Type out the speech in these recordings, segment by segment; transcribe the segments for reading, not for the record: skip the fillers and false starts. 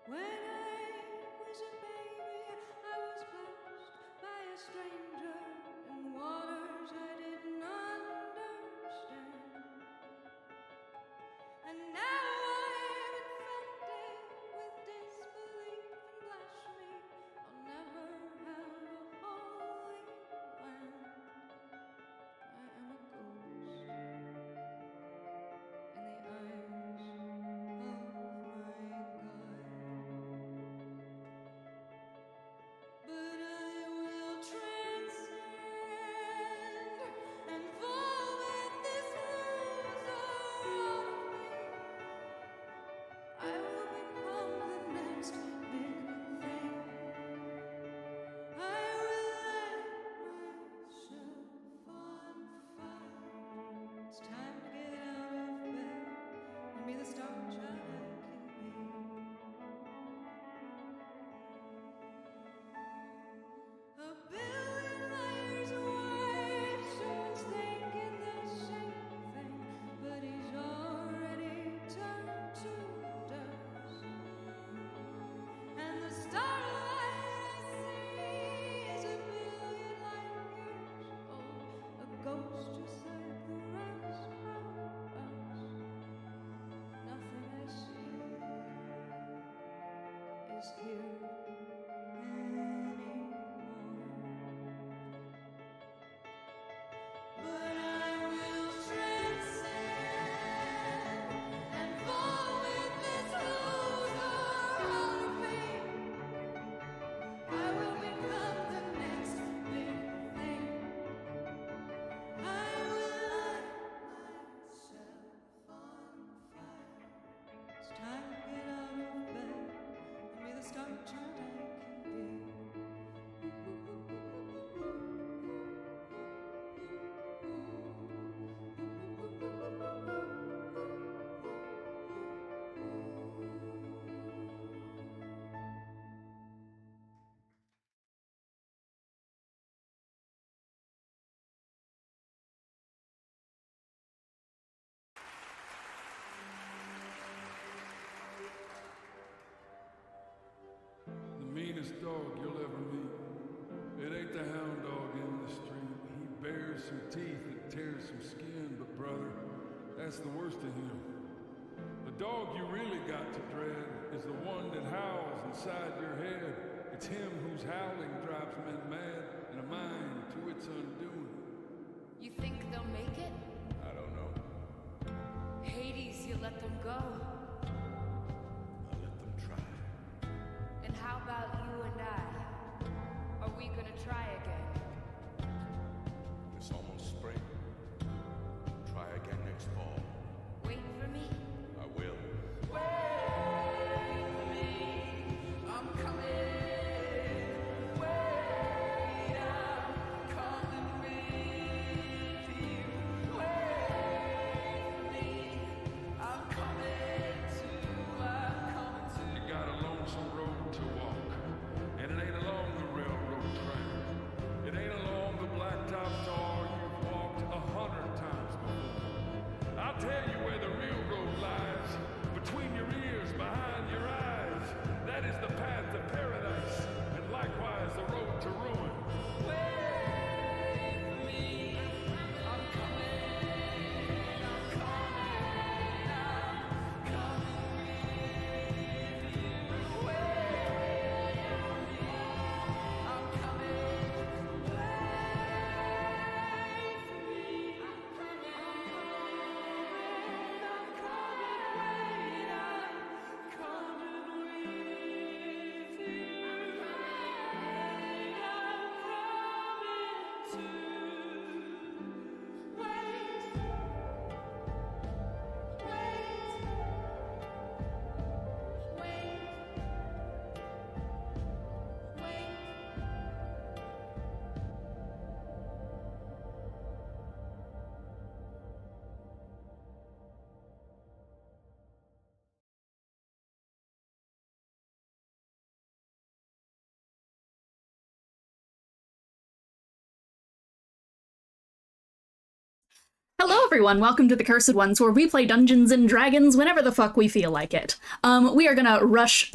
When I was a baby, I was blessed by a stranger in waters I didn't understand. And now I'm infected with disbelief and blasphemy. I'll never have a holy land. I am a ghost in the eyes of my God. But I will transcend and fall with this loser out of me. I will become the next big thing. I will light myself on fire. It's time to get out of bed and be the star child I can be. A billion layers wide, someone's thinking the same thing, but he's already turned to dust. And the starlight I see is a billion light years old, a ghost just like the rest of us. Nothing I see is here anymore. But I will transcend and fall with this loser out of me. I will become the next big thing. I will light myself on fire. It's time to get out of bed and be the star child I can be. The meanest dog you'll ever meet. It ain't the hound dog in the street. He bares some teeth and tears some skin, but brother, that's the worst of him. The dog you really got to dread is the one that howls inside your head. It's him whose howling drives men mad and a mind to its undoing. You think they'll make it? I don't know. Hades, you let them go. I'll let them try. And how about you and I? Are we gonna try again? It's almost spring. Try again next fall. Wait for me? I will. Wait for me, I'm coming. Wait, I'm coming with you. Wait for me, I'm coming. Hello everyone, welcome to the Cursed Ones, where we play Dungeons and Dragons whenever the fuck we feel like it. We are gonna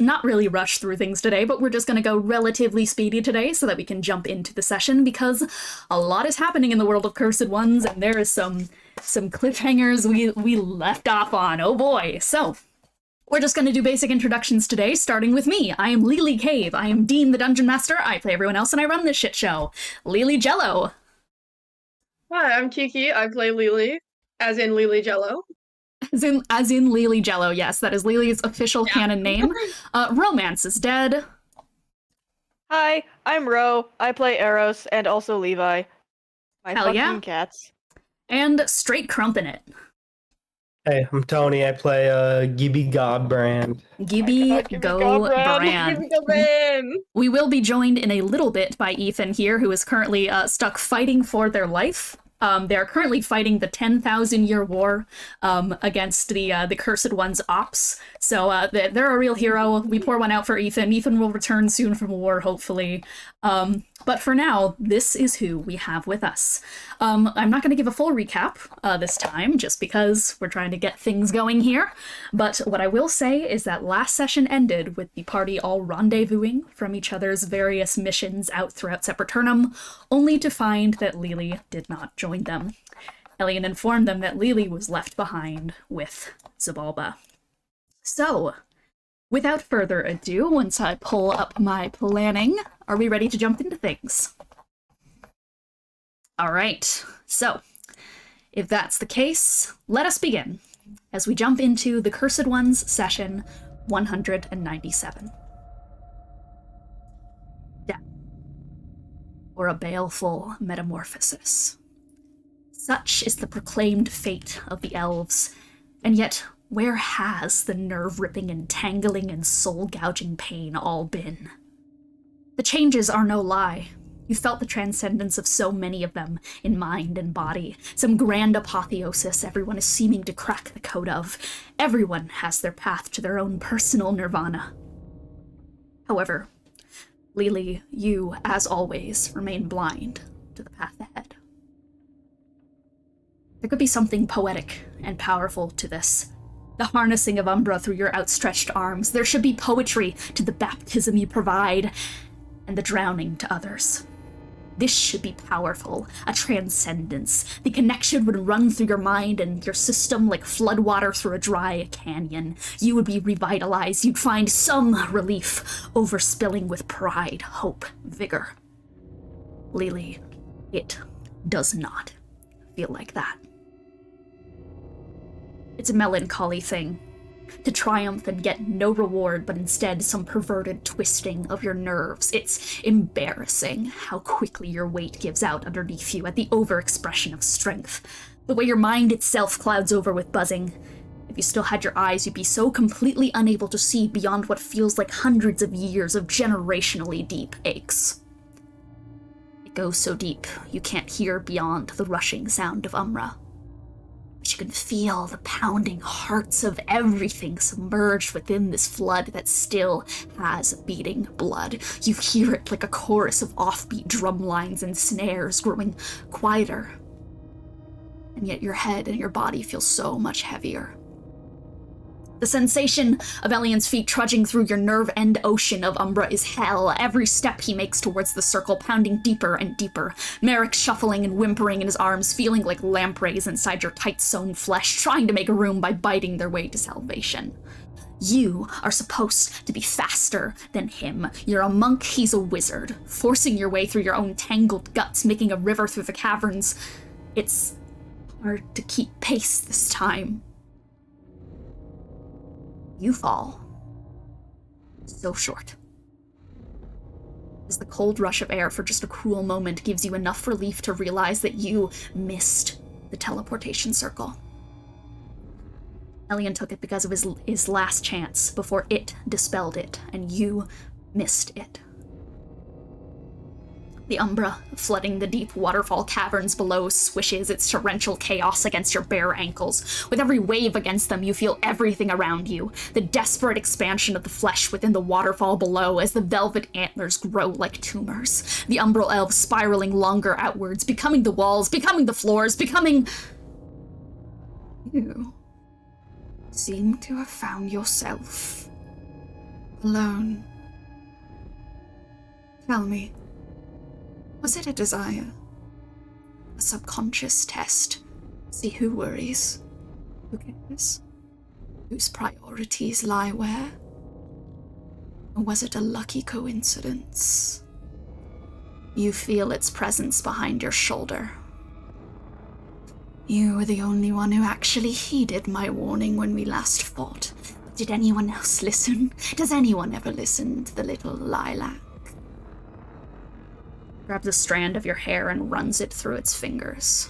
not really rush through things today, but we're just gonna go relatively speedy today so that we can jump into the session, because a lot is happening in the world of Cursed Ones, and there is some cliffhangers we left off on, oh boy. So, we're just gonna do basic introductions today, starting with me. I am Lelee Cave, I am Dean the Dungeon Master, I play everyone else, and I run this shit show. Lelee Jello. Hi, I'm Kiki. I play Lelee, as in Lelee Jello. As in Lelee Jello, yes, that is Lelee's official canon name. Romance is dead. Hi, I'm Ro. I play Aros and also Levi. My Hell fucking yeah. cats. And straight crumpin' it. Hey, I'm Tony. I play Gibby Godbrand. Gibby Godbrand. Godbrand. We will be joined in a little bit by Ethan here, who is currently stuck fighting for their life. They are currently fighting the 10,000-year war against the Cursed Ones ops. So they're a real hero. We pour one out for Ethan. Ethan will return soon from war, hopefully. But for now, this is who we have with us. I'm not going to give a full recap this time, just because we're trying to get things going here. But what I will say is that last session ended with the party all rendezvousing from each other's various missions out throughout Seperternum, only to find that Lelee did not join them. Elian informed them that Lelee was left behind with Xibalba. So, without further ado, once I pull up my planning, are we ready to jump into things? Alright, so, if that's the case, let us begin, as we jump into the Cursed Ones session 197. Death, or a baleful metamorphosis. Such is the proclaimed fate of the elves, and yet where has the nerve-ripping, entangling, and soul-gouging pain all been? The changes are no lie. You felt the transcendence of so many of them in mind and body, some grand apotheosis everyone is seeming to crack the code of. Everyone has their path to their own personal nirvana. However, Lelee, you, as always, remain blind to the path ahead. There could be something poetic and powerful to this. The harnessing of Umbra through your outstretched arms. There should be poetry to the baptism you provide, and the drowning to others. This should be powerful, a transcendence. The connection would run through your mind and your system like floodwater through a dry canyon. You would be revitalized, you'd find some relief, overspilling with pride, hope, vigor. Lelee, it does not feel like that. It's a melancholy thing. To triumph and get no reward, but instead some perverted twisting of your nerves. It's embarrassing how quickly your weight gives out underneath you at the overexpression of strength. The way your mind itself clouds over with buzzing. If you still had your eyes, you'd be so completely unable to see beyond what feels like hundreds of years of generationally deep aches. It goes so deep, you can't hear beyond the rushing sound of Umbra. But you can feel the pounding hearts of everything submerged within this flood that still has beating blood. You hear it like a chorus of offbeat drum lines and snares growing quieter. And yet your head and your body feel so much heavier. The sensation of Elian's feet trudging through your nerve-end ocean of Umbra is hell. Every step he makes towards the circle, pounding deeper and deeper. Merrick shuffling and whimpering in his arms, feeling like lampreys inside your tight-sewn flesh, trying to make room by biting their way to salvation. You are supposed to be faster than him. You're a monk, he's a wizard. Forcing your way through your own tangled guts, making a river through the caverns. It's hard to keep pace this time. You fall. So short. As the cold rush of air for just a cruel moment gives you enough relief to realize that you missed the teleportation circle. Elian took it because of his last chance before it dispelled it, and you missed it. The Umbra, flooding the deep waterfall caverns below, swishes its torrential chaos against your bare ankles. With every wave against them, you feel everything around you. The desperate expansion of the flesh within the waterfall below as the velvet antlers grow like tumors. The Umbral Elves spiraling longer outwards, becoming the walls, becoming the floors, becoming You seem to have found yourself alone. Tell me, was it a desire? A subconscious test? See who worries, who cares, whose priorities lie where? Or was it a lucky coincidence? You feel its presence behind your shoulder. You were the only one who actually heeded my warning when we last fought. Did anyone else listen? Does anyone ever listen to the little lilac? Grabs a strand of your hair and runs it through its fingers.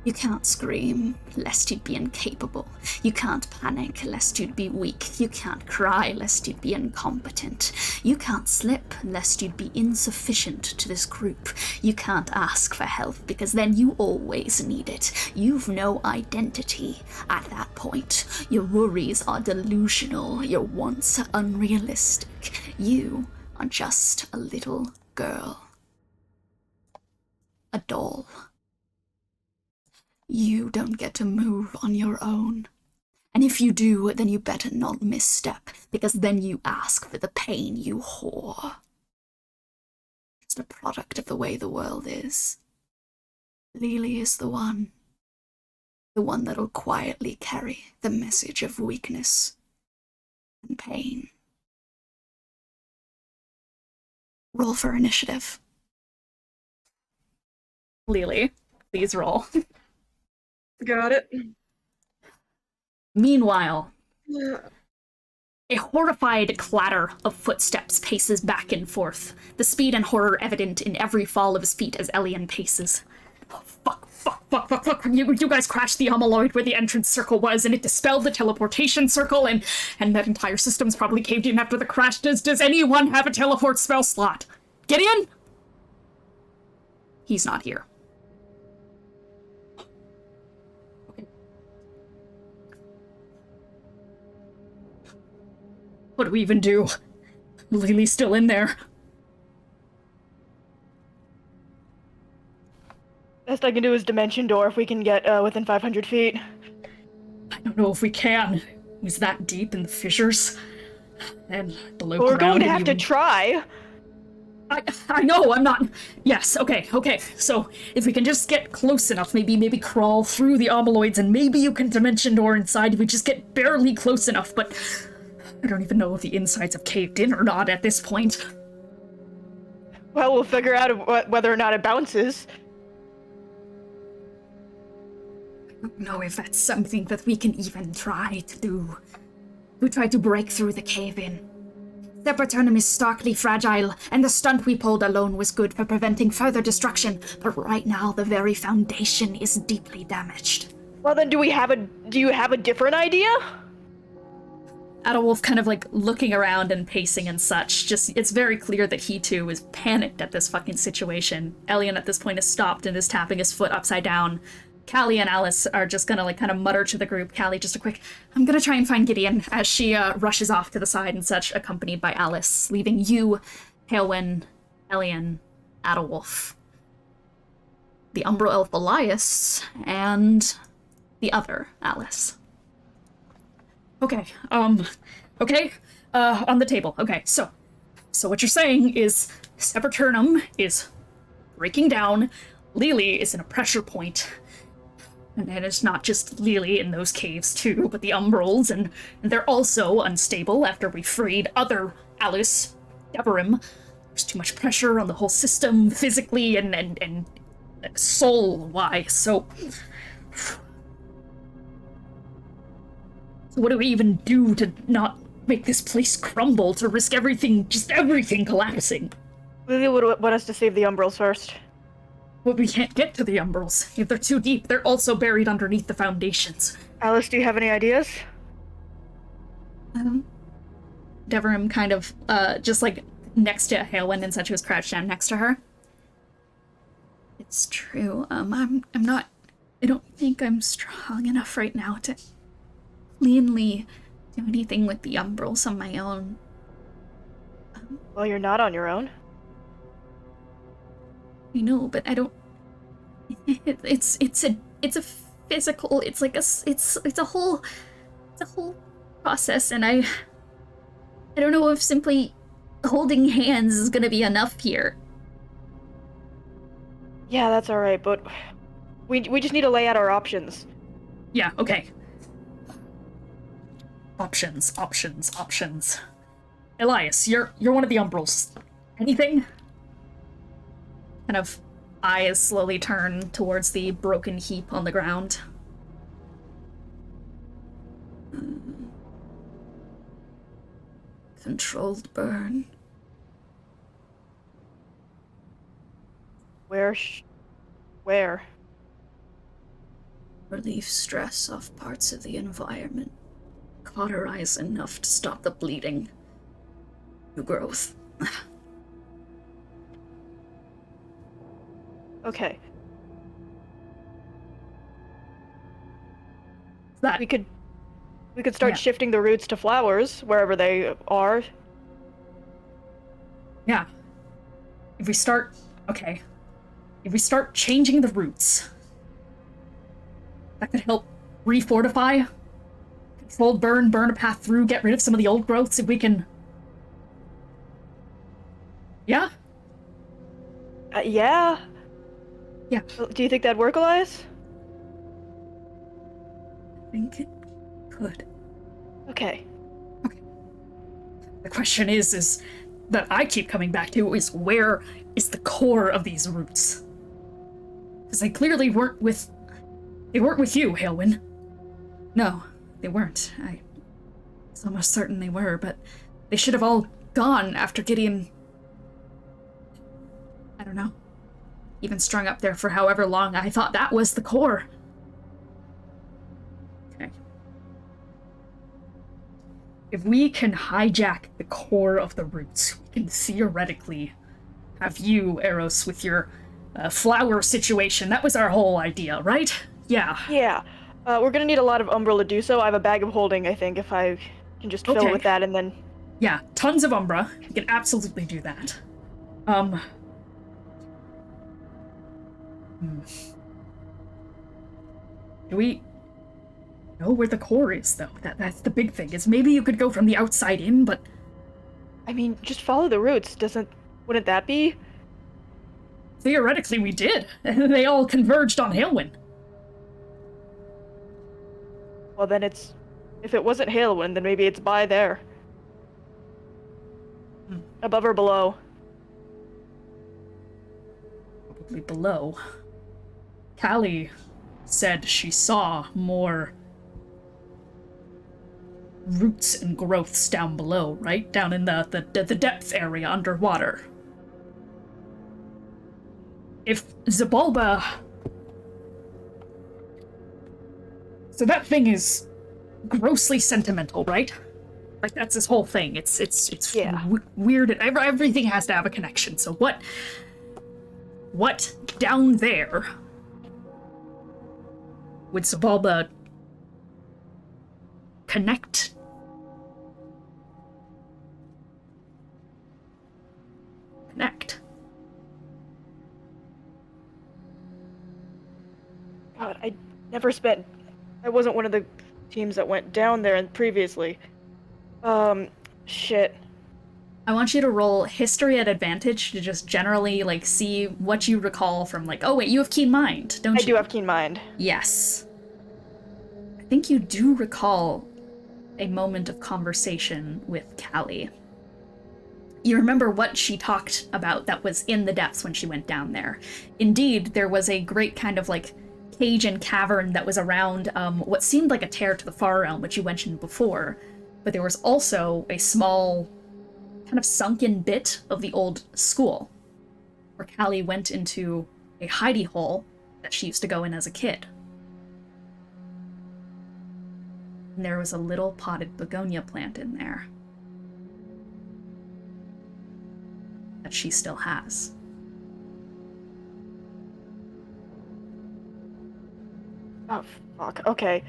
You can't scream, lest you'd be incapable. You can't panic, lest you'd be weak. You can't cry, lest you'd be incompetent. You can't slip, lest you'd be insufficient to this group. You can't ask for help, because then you always need it. You've no identity at that point. Your worries are delusional, your wants are unrealistic. You are just a little girl. A doll. You don't get to move on your own. And if you do, then you better not misstep, because then you ask for the pain, you whore. Just a product of the way the world is. Lelee is the one that'll quietly carry the message of weakness and pain. Roll for initiative. Lelee, please roll. Got it. Meanwhile, a horrified clatter of footsteps paces back and forth, the speed and horror evident in every fall of his feet as Elian paces. Oh, fuck. You guys crashed the Homoloid where the entrance circle was, and it dispelled the teleportation circle, and that entire system's probably caved in after the crash. Does anyone have a teleport spell slot? Gideon? He's not here. What do we even do? Lelee's still in there. Best I can do is dimension door if we can get within 500 feet. I don't know if we can. He's that deep in the fissures. And below We're ground. going to have to try. I know, I'm not... Yes, okay. So, if we can just get close enough, maybe crawl through the Homoloids, and maybe you can dimension door inside if we just get barely close enough, but... I don't even know if the insides have caved in or not at this point. Well, we'll figure out whether or not it bounces. I don't know if that's something that we can even try to do. We tried to break through the cave-in. Seperternum is starkly fragile, and the stunt we pulled alone was good for preventing further destruction, but right now the very foundation is deeply damaged. Well then, do you have a different idea? Adolf kind of like looking around and pacing and such. Just, it's very clear that he too is panicked at this fucking situation. Elian at this point is stopped and is tapping his foot upside down. Callie and Alice are just gonna like kind of mutter to the group. Callie just a quick, I'm gonna try and find Gideon, as she rushes off to the side and such, accompanied by Alice, leaving you, Haelwyn, Elian, Adolf, the Umbral Elf Elias, and the other Alice. Okay, on the table. Okay, so what you're saying is Seperternum is breaking down, Lelee is in a pressure point, and it's not just Lelee in those caves too, but the Umbrals, and they're also unstable after we freed other Alice, Deverim. There's too much pressure on the whole system, physically and soul-wise, so what do we even do to not make this place crumble, to risk everything, just everything collapsing? Lelee would want us to save the Umbrals first. But we can't get to the Umbrals. If they're too deep, they're also buried underneath the foundations. Alice, do you have any ideas? Deverim kind of, just like next to Haelwyn and such, who was crouched down next to her. It's true, I don't think I'm strong enough right now to cleanly do anything with the Umbrals on my own. Well, you're not on your own. I know, but I don't... It's a physical. It's like it's a whole process, and I don't know if simply holding hands is gonna be enough here. Yeah, that's alright, but we just need to lay out our options. Yeah, okay. Options. Elias, you're one of the Umbrals. Anything? Kind of eyes slowly turn towards the broken heap on the ground. Controlled burn. Where? Relieve stress off parts of the environment. Cauterize enough to stop the bleeding. New growth. Okay. That We could start Yeah. shifting the roots to flowers wherever they are. Yeah. If we start changing the roots, that could help refortify, controlled burn a path through, get rid of some of the old growths if we can. Yeah? Yeah. Yeah. Do you think that'd work, Elias? I think it could. Okay. The question is that I keep coming back to is where is the core of these roots? Because they clearly weren't with you, Hailwyn. No, they weren't. I was almost certain they were, but they should have all gone after Gideon. I don't know. Even strung up there for however long, I thought that was the core. Okay. If we can hijack the core of the roots, we can theoretically have you, Aros, with your flower situation. That was our whole idea, right? Yeah. Yeah. We're gonna need a lot of Umbral to do so. I have a bag of holding, I think, if I can just fill Okay. with that and then... Yeah, tons of Umbra. We can absolutely do that. Do we know where the core is, though? That's the big thing, is maybe you could go from the outside in, but... I mean, just follow the roots. Wouldn't that be? Theoretically, we did. They all converged on Hailwyn. Well, then it's... If it wasn't Hailwind, then maybe it's by there. Above or below? Probably below. Callie said she saw more roots and growths down below, right? Down in the depth area underwater. If Xibalba... So that thing is grossly sentimental, right? Like, that's his whole thing. It's Yeah. Weird. Everything has to have a connection. So what down there would Xibalba connect? God, I wasn't one of the teams that went down there previously. Shit. I want you to roll history at advantage to just generally, like, see what you recall from, like, oh wait, you have keen mind, don't you? I do have keen mind. Yes. I think you do recall a moment of conversation with Callie. You remember what she talked about that was in the depths when she went down there. Indeed, there was a great kind of, like, cage and cavern that was around what seemed like a tear to the far realm, which you mentioned before, but there was also a small, kind of sunken bit of the old school, where Callie went into a hidey hole that she used to go in as a kid. And there was a little potted begonia plant in there that she still has. Oh, fuck. Okay.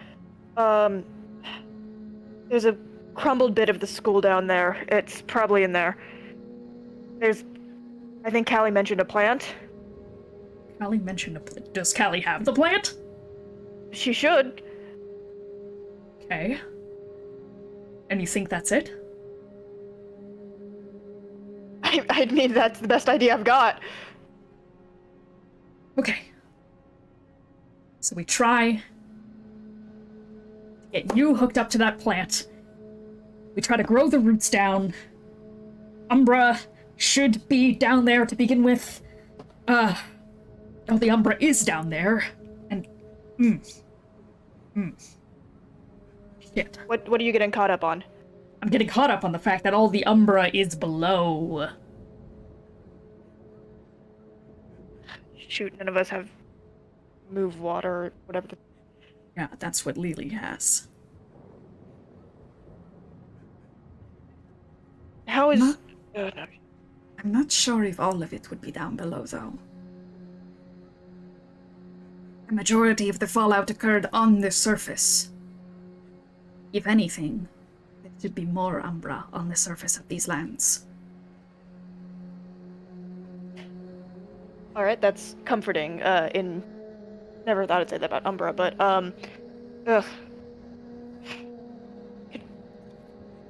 There's a crumbled bit of the school down there. It's probably in there. I think Callie mentioned a plant. Callie mentioned a plant. Does Callie have the plant? She should. Okay. And you think that's it? I mean, that's the best idea I've got. Okay. So we try to get you hooked up to that plant. We try to grow the roots down. Umbra should be down there to begin with. Oh, the Umbra is down there. And, Shit. What are you getting caught up on? I'm getting caught up on the fact that all the Umbra is below. Shoot, none of us have move water or whatever. Yeah, that's what Lelee has. How is... Not- no. I'm not sure if all of it would be down below, though. The majority of the fallout occurred on the surface. If anything, there should be more Umbra on the surface of these lands. Alright, that's comforting. Never thought I'd say that about Umbra, but, ugh.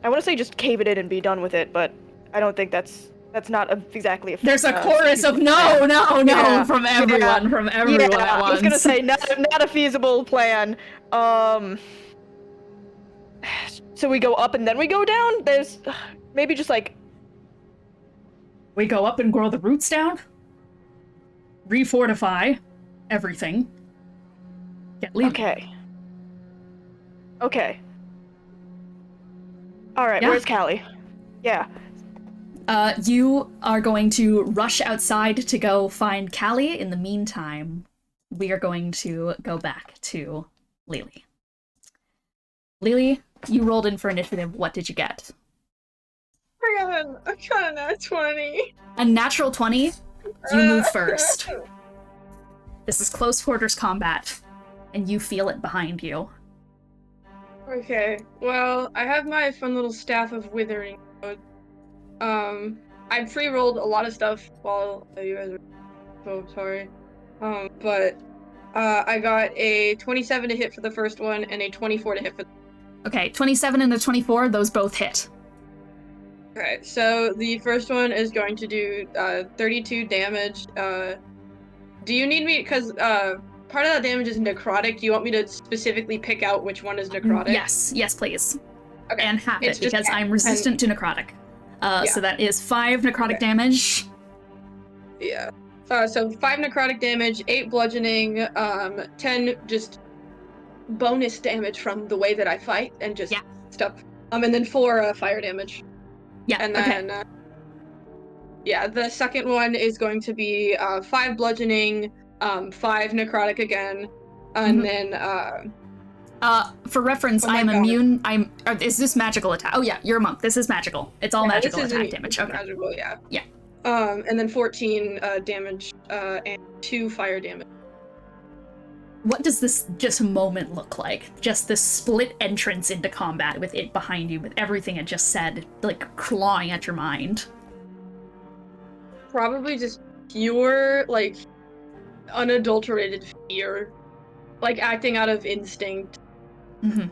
I want to say just cave it in and be done with it, but I don't think that's not exactly a... There's a chorus of no, from everyone, at once. I was gonna say, not a feasible plan. So we go up and then we go down? There's maybe just like... We go up and grow the roots down? Refortify everything. Get Lelee. Okay. Alright, Yeah. where's Callie? Yeah. You are going to rush outside to go find Callie. In the meantime, we are going to go back to Lelee. Lelee, you rolled in for initiative. What did you get? I got a nat 20. A natural 20. You move first. This is close quarters combat, and you feel it behind you. Okay, well, I have my fun little staff of withering. I pre-rolled a lot of stuff while you guys were so sorry. But I got a 27 to hit for the first one and a 24 to hit for the... Okay, 27 and a 24, those both hit. Okay, so the first one is going to do 32 damage. Do you need me, because part of that damage is necrotic, do you want me to specifically pick out which one is necrotic? Yes, please. Okay. And have It's it, just because I'm resistant to necrotic. So that is 5 necrotic damage. Yeah. So 5 necrotic damage, 8 bludgeoning, 10 just bonus damage from the way that I fight, and just stuff. And then 4 fire damage. Yeah, And then, the second one is going to be 5 bludgeoning, 5 necrotic again, and then, for reference, Oh my I'm God. immune. Is this magical attack? Oh yeah, you're a monk. This is magical. It's all magical this is attack damage. Okay. magical, yeah. Yeah. And then 14 damage, and 2 fire damage. What does this just moment look like? Just this split entrance into combat with it behind you, with everything it just said, like clawing at your mind. Probably just pure, like, unadulterated fear. Like, acting out of instinct. Mm-hmm.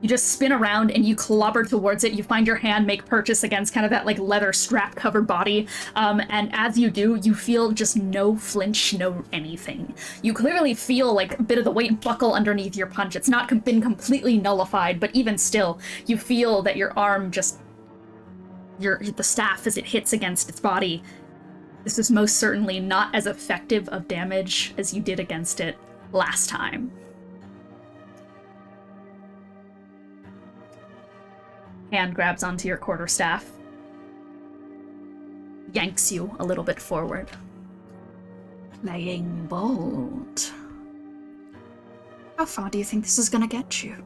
You just spin around and you clobber towards it. You find your hand make purchase against kind of that like leather strap covered body. And as you do, you feel just no flinch, no anything. You clearly feel like a bit of the weight buckle underneath your punch. It's not been completely nullified, but even still, you feel that your arm just, the staff as it hits against its body. This is most certainly not as effective of damage as you did against it last time. Hand grabs onto your quarterstaff, yanks you a little bit forward. Playing bold. How far do you think this is gonna get you?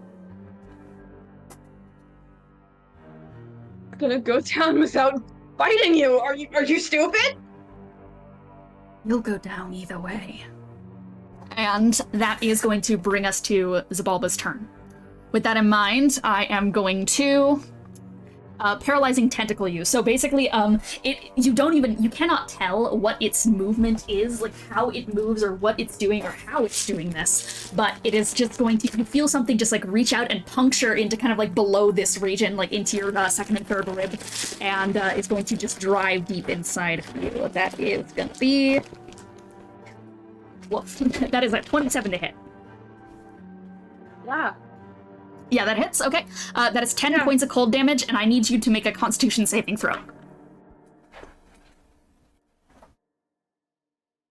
I'm gonna go down without fighting you. Are you stupid? You'll go down either way. And that is going to bring us to Xibalba's turn. With that in mind, I am going to paralyzing tentacle use. So basically, you cannot tell what its movement is, like how it moves or what it's doing or how it's doing this, but it is just going to, you feel something just like reach out and puncture into kind of like below this region, like into your second and third rib, and is going to just drive deep inside of you. That is gonna be, woof, that is a 27 to hit. Yeah. Yeah, that hits. Okay. That is 10 points of cold damage, and I need you to make a Constitution saving throw.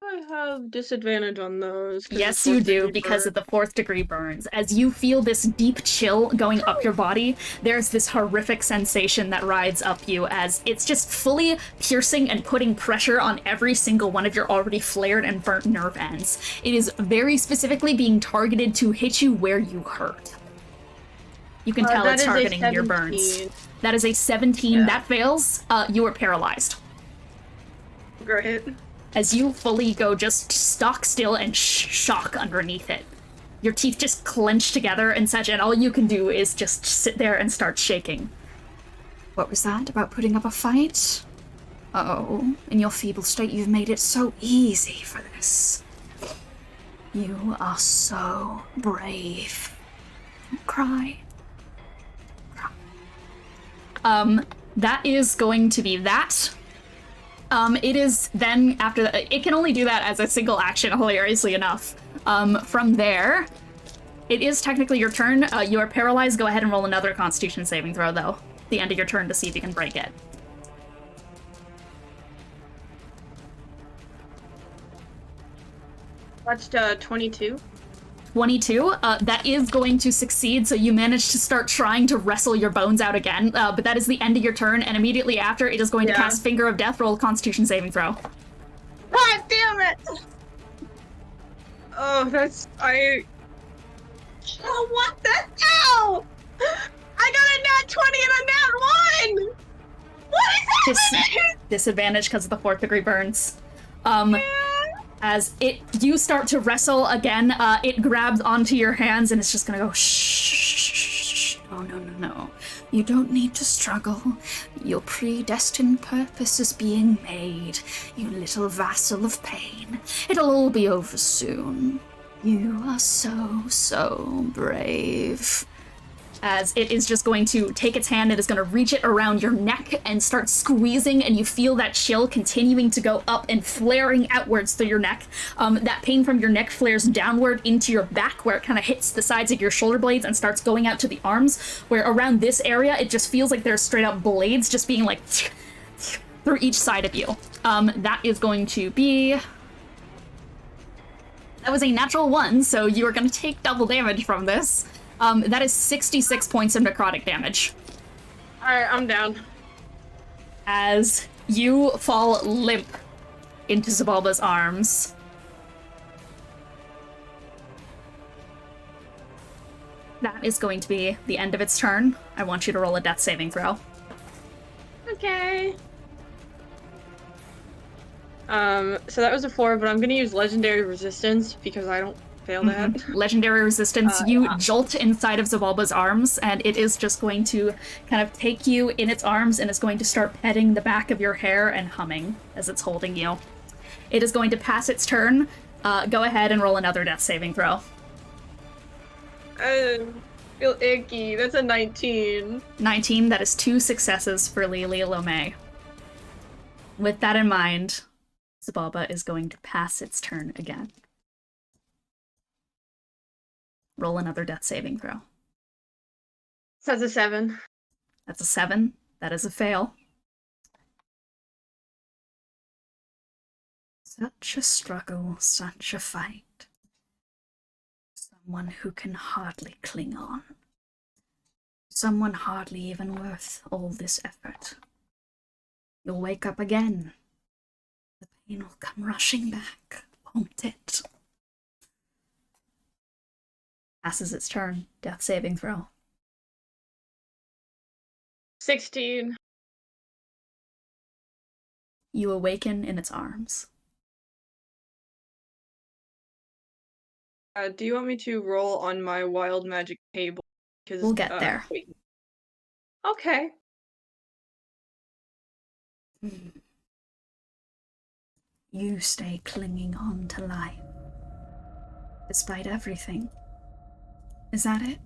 I have disadvantage on those. Yes, you do, because of the 4th degree burns. As you feel this deep chill going up your body, there's this horrific sensation that rides up you as it's just fully piercing and putting pressure on every single one of your already flared and burnt nerve ends. It is very specifically being targeted to hit you where you hurt. You can tell it's targeting your burns. That is a 17. Yeah. That fails. You are paralyzed. Great. As you fully go just stock still and shock underneath it. Your teeth just clench together and such, and all you can do is just sit there and start shaking. What was that about putting up a fight? Uh-oh, in your feeble state you've made it so easy for this. You are so brave. Don't cry. That is going to be that. It is then after that, it can only do that as a single action, hilariously enough. From there, it is technically your turn. You are paralyzed. Go ahead and roll another Constitution saving throw, though, at the end of your turn to see if you can break it. That's 22. 22, that is going to succeed, so you manage to start trying to wrestle your bones out again, but that is the end of your turn, and immediately after, it is going to cast Finger of Death. Roll a Constitution saving throw. God damn it! Oh, Oh, what the hell? I got a nat 20 and a nat 1! What is happening? Disadvantage because of the 4th degree burns. As you start to wrestle again, it grabs onto your hands and it's just gonna go shh. Oh, no. You don't need to struggle. Your predestined purpose is being made, you little vassal of pain. It'll all be over soon. You are so brave. As it is just going to take its hand, it is going to reach it around your neck and start squeezing, and you feel that chill continuing to go up and flaring outwards through your neck. That pain from your neck flares downward into your back, where it kind of hits the sides of your shoulder blades and starts going out to the arms, where around this area, it just feels like there's straight up blades just being like through each side of you. That is going to be... That was a natural 1, so you are going to take double damage from this. That is 66 points of necrotic damage. Alright, I'm down. As you fall limp into Xibalba's arms. That is going to be the end of its turn. I want you to roll a death saving throw. Okay. So that was a 4, but I'm gonna use Legendary Resistance because I don't fail that. Legendary Resistance. You jolt inside of Xibalba's arms, and it is just going to kind of take you in its arms, and it's going to start petting the back of your hair and humming as it's holding you. It is going to pass its turn. Go ahead and roll another death saving throw. I feel icky. That's a 19. 19, that is 2 successes for Lelee. With that in mind, Xibalba is going to pass its turn again. Roll another death saving throw. So that's a 7. That's a 7. That is a fail. Such a struggle, such a fight. Someone who can hardly cling on. Someone hardly even worth all this effort. You'll wake up again. The pain will come rushing back, won't it? Passes its turn. Death saving throw. 16. You awaken in its arms. Do you want me to roll on my wild magic table? We'll get there. Okay. You stay clinging on to life, despite everything. Is that it?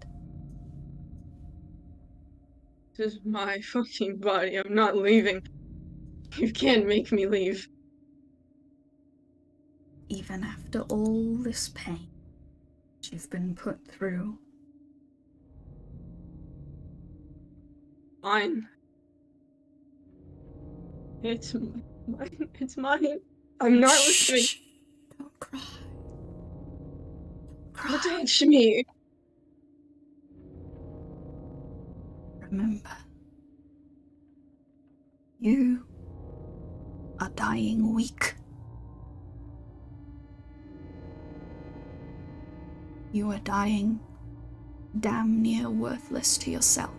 This is my fucking body. I'm not leaving. You can't make me leave. Even after all this pain you've been put through. Mine. It's mine. It's mine. I'm not listening. Shh. Don't cry. Don't touch me. Remember, you are dying weak. You are dying damn near worthless to yourself.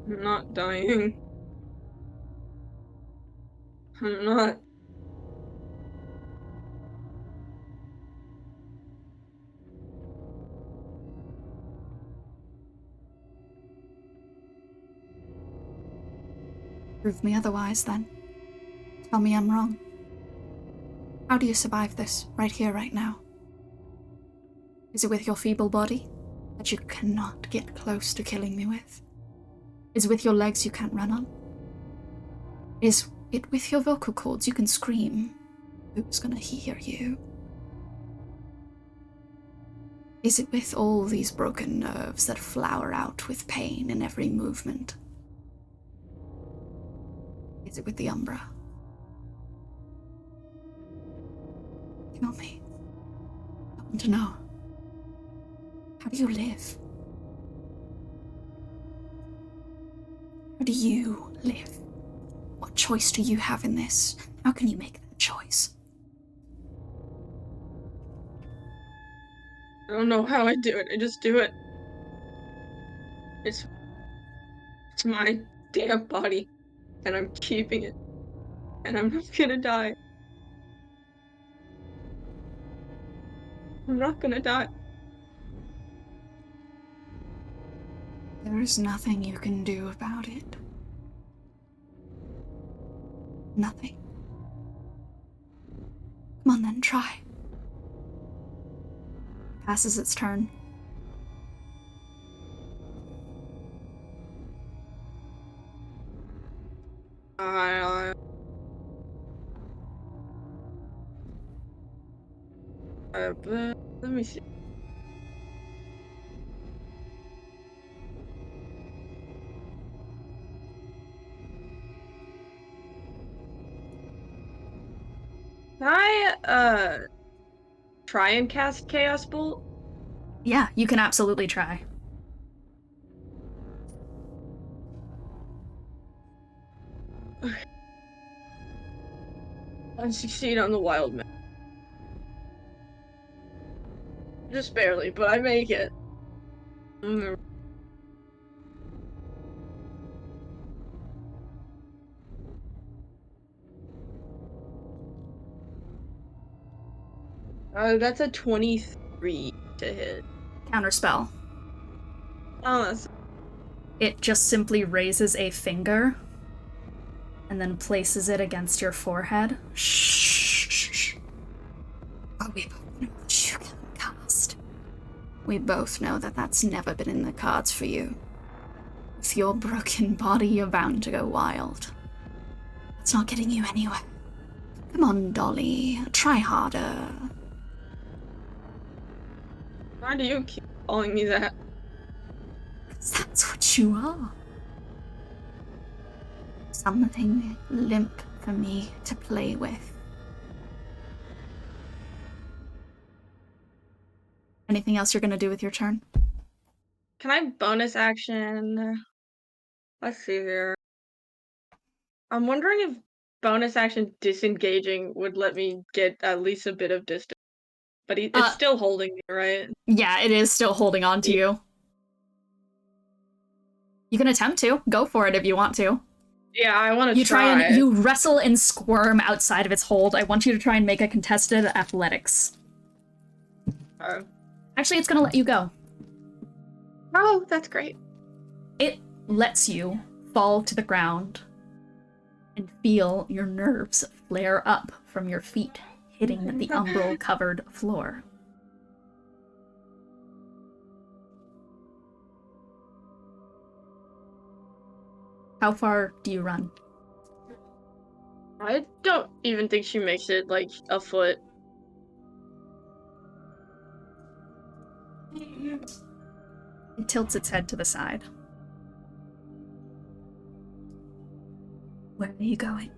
I'm not dying. I'm not. Prove me otherwise, then. Tell me I'm wrong. How do you survive this, right here, right now? Is it with your feeble body that you cannot get close to killing me with? Is it with your legs you can't run on? Is it with your vocal cords you can scream? Who's gonna hear you? Is it with all these broken nerves that flower out with pain in every movement? Is it with the Umbra? Tell me. I want to know. How do you live? How do you live? What choice do you have in this? How can you make that choice? I don't know how I do it. I just do it. It's my damn body, and I'm keeping it. And I'm not gonna die. I'm not gonna die. There is nothing you can do about it. Nothing. Come on then, try. Passes its turn. Let me see. Can I, try and cast Chaos Bolt? Yeah, you can absolutely try. I succeed on the wild man. Just barely, but I make it. That's a 23 to hit. Counterspell. Oh, that's... It just simply raises a finger and then places it against your forehead. Shh. Oh, we both know that you can cast. We both know that that's never been in the cards for you. With your broken body, you're bound to go wild. That's not getting you anywhere. Come on, Dolly. Try harder. Why do you keep calling me that? 'Cause that's what you are. Something limp for me to play with. Anything else you're gonna do with your turn? Can I bonus action? Let's see here. I'm wondering if bonus action disengaging would let me get at least a bit of distance. But it's still holding me, right? Yeah, it is still holding on to you. You can attempt to. Go for it if you want to. Yeah, I want to You try and you wrestle and squirm outside of its hold. I want you to try and make a contested athletics. Actually, it's gonna let you go. Oh, that's great. It lets you fall to the ground and feel your nerves flare up from your feet, hitting the umbral-covered floor. How far do you run? I don't even think she makes it, like, a foot. It tilts its head to the side. Where are you going?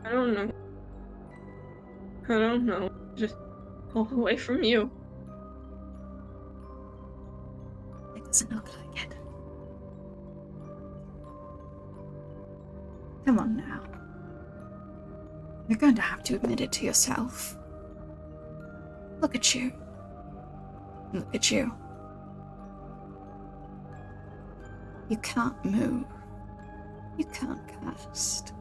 I don't know. I don't know. Just away from you. It doesn't look like it. Come on now. You're going to have to admit it to yourself. Look at you. Look at you. You can't move. You can't cast.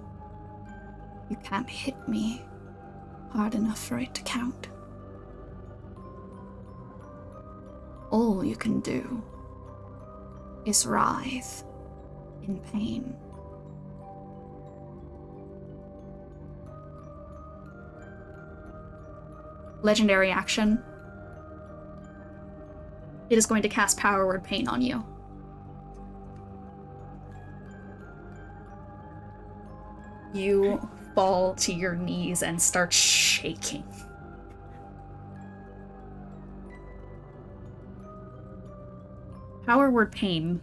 You can't hit me hard enough for it to count. All you can do is writhe in pain. Legendary action. It is going to cast Power Word Pain on you. You fall to your knees and start shaking. Power Word Pain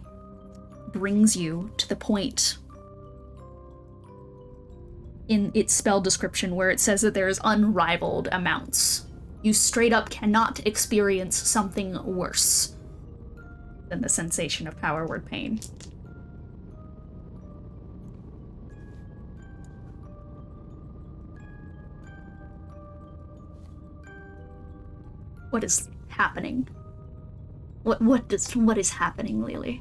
brings you to the point in its spell description where it says that there is unrivaled amounts. You straight up cannot experience something worse than the sensation of Power Word Pain. What is happening? What is happening, Lelee?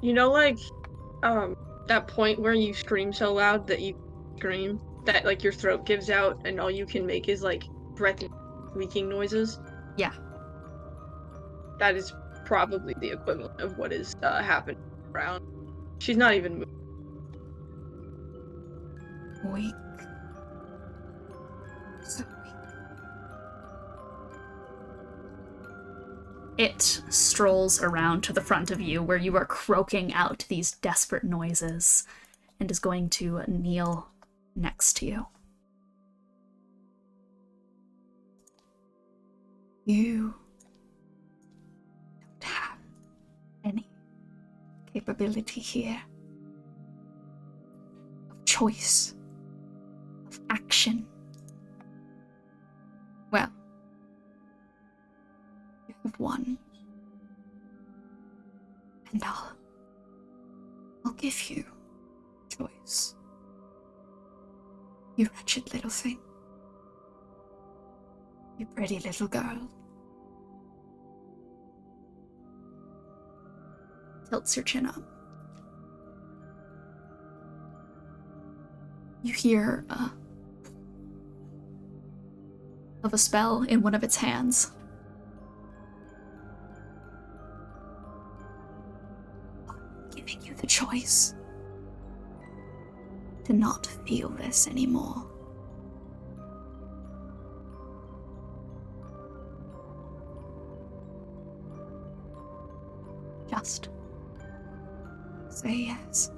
You know, like, that point where you scream so loud that you scream, that, like, your throat gives out and all you can make is, like, breath leaking noises? Yeah. That is probably the equivalent of what is happening around. She's not even moving. Weak. So weak. It strolls around to the front of you where you are croaking out these desperate noises and is going to kneel next to you. You don't have any capability here of choice, of action. Well, you have one, and I'll give you choice. You wretched little thing. You pretty little girl. Tilts your chin up. You hear of a spell in one of its hands. I'm giving you the choice to not feel this anymore. Just say yes.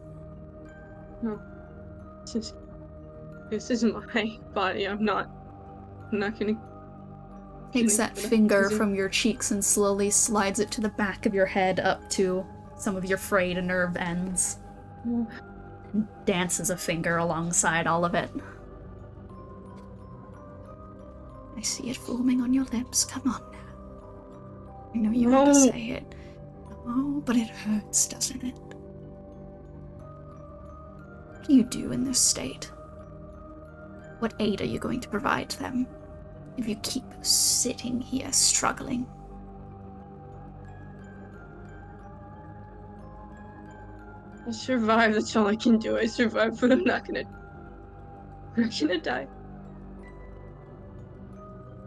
No. This is my body. I'm not gonna... Takes that finger from your cheeks and slowly slides it to the back of your head up to some of your frayed nerve ends. And dances a finger alongside all of it. I see it forming on your lips. Come on now. I know you want to say it. Oh, but it hurts, doesn't it? What do you do in this state? What aid are you going to provide them if you keep sitting here struggling? I survived, that's all I can do. I survived, but I'm not gonna die.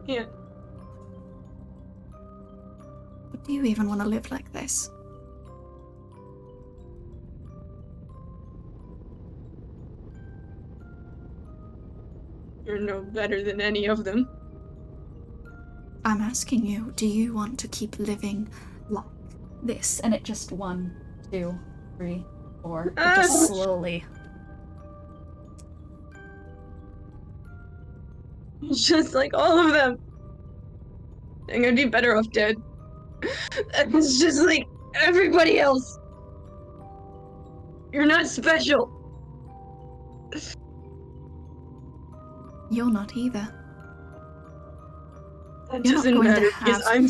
Yeah. But do you even want to live like this? You're no better than any of them. I'm asking you, do you want to keep living like this? And it just 1, 2, 3, 4. It just slowly. Just like all of them. I'm gonna be better off dead. It's just like everybody else. You're not special. You're not either. That You're not doesn't going matter to because have. I'm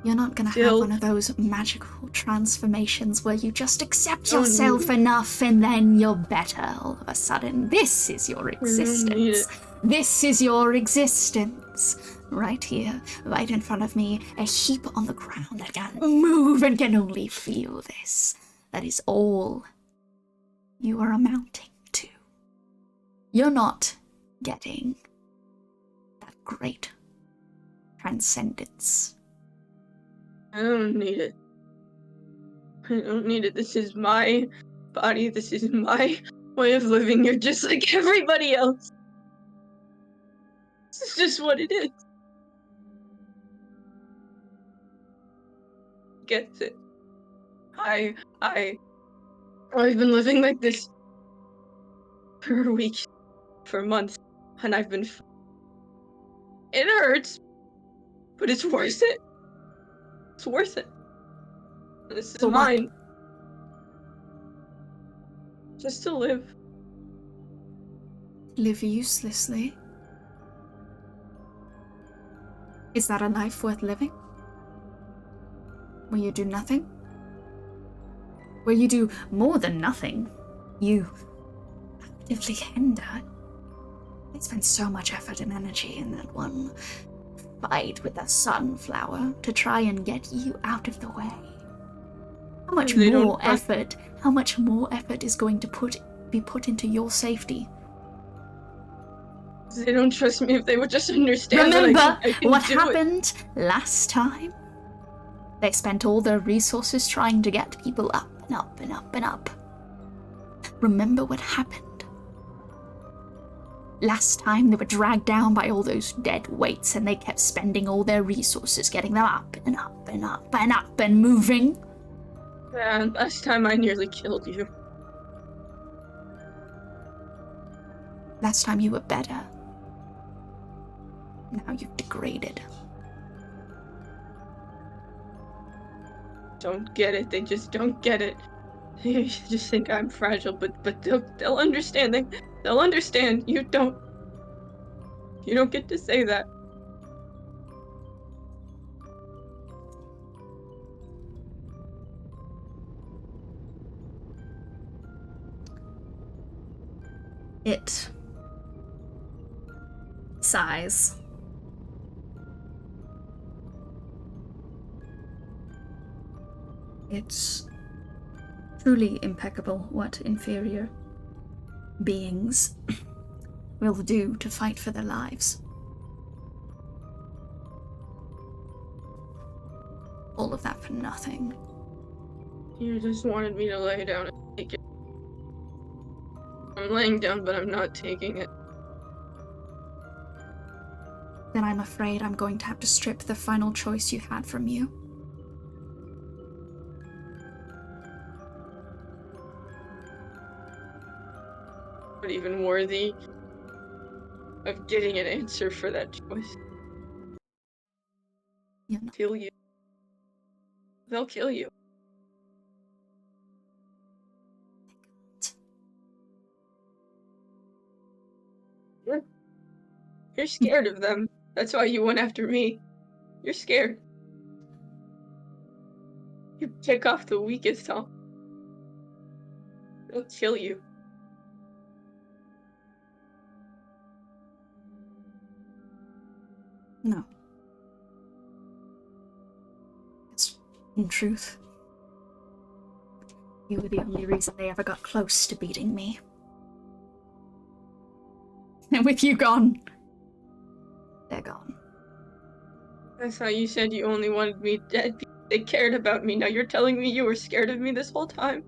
You're not gonna have still- one of those magical transformations where you just accept Don't yourself need it. enough and then you're better all of a sudden. This is your need existence. it. This is your existence. Right here, right in front of me, a heap on the ground that can't move and can only feel this. That is all you are amounting to. You're not getting that great transcendence. I don't need it. I don't need it. This is my body. This is my way of living. You're just like everybody else. This is just what it is. Gets it. I've been living like this for weeks, for months, and I've been. It hurts, but it's worth it. It's worth it. This is For what? mine. Just to live. Live uselessly? Is that a life worth living? Where you do nothing? Where you do more than nothing? You actively hinder. They spend so much effort and energy in that one fight with the sunflower to try and get you out of the way. How much They don't more trust- effort? How much more effort is going to be put into your safety? They don't trust me. If they would just understand Remember that I can what do it. happened last time? They spent all their resources trying to get people up and up and up and up. Remember what happened? Last time they were dragged down by all those dead weights and they kept spending all their resources getting them up and up and up and up and moving. Man, last time I nearly killed you. Last time you were better. Now you've degraded. Don't get it. They just don't get it. They just think I'm fragile, but they'll understand. They'll understand. You don't. You don't get to say that. It sighs. It's truly impeccable what inferior beings will do to fight for their lives. All of that for nothing. You just wanted me to lay down and take it. I'm laying down, but I'm not taking it. Then I'm afraid I'm going to have to strip the final choice you had from you. Not even worthy of getting an answer for that choice. You're not. Kill you. They'll kill you. You're scared of them. That's why you went after me. You're scared. You pick off the weakest, huh? They'll kill you. No. In truth, you were the only reason they ever got close to beating me. And with you gone, they're gone. I thought you said you only wanted me dead because they cared about me. Now you're telling me you were scared of me this whole time?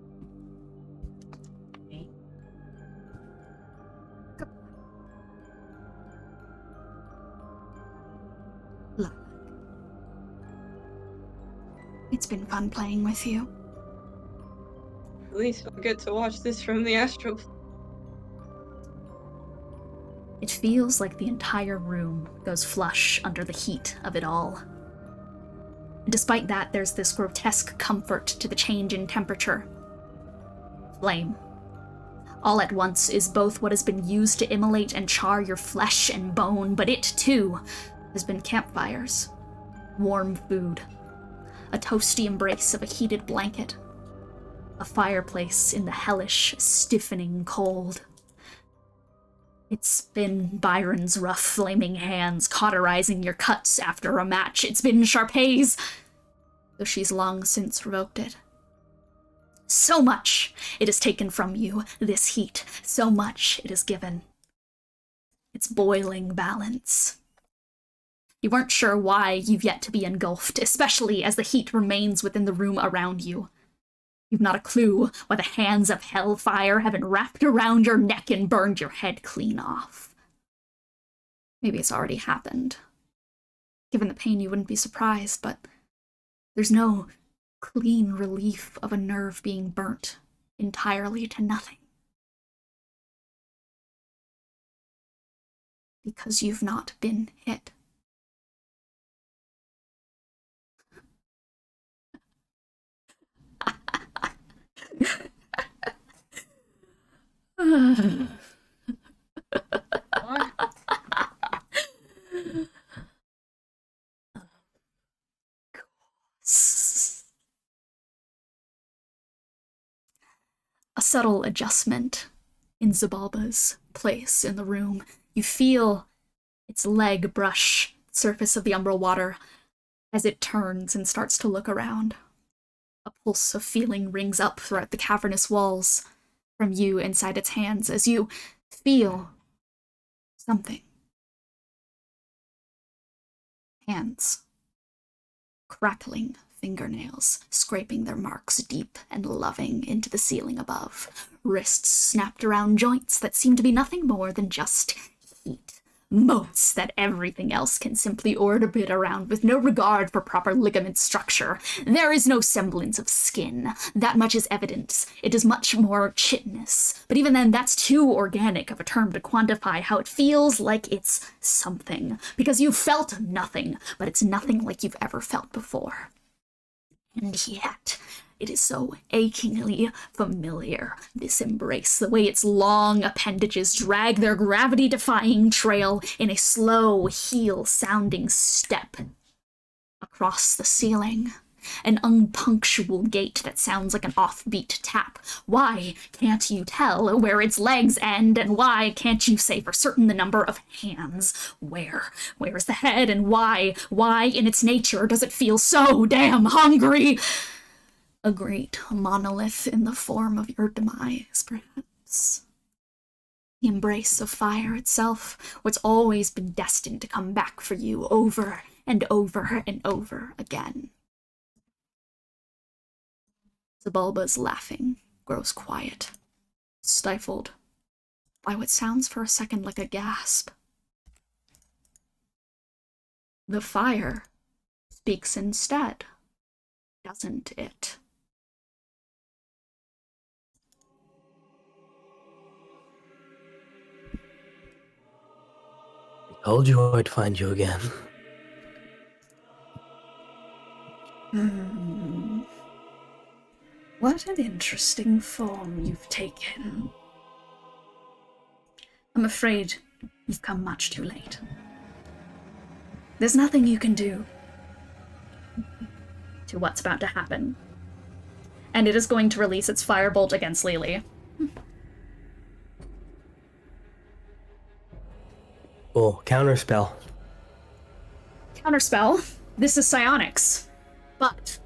Look. It's been fun playing with you. At least I'll get to watch this from the astral. It feels like the entire room goes flush under the heat of it all. Despite that, there's this grotesque comfort to the change in temperature. Flame. All at once is both what has been used to immolate and char your flesh and bone, but it, too, has been campfires, warm food, a toasty embrace of a heated blanket, a fireplace in the hellish, stiffening cold. It's been Byron's rough, flaming hands cauterizing your cuts after a match. It's been Charpay's, though she's long since revoked it. So much it has taken from you, this heat. So much it has given. It's boiling balance. You weren't sure why you've yet to be engulfed, especially as the heat remains within the room around you. You've not a clue why the hands of hellfire haven't wrapped around your neck and burned your head clean off. Maybe it's already happened. Given the pain, you wouldn't be surprised, but there's no clean relief of a nerve being burnt entirely to nothing. Because you've not been hit. What? A subtle adjustment in Xibalba's place in the room. You feel its leg brush the surface of the umbral water as it turns and starts to look around. A pulse of feeling rings up throughout the cavernous walls from you inside its hands as you feel something. Hands. Crackling fingernails, scraping their marks deep and loving into the ceiling above. Wrists snapped around joints that seem to be nothing more than just heat. Motes that everything else can simply orbit around with no regard for proper ligament structure. There is no semblance of skin. That much is evident. It is much more chitinous. But even then, that's too organic of a term to quantify how it feels like it's something. Because you've felt nothing, but it's nothing like you've ever felt before. And yet, it is so achingly familiar, this embrace, the way its long appendages drag their gravity-defying trail in a slow, heel-sounding step across the ceiling. An unpunctual gait that sounds like an offbeat tap. Why can't you tell where its legs end, and why can't you say for certain the number of hands? Where is the head, and why in its nature does it feel so damn hungry? A great monolith in the form of your demise, perhaps. The embrace of fire itself, what's always been destined to come back for you over and over and over again. Xibalba's laughing grows quiet, stifled by what sounds for a second like a gasp. The fire speaks instead, doesn't it? I told you I'd find you again. What an interesting form you've taken. I'm afraid you've come much too late. There's nothing you can do to what's about to happen. And it is going to release its firebolt against Lelee. Oh, counterspell. Counterspell. This is psionics. But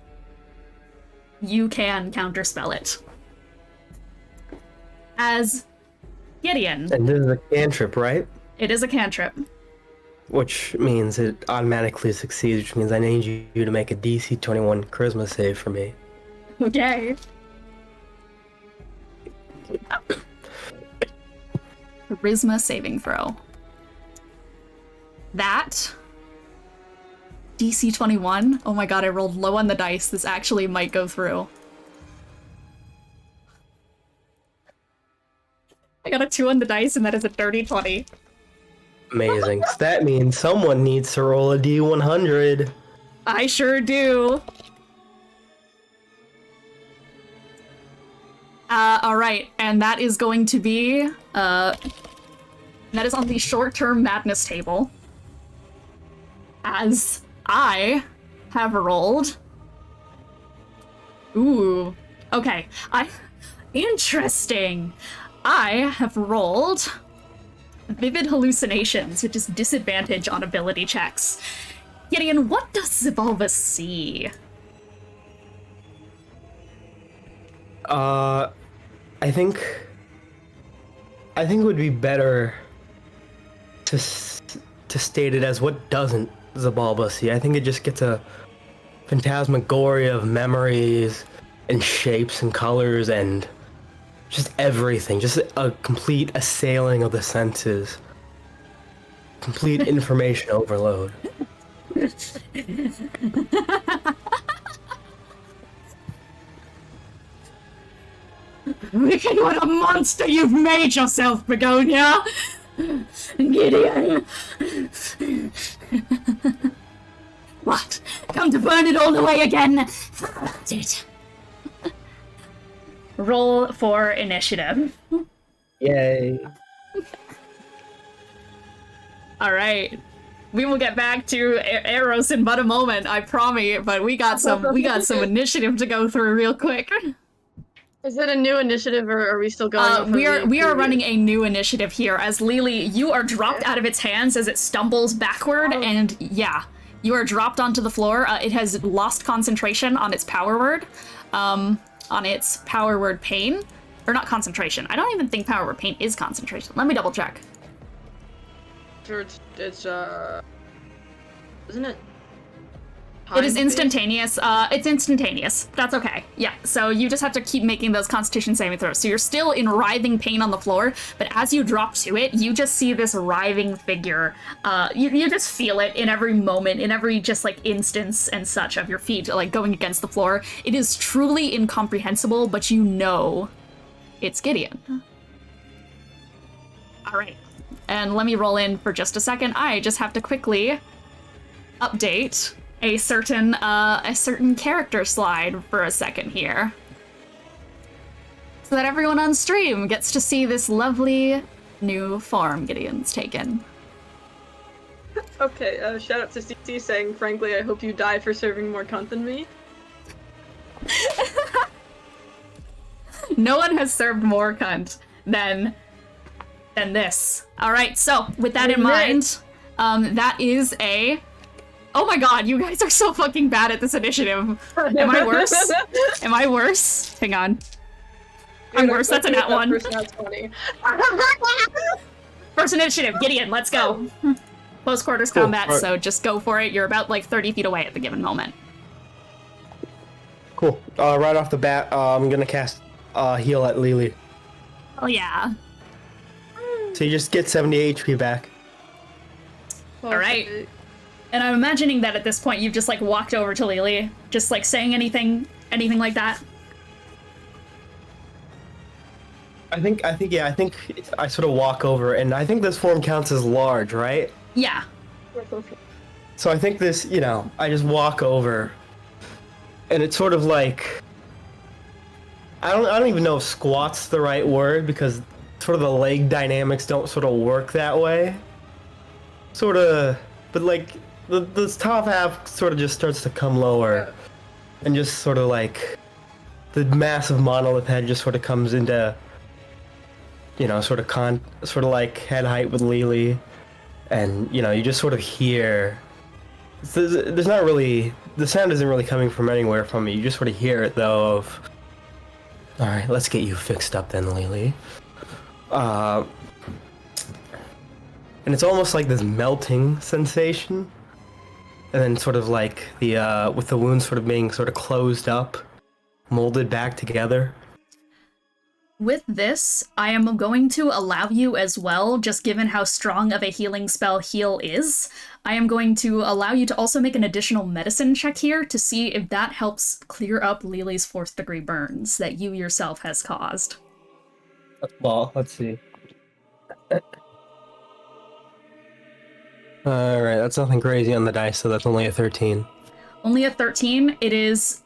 you can counterspell it. As Gideon. And this is a cantrip, right? It is a cantrip. which means it automatically succeeds, which means I need you to make a DC 21 charisma save for me. Okay. Charisma saving throw. That. DC 21. Oh my god, I rolled low on the dice. This actually might go through. I got a 2 on the dice, and that is a dirty 20. Amazing. So that means someone needs to roll a D100. I sure do. Alright, and that is going to be, that is on the short-term madness table. As I have rolled... Ooh. Okay, Interesting! I have rolled Vivid Hallucinations, which is disadvantage on ability checks. Gideon, what does Xibalba see? I think it would be better to state it as what doesn't Xibalba see. I think it just gets a phantasmagoria of memories and shapes and colors and just everything. Just a complete assailing of the senses. Complete information overload. Wicked, what a monster you've made yourself, Begonia! Gideon! What? Come to burn it all away again? That's it. Roll for initiative. Yay. Alright. We will get back to Aros in but a moment, I promise, but we got some initiative to go through real quick. Is it a new initiative, or are we still going? We are running a new initiative here, as Lelee, you are dropped out of its hands as it stumbles backward, and yeah, you are dropped onto the floor. It has lost concentration on its power word, pain, or not concentration. I don't even think power word pain is concentration. Let me double check. Sure, it's isn't it? It is instantaneous. It's instantaneous. That's okay. Yeah, so you just have to keep making those constitution saving throws. So you're still in writhing pain on the floor, but as you drop to it, you just see this writhing figure. You just feel it in every moment, in every just like instance and such of your feet like going against the floor. It is truly incomprehensible, but you know it's Gideon. All right, and let me roll in for just a second. I just have to quickly update a certain character slide for a second here, so that everyone on stream gets to see this lovely new form Gideon's taken. Okay, shout out to CC saying, frankly, I hope you die for serving more cunt than me. No one has served more cunt than this. All right, so with that in mind, that is a... Oh my god, you guys are so fucking bad at this initiative. Am I worse? Am I worse? Hang on. I'm worse, that's a nat 1. First initiative, Gideon, let's go. Close quarters combat, so just go for it. You're about like 30 feet away at the given moment. Cool. Right off the bat, I'm gonna cast heal at Lelee. Oh yeah. So you just get 70 HP back. Alright. And I'm imagining that at this point you've just like walked over to Lelee, just like saying anything like that. I think I sort of walk over, and I think this form counts as large, right? Yeah. So I think this, I just walk over, and it's sort of like, I don't even know if squat's the right word, because sort of the leg dynamics don't sort of work that way. Sort of, but like, the top half sort of just starts to come lower, and just sort of like the massive monolith head just sort of comes into, sort of like head height with Lelee, and you just sort of hear. There's not really, the sound isn't really coming from anywhere from me. You just sort of hear it though. All right, let's get you fixed up then, Lelee. and it's almost like this melting sensation, and then sort of like the with the wound sort of being sort of closed up, molded back together. With this, I am going to allow you as well, just given how strong of a healing spell heal is, I am going to allow you to also make an additional medicine check here to see if that helps clear up Lelee's 4th degree burns that you yourself has caused. Well, let's see. Alright, that's nothing crazy on the dice, so that's only a 13. Only a 13? It is,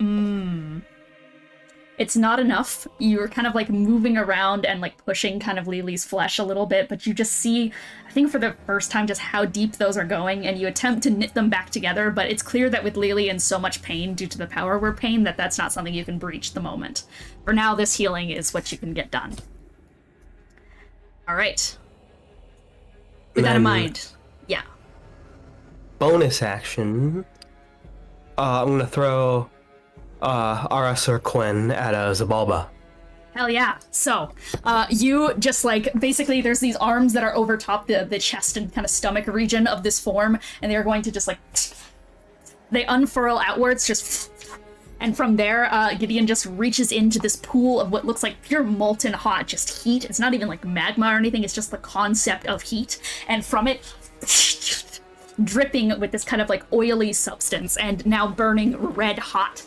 it's not enough. You're kind of like moving around and like pushing kind of Lelee's flesh a little bit, but you just see, I think for the first time, just how deep those are going, and you attempt to knit them back together, but it's clear that with Lelee in so much pain due to the power word pain, that that's not something you can breach the moment. For now, this healing is what you can get done. Alright. With that in mind, yeah. Bonus action. I'm gonna throw Aros or Quinn at Xibalba. Hell yeah. So, you just like, basically there's these arms that are over top the chest and kind of stomach region of this form, and they're going to just like, they unfurl outwards, just, and from there, Gideon just reaches into this pool of what looks like pure molten hot, just heat. It's not even like magma or anything, it's just the concept of heat, and from it, dripping with this kind of like oily substance and now burning red hot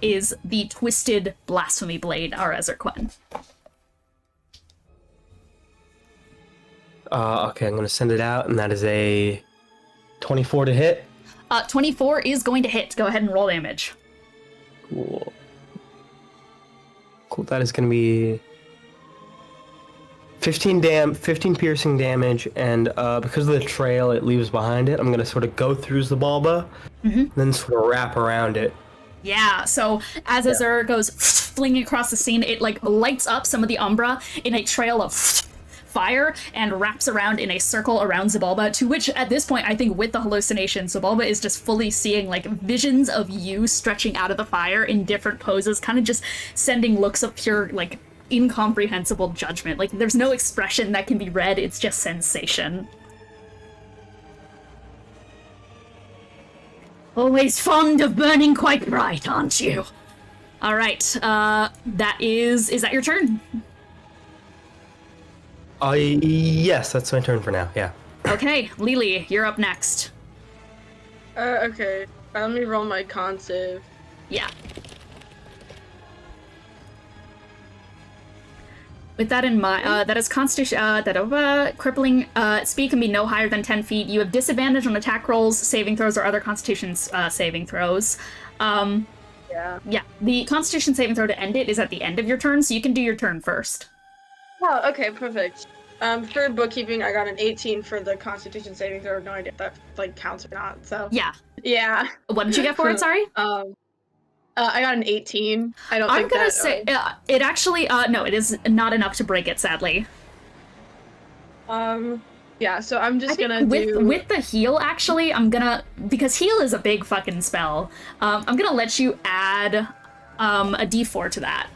is the twisted blasphemy blade, Ares or Quinn. Okay, I'm gonna send it out, and that is a 24 to hit. 24 is going to hit. Go ahead and roll damage. Cool. Cool, that is gonna be 15 piercing damage, and because of the trail it leaves behind it, I'm gonna sort of go through Xibalba, then sort of wrap around it. Yeah, so as Azur goes flinging across the scene, it like lights up some of the Umbra in a trail of fire and wraps around in a circle around Xibalba, to which at this point, I think with the hallucination, Xibalba is just fully seeing like visions of you stretching out of the fire in different poses, kind of just sending looks of pure like incomprehensible judgment. Like, there's no expression that can be read, it's just sensation. Always fond of burning quite bright, aren't you? Alright, that is that your turn? Yes, that's my turn for now, yeah. Okay, Lelee, you're up next. Okay. Let me roll my con save. Yeah. With that in mind, that is Constitution, crippling speed can be no higher than 10 feet. You have disadvantage on attack rolls, saving throws, or other Constitution saving throws. Yeah, the Constitution saving throw to end it is at the end of your turn, so you can do your turn first. Oh, okay, perfect. For bookkeeping, I got an 18 for the Constitution saving throw. No idea if that like counts or not. So Yeah. yeah. What did you get for it? Sorry. I got an 18. I don't I'm think gonna that, say it actually no, it is not enough to break it, sadly. Yeah, so I'm just gonna with the heal, actually, I'm gonna, because heal is a big fucking spell, I'm gonna let you add a d4 to that.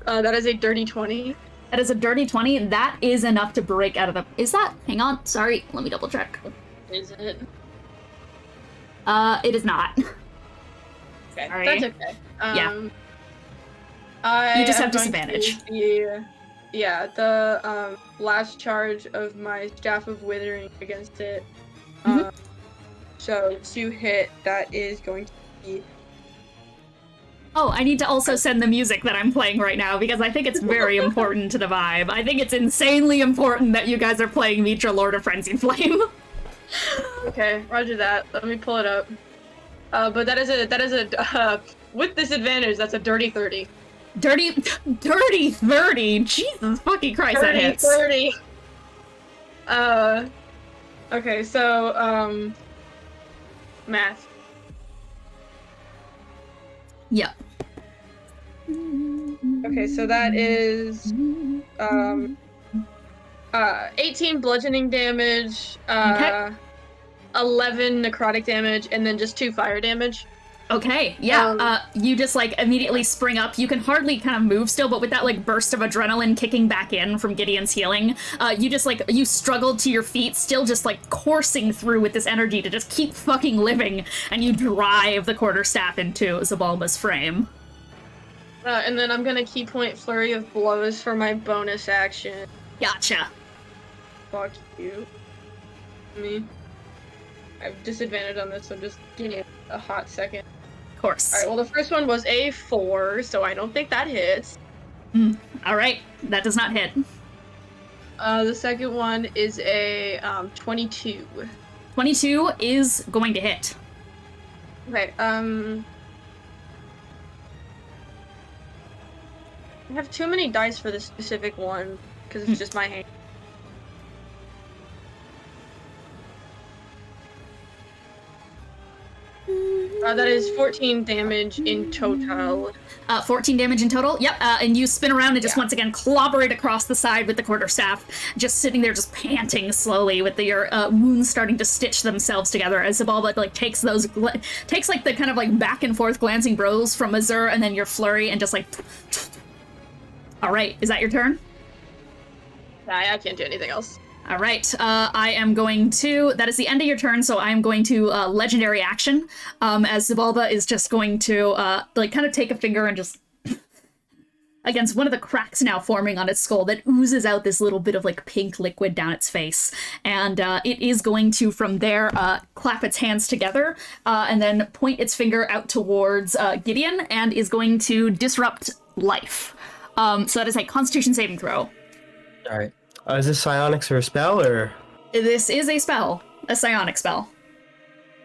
That is a dirty 20. That is a dirty 20. That is enough to break out of the... Is that? Hang on. Sorry. Let me double check. Is it? It is not. Okay, Sorry. that's okay. Yeah. You just have disadvantage. Yeah, the last charge of my Staff of Withering against it. So to hit, that is going to be... Oh, I need to also send the music that I'm playing right now, because I think it's very important to the vibe. I think it's insanely important that you guys are playing Mitra, Lord of Frenzied Flame. Okay, roger that. Let me pull it up. But that is a with disadvantage, that's a dirty 30. Dirty 30? Jesus fucking Christ, that hits. 30. Okay, so, math. Yep. Okay, so that is, 18 bludgeoning damage, Okay. 11 necrotic damage, and then just 2 fire damage. Okay, yeah, you just, like, immediately spring up. You can hardly kind of move still, but with that, like, burst of adrenaline kicking back in from Gideon's healing, you just, like, you struggled to your feet, still just, like, coursing through with this energy to just keep fucking living, and you drive the quarterstaff into Xibalba's frame. And then I'm gonna key point Flurry of Blows for my bonus action. Gotcha. Fuck you. Me. I have disadvantage on this, so just give me a hot second. Of course. Alright, well the first one was a 4, so I don't think that hits. Alright, that does not hit. The second one is a 22. 22 is going to hit. Okay, I have too many dice for this specific one, because it's just my hand. That is 14 damage in total. 14 damage in total. Yep. And you spin around and just once again clobber it across the side with the quarterstaff, just sitting there, just panting slowly with your wounds starting to stitch themselves together as Xibalba like takes those takes like the kind of like back and forth glancing blows from Azur and then your flurry and just like. All right, is that your turn? I can't do anything else. All right, I am going to, that is the end of your turn, so I'm going to legendary action, as Xibalba is just going to, like, kind of take a finger and just, against one of the cracks now forming on its skull that oozes out this little bit of, like, pink liquid down its face. And it is going to, from there, clap its hands together, and then point its finger out towards Gideon, and is going to disrupt life. So that is a Constitution saving throw. All right. Is this psionics or a spell, or? This is a spell, a psionic spell.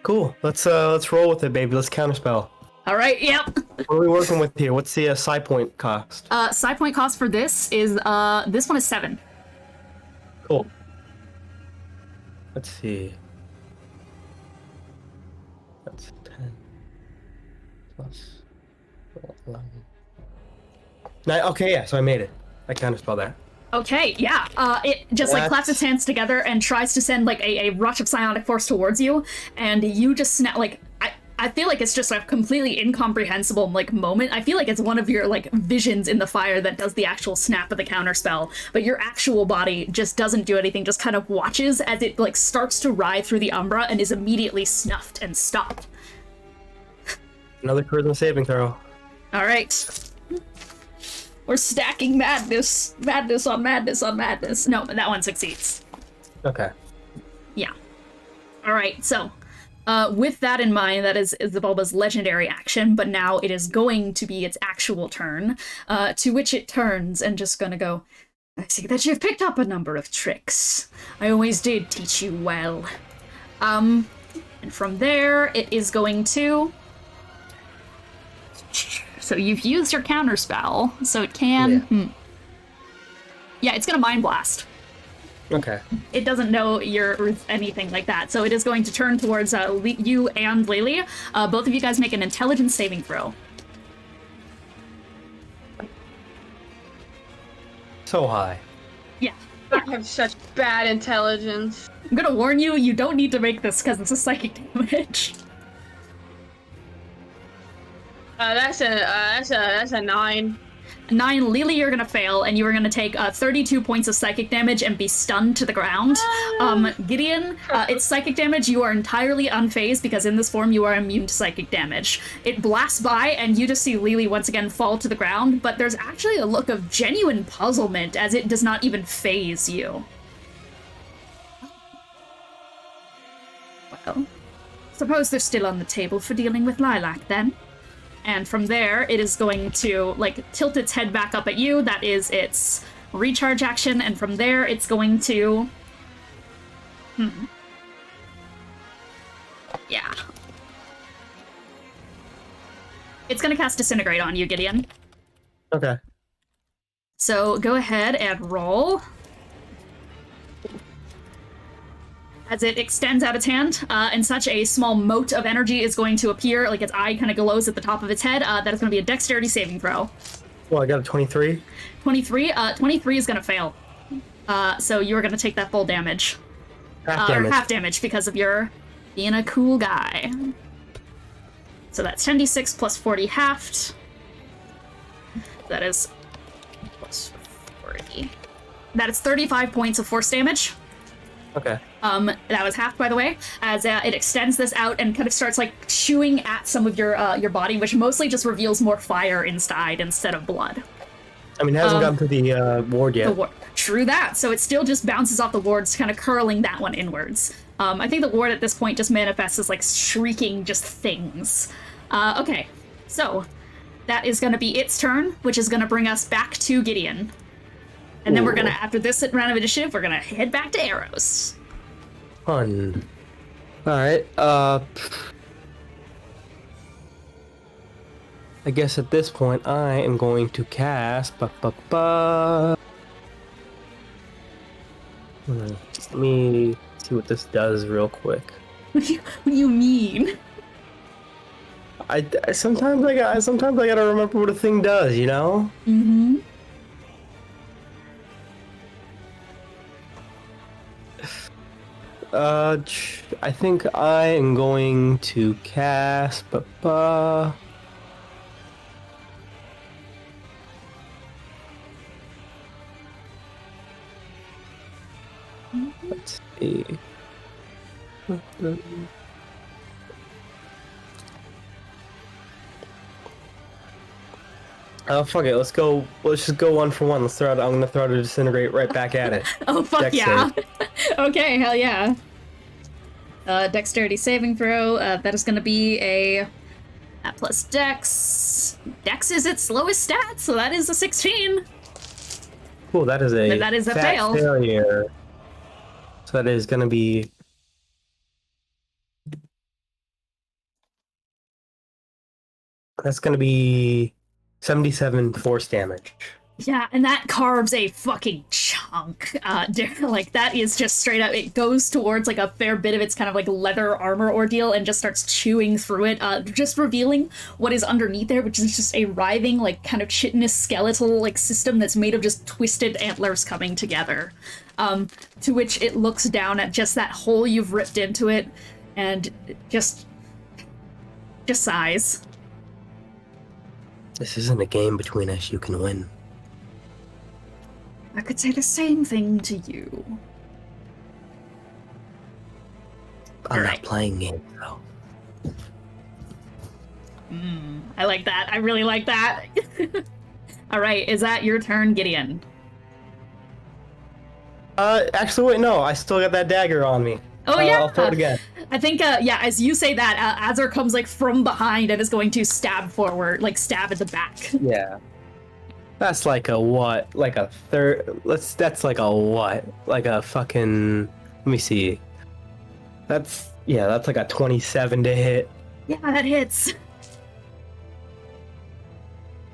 Cool. Let's roll with it, baby. Let's counterspell. All right. Yep. What are we working with here? What's the psi point cost? Psi point cost for this is this one is 7. Cool. Let's see. That's 10 plus 11. Okay, yeah. So I made it. I counterspell that. Okay, yeah. It just like claps its hands together and tries to send like a rush of psionic force towards you, and you just snap. Like I feel like it's just a completely incomprehensible like moment. I feel like it's one of your like visions in the fire that does the actual snap of the counterspell, but your actual body just doesn't do anything. Just kind of watches as it like starts to writhe through the umbra and is immediately snuffed and stopped. Another charisma saving throw. All right. We're stacking madness. Madness on madness on madness. No, that one succeeds. Okay. Yeah. All right, so with that in mind, that is Xibalba's legendary action, but now it is going to be its actual turn, to which it turns and just gonna go, I see that you've picked up a number of tricks. I always did teach you well. And from there, it is going to... So you've used your counterspell, so it can... Yeah, it's gonna Mind Blast. Okay. It doesn't know you're anything like that, so it is going to turn towards you and Lelee. Both of you guys make an intelligence saving throw. So high. Yeah. I have such bad intelligence. I'm gonna warn you, you don't need to make this because it's a psychic damage. That's a 9. 9, Lelee, you're gonna fail, and you are gonna take 32 points of psychic damage and be stunned to the ground. Gideon, it's psychic damage. You are entirely unfazed because in this form you are immune to psychic damage. It blasts by, and you just see Lelee once again fall to the ground, but there's actually a look of genuine puzzlement as it does not even faze you. Well, suppose they're still on the table for dealing with Lilac, then. And from there, it is going to, like, tilt its head back up at you. That is its recharge action. And from there, it's going to... Yeah. It's going to cast Disintegrate on you, Gideon. Okay. So go ahead and roll. As it extends out its hand, and such a small mote of energy is going to appear, like its eye kind of glows at the top of its head. That is going to be a dexterity saving throw. Well, I got a 23. 23? 23 is going to fail. So you're going to take that full damage. Half damage. Or half damage because of your being a cool guy. So that's 10d6 plus 40 halved. That is plus 40. That is 35 points of force damage. Okay. That was half, by the way, as it extends this out and kind of starts like chewing at some of your body, which mostly just reveals more fire inside instead of blood. I mean, it hasn't gotten to the ward yet. True that. So it still just bounces off the wards, kind of curling that one inwards. I think the ward at this point just manifests as like shrieking just things. Okay, so that is going to be its turn, which is going to bring us back to Gideon. And then we're going to, after this round of initiative, we're going to head back to Aros. Fun. Alright, I guess at this point I am going to cast... Let me see what this does real quick. What do you mean? I sometimes I gotta remember what a thing does, you know? Mm-hmm. I think I am going to cast... Let's see. Oh, fuck it. Let's just go one for one. I'm gonna throw the disintegrate right back at it. Oh, fuck Dex yeah. save. Okay, hell yeah. Dexterity saving throw. That is gonna be a plus Dex. Dex is its lowest stat, so that is a 16. Cool, that is a fat fail. Failure. So that is gonna be... That's gonna be 77 force damage. Yeah, and that carves a fucking chunk. Like, that is just straight up, it goes towards, like, a fair bit of its kind of, like, leather armor ordeal and just starts chewing through it, just revealing what is underneath there, which is just a writhing, like, kind of chitinous skeletal, like, system that's made of just twisted antlers coming together. To which it looks down at just that hole you've ripped into it, and just sighs. This isn't a game between us, you can win. I could say the same thing to you. I'm not playing games, though. I like that. I really like that. All right, is that your turn, Gideon? Actually, wait, no. I still got that dagger on me. Oh, yeah. I'll throw it again. I think, yeah, as you say that, Azur comes, like, from behind and is going to stab forward, like, stab at the back. Yeah. That's like a what? Like a third... That's like a what? Like a fucking... Let me see. That's like a 27 to hit. Yeah, that hits.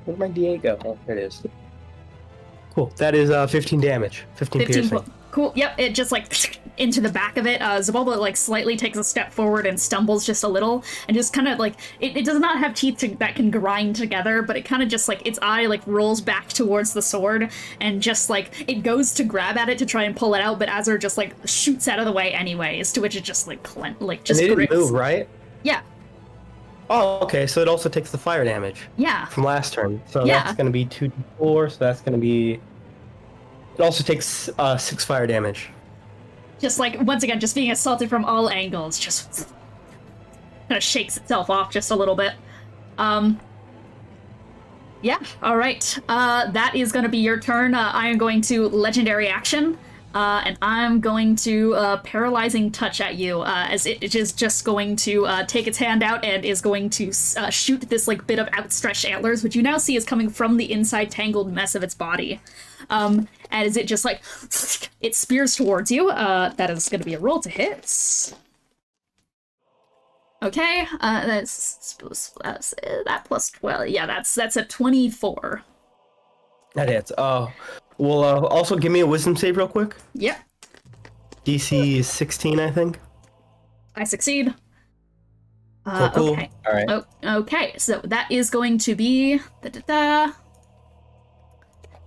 Where'd my D8 go? Oh, there it is. Cool. That is 15 damage. 15 piercing. Cool. Yep, it just, like, into the back of it. Xibalba, like, slightly takes a step forward and stumbles just a little, and just kind of, like, it does not have teeth that can grind together, but it kind of just, like, its eye, like, rolls back towards the sword, and just, like, it goes to grab at it to try and pull it out, but Azur just, like, shoots out of the way anyways, to which it just, like, just and it grips. didn't move, right? Yeah. Oh, okay, so it also takes the fire damage. Yeah. From last turn. So Yeah. that's going to be 2d4, so that's going to be... It also takes 6 fire damage. Just, like, once again, just being assaulted from all angles, just kind of shakes itself off just a little bit. Yeah, alright. That is going to be your turn. I am going to Legendary Action, and I'm going to Paralyzing Touch at you, as it is just going to take its hand out and is going to shoot this, like, bit of outstretched antlers, which you now see is coming from the inside tangled mess of its body. As it just, like, it spears towards you. That is going to be a roll to hit. Okay, that's that plus 12. Yeah, that's a 24. That hits. Oh, well, also give me a wisdom save real quick. Yep. DC is 16, I think. I succeed. Cool. Okay. All right. Oh, okay, so that is going to be...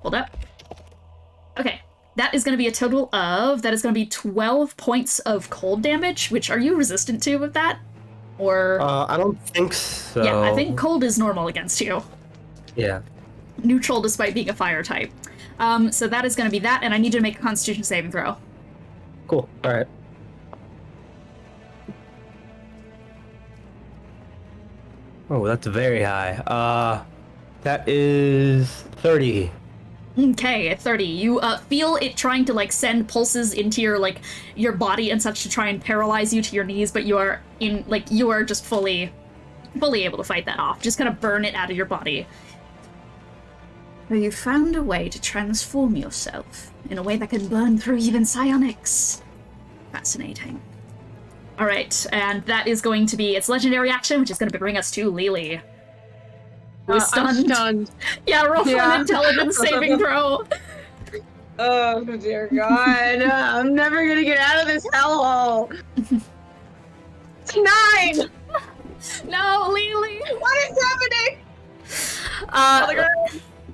Hold up. Okay, that is going to be a total of... That is going to be 12 points of cold damage, which are you resistant to with that? Or I don't think so. yeah, I think cold is normal against you. Yeah. Neutral despite being a fire type. So that is going to be that, and I need you to make a Constitution saving throw. Cool. All right. Oh, that's very high. That is 30. Okay, at 30. You feel it trying to like send pulses into your body and such to try and paralyze you to your knees, but you are just fully able to fight that off. Just kind of burn it out of your body. You found a way to transform yourself in a way that can burn through even psionics. Fascinating. All right, and that is going to be its legendary action, which is going to bring us to Lelee. Who's stunned. I'm stunned. Yeah, roll for an intelligence saving throw. Oh dear God! I'm never gonna get out of this hellhole. It's 9. No, Lelee. What is happening?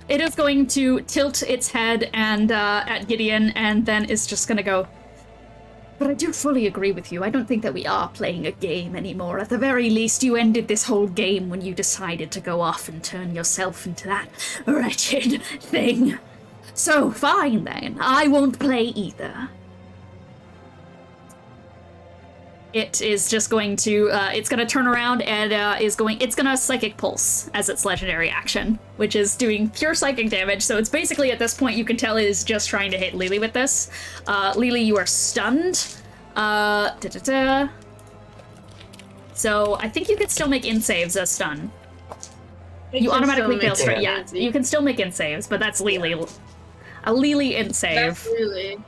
It is going to tilt its head and at Gideon, and then is just gonna go. But I do fully agree with you. I don't think that we are playing a game anymore. At the very least, you ended this whole game when you decided to go off and turn yourself into that wretched thing. So, fine then. I won't play either. It is just going to, it's gonna turn around and it's gonna Psychic Pulse as its legendary action, which is doing pure psychic damage, so it's basically, at this point, you can tell it is just trying to hit Lelee with this. Lelee, you are stunned. So, I think you could still make in-saves as stun. You automatically fail straight, yeah, you can still make in-saves, but that's Lelee. A Lelee in-save. That's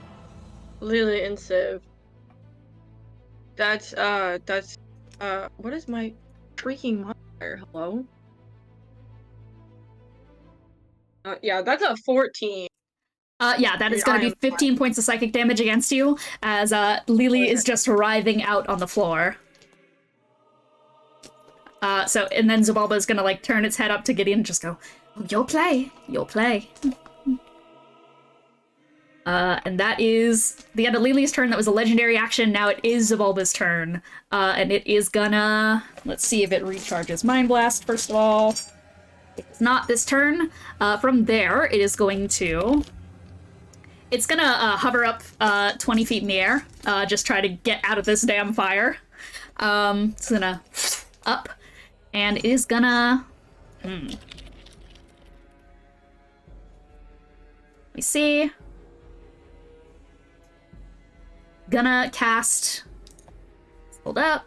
Lelee in-save. That's what is my freaking modifier? Hello? Yeah, that's a 14. Yeah, that is going to be 15 points of psychic damage against you, as Lelee is just writhing out on the floor. And then Xibalba is going to, like, turn its head up to Gideon and just go, "You'll play. And that is the end of Lelee's turn. That was a legendary action. Now it is Xibalba's turn. And it is gonna... Let's see if it recharges Mind Blast, first of all. It's not this turn. From there, it is going to... It's gonna hover up 20 feet in the air. Just try to get out of this damn fire. It's gonna up. And it is gonna... Let me see... Gonna cast... Hold up.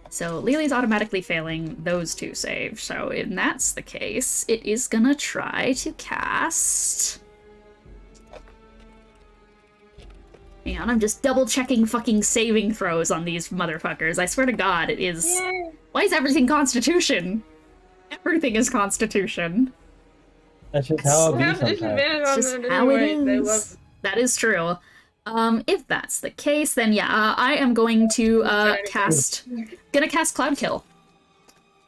So Lelee's automatically failing those 2 saves. So if that's the case, it is gonna try to cast... Hang on, I'm just double checking fucking saving throws on these motherfuckers. I swear to God, it is... Yeah. Why is everything Constitution? Everything is Constitution. That's just how it is sometimes. It's just how it is. That is true. If that's the case, then yeah, I am going to cast Cloud Kill.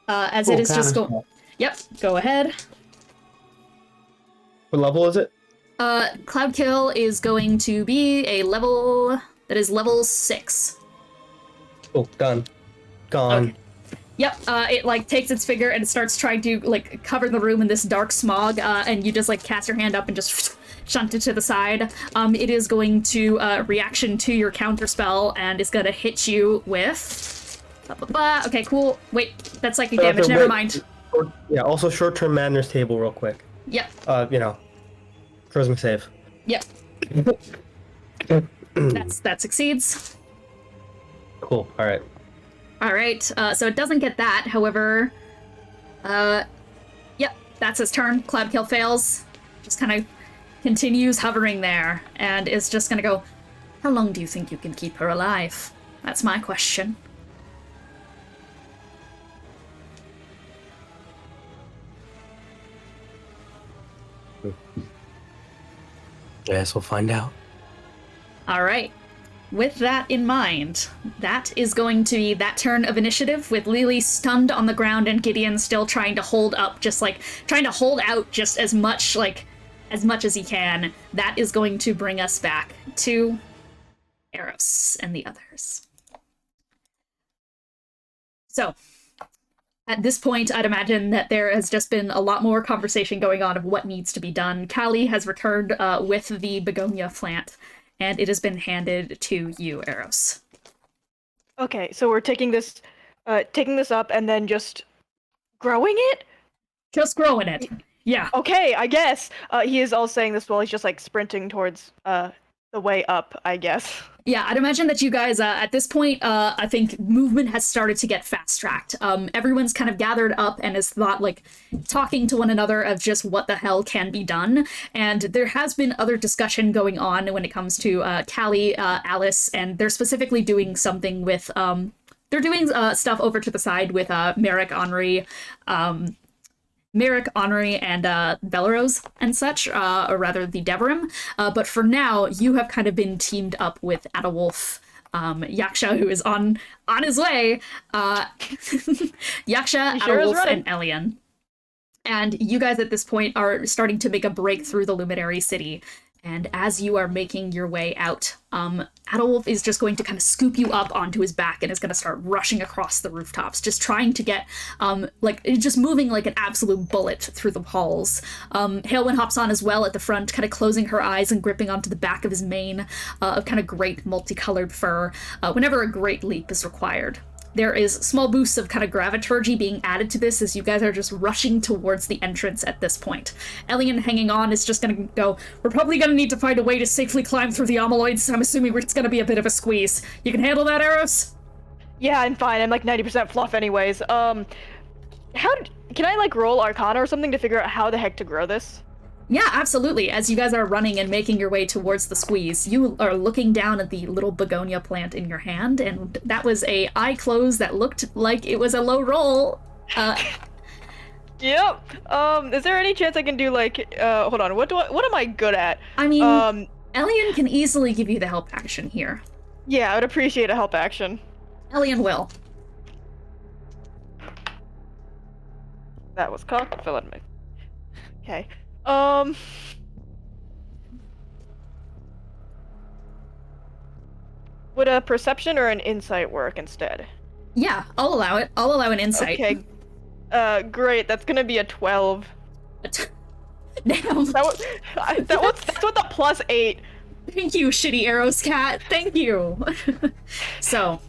As it is just go. Yep, go ahead. What level is it? Cloud Kill is going to be a level that is level 6. Oh, done. Gone. Okay. Yep, it like takes its figure and it starts trying to like cover the room in this dark smog, and you just like cast your hand up and just shunt it to the side. It is going to reaction to your counter spell and is gonna hit you with... Okay, cool. Wait, that's psychic damage. Never mind. Yeah, also short-term madness table real quick. Yep. Charisma save. Yep. That succeeds. Cool. All right. All right. So it doesn't get that. However, yep, that's his turn. Cloud Kill fails. Just kind of continues hovering there and is just gonna go, "How long do you think you can keep her alive? That's my question." Yes, we'll find out. All right. With that in mind, that is going to be that turn of initiative, with Lelee stunned on the ground and Gideon still trying to hold up, just like trying to hold out just as much as he can. That is going to bring us back to Aros and the others. So, at this point, I'd imagine that there has just been a lot more conversation going on of what needs to be done. Callie has returned with the begonia plant, and it has been handed to you, Aros. Okay, so we're taking this up and then just growing it? Just growing it. Yeah. Okay, I guess. He is all saying this while he's just like sprinting towards the way up, I guess. Yeah, I'd imagine that you guys, at this point, I think movement has started to get fast-tracked. Everyone's kind of gathered up and is talking to one another of just what the hell can be done. And there has been other discussion going on when it comes to Callie, Alice, and they're specifically doing something with, they're doing stuff over to the side with Merrick, Henri, and Bellerose and such, or rather the Deverim. But for now, you have kind of been teamed up with Adawolf, Yaksha, who is on his way, Yaksha, Adawolf, and Elian. And you guys at this point are starting to make a break through the Luminary City. And as you are making your way out, Adawolf is just going to kind of scoop you up onto his back and is going to start rushing across the rooftops, just trying to get, just moving like an absolute bullet through the halls. Hailwind hops on as well at the front, kind of closing her eyes and gripping onto the back of his mane of kind of great multicolored fur whenever a great leap is required. There is small boosts of kind of graviturgy being added to this as you guys are just rushing towards the entrance at this point. Elian hanging on is just gonna go, we're probably gonna need to find a way to safely climb through the Omaloids. I'm assuming it's gonna be a bit of a squeeze. You can handle that, Aros? Yeah, I'm fine. I'm like 90% fluff anyways. Can I like roll Arcana or something to figure out how the heck to grow this? Yeah, absolutely. As you guys are running and making your way towards the squeeze, you are looking down at the little begonia plant in your hand, and that was a eye close that looked like it was a low roll. Yep. Is there any chance I can do like, hold on, what am I good at? I mean, Elian can easily give you the help action here. Yeah, I would appreciate a help action. Elian will. That was cocked. Fill in me. Okay. Would a perception or an insight work instead? Yeah, I'll allow it. I'll allow an insight. Okay. Great. That's gonna be a 12. Damn. That's what the +8. Thank you, shitty Aros cat. Thank you. So,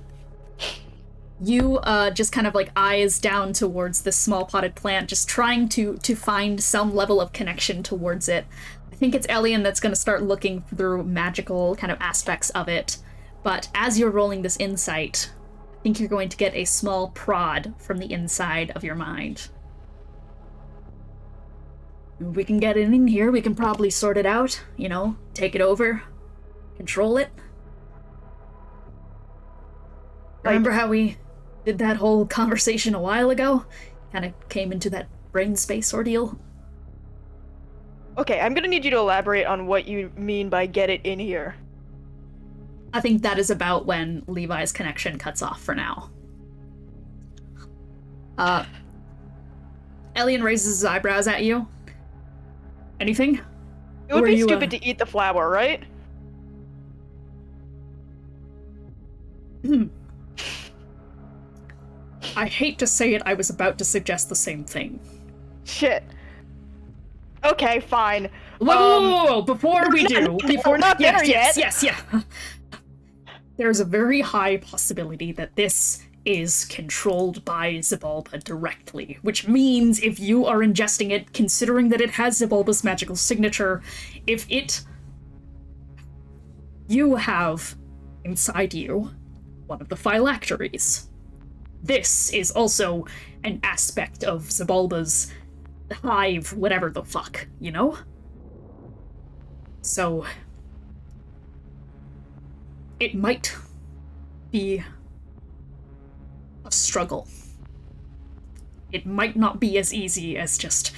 you just kind of like eyes down towards this small potted plant, just trying to find some level of connection towards it. I think it's Elian that's going to start looking through magical kind of aspects of it. But as you're rolling this insight, I think you're going to get a small prod from the inside of your mind. If we can get it in here, we can probably sort it out, take it over, control it. Remember how we did that whole conversation a while ago? Kind of came into that brain space ordeal. Okay, I'm gonna need you to elaborate on what you mean by get it in here. I think that is about when Levi's connection cuts off for now. Elian raises his eyebrows at you. Anything? It would be stupid to eat the flower, right? I hate to say it, I was about to suggest the same thing. Shit. Okay, fine. Whoa, before we do, we're not there yet. Yes. There's a very high possibility that this is controlled by Xibalba directly, which means if you are ingesting it, considering that it has Xibalba's magical signature, you have inside you one of the phylacteries. This is also an aspect of Xibalba's hive, whatever the fuck, So, it might be a struggle. It might not be as easy as just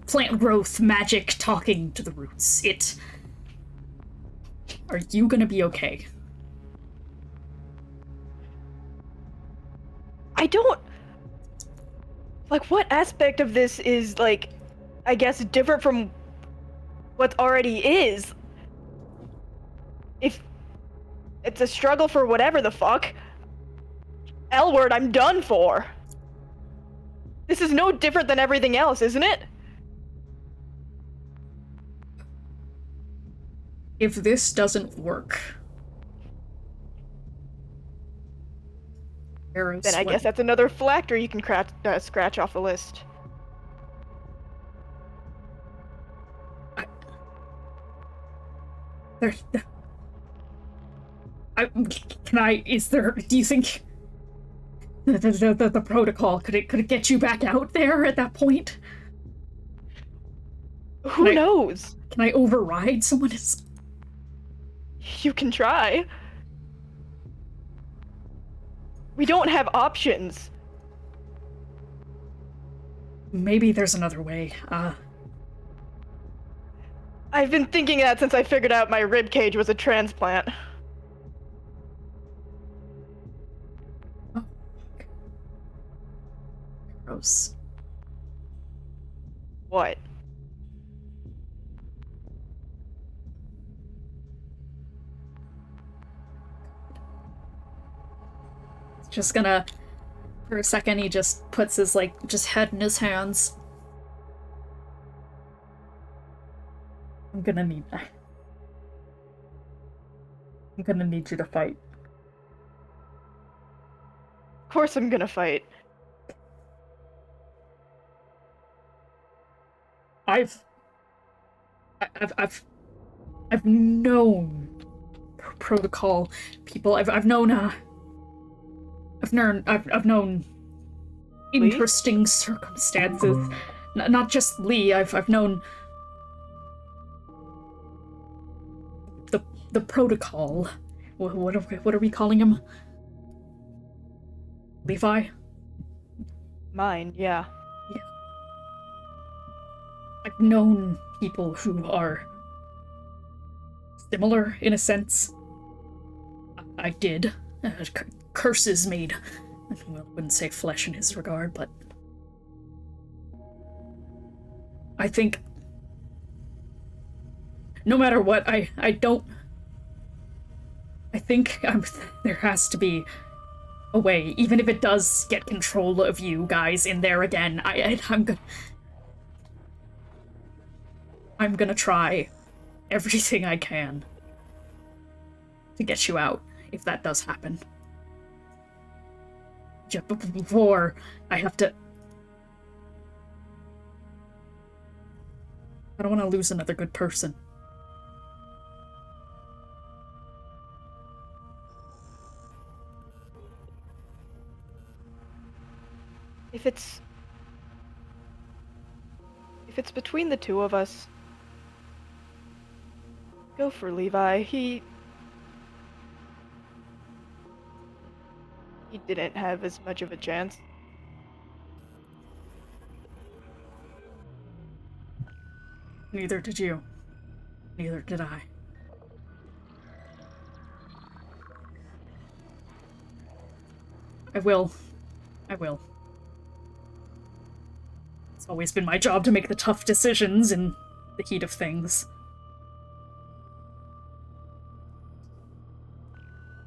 plant growth, magic, talking to the roots. Are you gonna be okay? I don't... what aspect of this is, I guess, different from what already is? If it's a struggle for whatever the fuck, L-word, I'm done for. This is no different than everything else, isn't it? If this doesn't work... Aros, Then I guess that's another phylactery you can scratch off the list. Do you think the protocol, could it get you back out there at that point? Who knows? Can I override someone's? You can try. We don't have options. Maybe there's another way. I've been thinking that since I figured out my rib cage was a transplant. Gross. What? Just gonna, for a second, he just puts his, just head in his hands. I'm gonna need you to fight. Of course I'm gonna fight. I've known protocol people. I've known interesting circumstances. Not just Lee. I've known the protocol. What are we calling him? Levi? Mine, yeah. I've known people who are similar in a sense. I did. Curses made. Well, I wouldn't say flesh in his regard, but I think no matter what, I think there has to be a way, even if it does get control of you guys in there again. I'm gonna try everything I can to get you out, if that does happen. Yeah, but before I have to... I don't want to lose another good person. If it's between the two of us, go for Levi. He didn't have as much of a chance. Neither did you. Neither did I. I will. It's always been my job to make the tough decisions in the heat of things.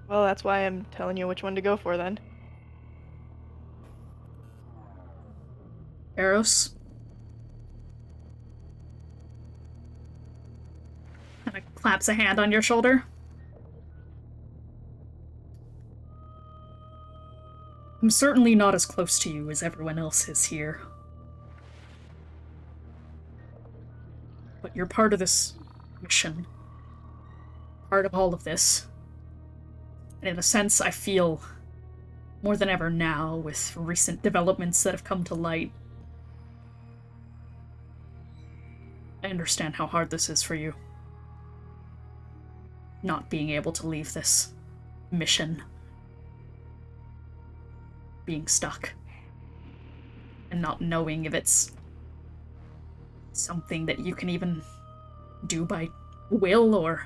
Well, that's why I'm telling you which one to go for, then. Aros? Kind of claps a hand on your shoulder. I'm certainly not as close to you as everyone else is here. But you're part of this mission. Part of all of this. And in a sense, I feel more than ever now, with recent developments that have come to light. I understand how hard this is for you. Not being able to leave this mission. Being stuck. And not knowing if it's something that you can even do by will, or...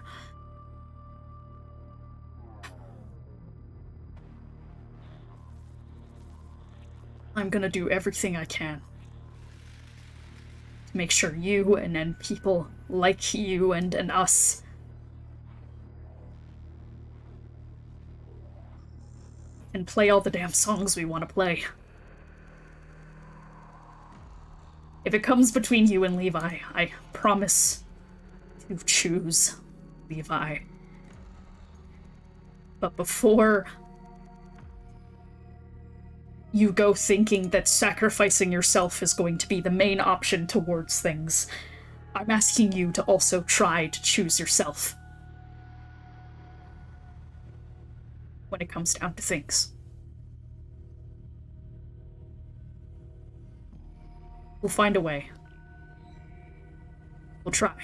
I'm gonna do everything I can to make sure you, and then people like you and us, and play all the damn songs we want to play. If it comes between you and Levi, I promise to choose Levi. But before you go thinking that sacrificing yourself is going to be the main option towards things, I'm asking you to also try to choose yourself. When it comes down to things. We'll find a way. We'll try.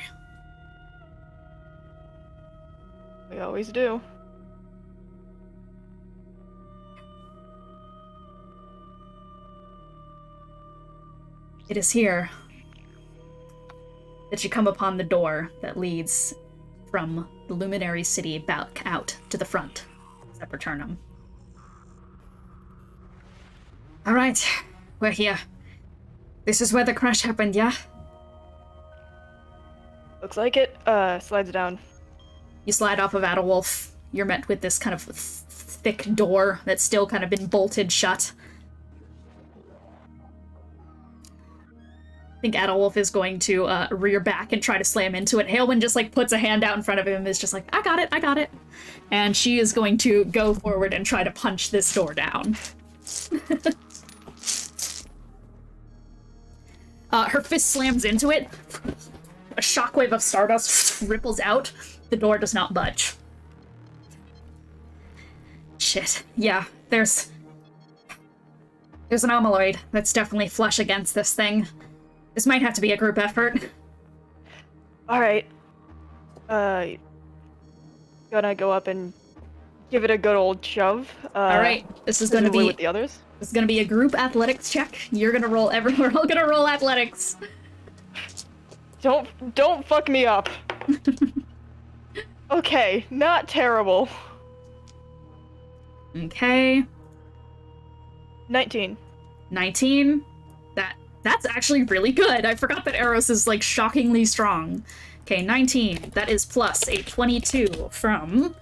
We always do. It is here that you come upon the door that leads from the Luminary City back out to the front. Seperternum. Alright, we're here. This is where the crash happened, yeah? Looks like it. Slides down. You slide off of Adderwolf. You're met with this kind of thick door that's still kind of been bolted shut. I think Adderwolf is going to rear back and try to slam into it. Hailwind just like puts a hand out in front of him and is just like, I got it. And she is going to go forward and try to punch this door down. Her fist slams into it. A shockwave of stardust ripples out. The door does not budge. Shit. Yeah, there's an Omaloid that's definitely flush against this thing. This might have to be a group effort. Alright. Gonna go up and give it a good old shove. Alright, this is gonna be with the others. This is gonna be a group athletics check. You're gonna roll we're all gonna roll athletics. Don't fuck me up. Okay, not terrible. Okay. 19. 19. That's actually really good. I forgot that Aros is like shockingly strong. Okay, 19. That is plus a 22 from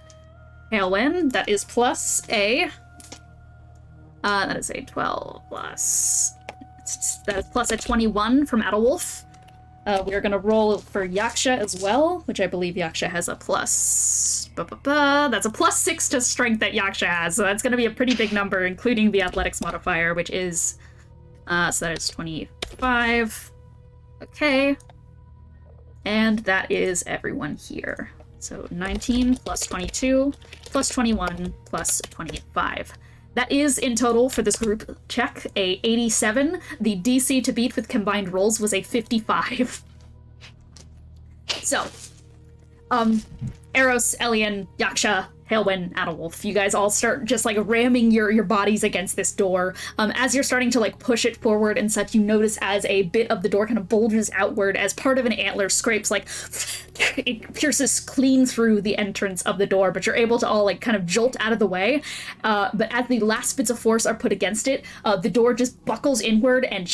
Hailwind. That is plus a that is a 12 plus that is plus a 21 from Adderwolf. We're gonna roll for Yaksha as well, which I believe Yaksha has a plus. That's a plus 6 to strength that Yaksha has, so that's gonna be a pretty big number, including the athletics modifier, which is so that is 25. Okay. And that is everyone here. So 19 plus 22 plus 21 plus 25. That is, in total, for this group check, a 87. The DC to beat with combined rolls was a 55. So, Aros, Elian, Yaksha, Hailwind, Adderwolf, you guys all start just like ramming your bodies against this door. As you're starting to like push it forward and such, you notice as a bit of the door kind of bulges outward as part of an antler scrapes, like it pierces clean through the entrance of the door, but you're able to all like kind of jolt out of the way. But as the last bits of force are put against it, the door just buckles inward and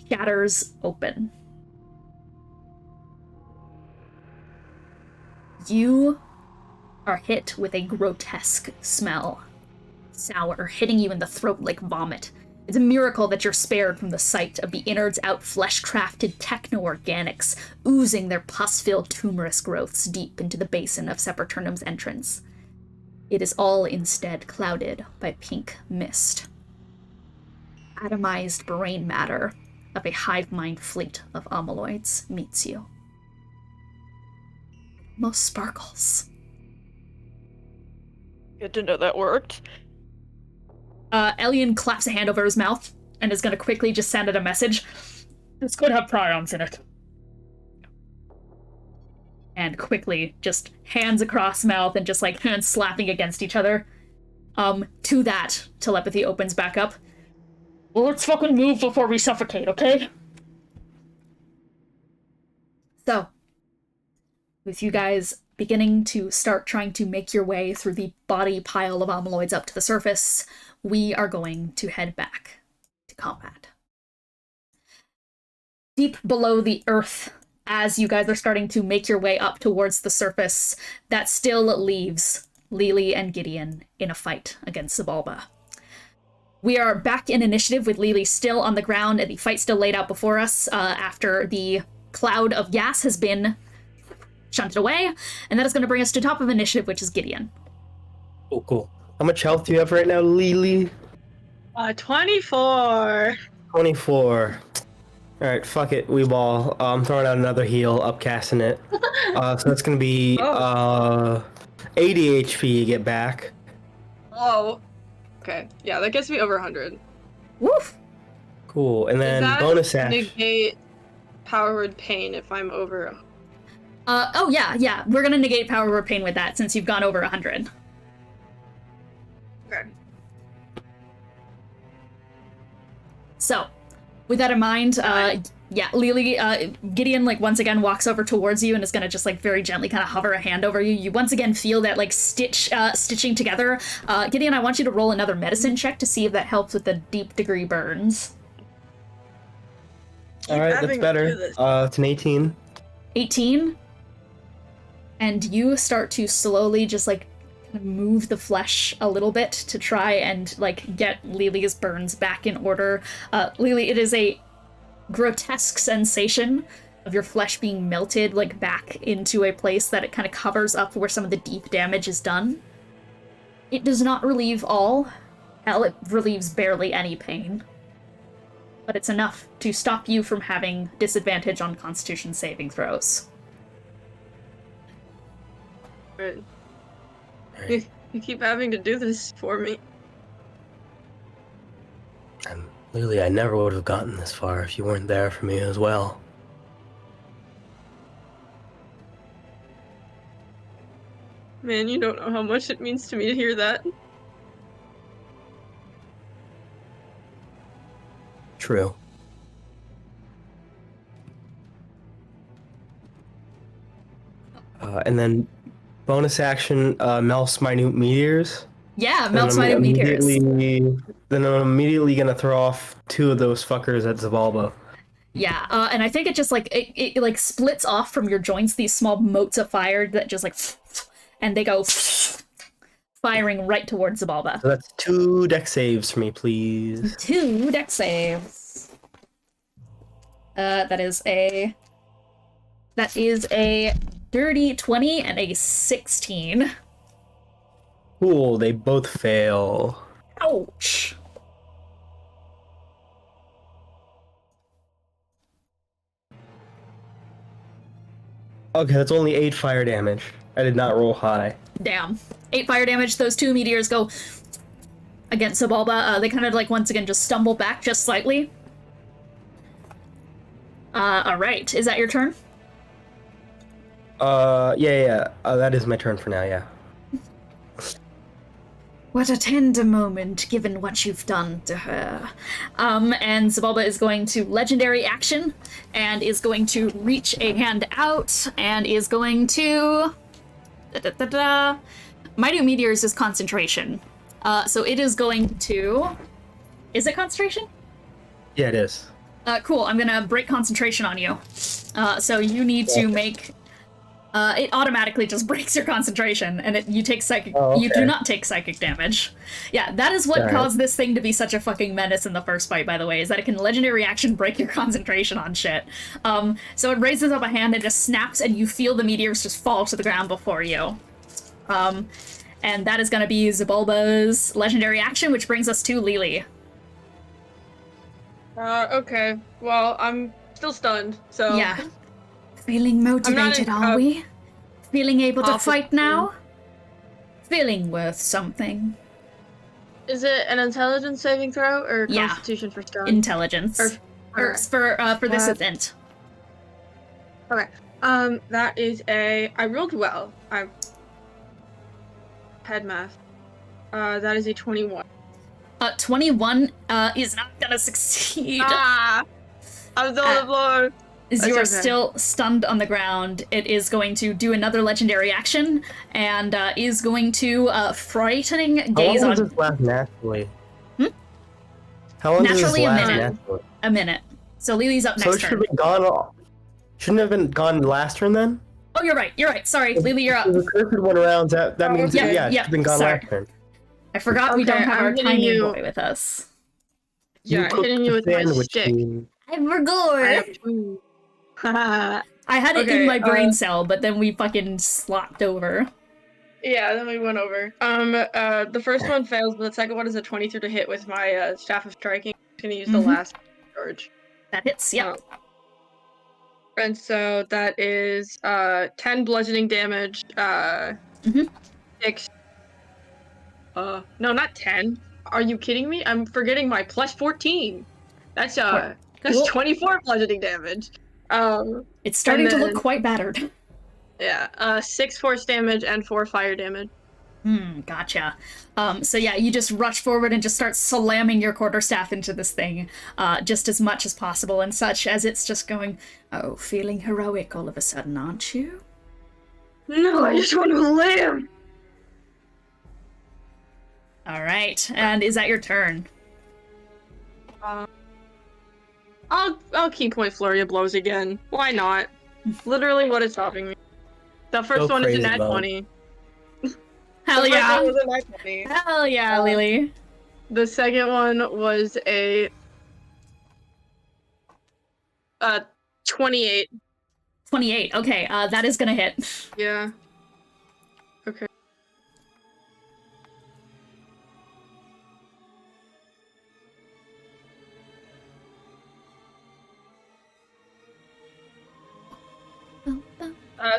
shatters open. You are hit with a grotesque smell. Sour, hitting you in the throat like vomit. It's a miracle that you're spared from the sight of the innards-out flesh-crafted techno-organics oozing their pus-filled tumorous growths deep into the basin of Seperternum's entrance. It is all instead clouded by pink mist. Atomized brain matter of a hive mind fleet of Omaloids meets you. Most sparkles. Good to know that worked. Elian claps a hand over his mouth and is going to quickly just send it a message. This could have prions in it. And quickly, just hands across mouth and just like hands slapping against each other. To that, telepathy opens back up. Well, let's fucking move before we suffocate, okay? So, with you guys beginning to start trying to make your way through the body pile of Omaloids up to the surface, we are going to head back to combat. Deep below the earth, as you guys are starting to make your way up towards the surface, that still leaves Lelee and Gideon in a fight against Xibalba. We are back in initiative with Lelee still on the ground and the fight still laid out before us after the cloud of gas has been shunted away, and that is going to bring us to top of initiative, which is Gideon. Oh, cool. How much health do you have right now, Lelee? 24. 24. Alright, fuck it, we ball. I'm throwing out another heal, upcasting it. So that's gonna be 80 HP you get back. Whoa. Okay, yeah, that gets me over 100. Woof! Cool, and then Does that bonus action. negate power word pain if I'm over? Oh yeah, we're gonna negate power word pain with that since you've gone over 100. Okay. So, with that in mind, Lelee, Gideon, like, once again walks over towards you and is gonna just, like, very gently kind of hover a hand over you. You once again feel that, like, stitching together. Gideon, I want you to roll another medicine check to see if that helps with the deep degree burns. Alright, that's better. It's an 18. 18? And you start to slowly just, like, move the flesh a little bit to try and, like, get Lelee's burns back in order. Lelee, it is a grotesque sensation of your flesh being melted, like, back into a place that it kind of covers up where some of the deep damage is done. It does not relieve all. Hell, it relieves barely any pain. But it's enough to stop you from having disadvantage on Constitution saving throws. Right. You keep having to do this for me. And Lelee, I never would have gotten this far if you weren't there for me as well. Man, you don't know how much it means to me to hear that. True. And then bonus action, melts minute meteors. Yeah, melts minute meteors. Then I'm immediately gonna throw off 2 of those fuckers at Xibalba. Yeah, and I think it just, like, it like, splits off from your joints, these small motes of fire that just, like, and they go firing right towards Xibalba. So that's 2 deck saves for me, please. 2 deck saves. That is a dirty 20 and a 16. Cool, they both fail. Ouch. Okay, that's only 8 fire damage. I did not roll high. Damn. 8 fire damage. Those 2 meteors go against Xibalba. They kind of, like, once again just stumble back just slightly. Alright. Is that your turn? Yeah. That is my turn for now, yeah. What a tender moment, given what you've done to her. And Xibalba is going to legendary action, and is going to reach a hand out, and is going to... Minute Meteors is concentration. So it is going to... Is it concentration? Yeah, it is. Cool, I'm gonna break concentration on you. So you need to make... it automatically just breaks your concentration, and you take psychic. Oh, okay. You do not take psychic damage. Yeah, that is what caused this thing to be such a fucking menace in the first fight, by the way, is that it can legendary action break your concentration on shit. So it raises up a hand and just snaps, and you feel the meteors just fall to the ground before you. And that is gonna be Xibalba's legendary action, which brings us to Lelee. Okay. Well, I'm still stunned, so... Yeah. Feeling motivated, are we? Feeling able to fight now? Feeling worth something. Is it an intelligence saving throw or Yeah. constitution for strong? Intelligence. For this it's int. Okay. That is I rolled well. I had math. That is a 21. 21 is not gonna succeed. Ah! I'm still on the floor. As you are still stunned on the ground, it is going to do another legendary action, and is going to frightening gaze How long on... does this last naturally? How long does this Naturally, last a minute. naturally? A minute. So Lelee's up So next it should turn. have been gone. Shouldn't have been gone last turn then? Oh, you're right. You're right. Sorry, Lelee, you're up. There's a cursed one around. That means yeah, it's been gone sorry. last turn. I forgot we don't Okay, have I'm our hitting tiny you. boy with us. Yeah, cooked hitting you the with my sandwich stick. team. I forgot. I have two. I had it Okay, in my brain cell, but then we fucking slopped over. Yeah, then we went over. The first one fails, but the second one is a 22 to hit with my staff of striking. I'm gonna use the last charge. That hits, yep. And so that is 10 bludgeoning damage. 6. No, not 10. Are you kidding me? I'm forgetting my plus 14. That's Cool. 24 bludgeoning damage. It's starting to and look then- quite battered. Yeah, 6 force damage and 4 fire damage. Gotcha. So yeah, you just rush forward and just start slamming your quarterstaff into this thing, just as much as possible and such, as it's just going, oh, feeling heroic all of a sudden, aren't you? No, I just want to live! Alright, and is that your turn? I'll keep my flurry of blows again. Why not? Literally, what is stopping me? The first Go one is a crazy, nat Mo. 20. Hell The first yeah! one was a nat 20. Hell yeah, Lelee. The second one was a 28. 28, okay, that is gonna hit. Yeah. Okay.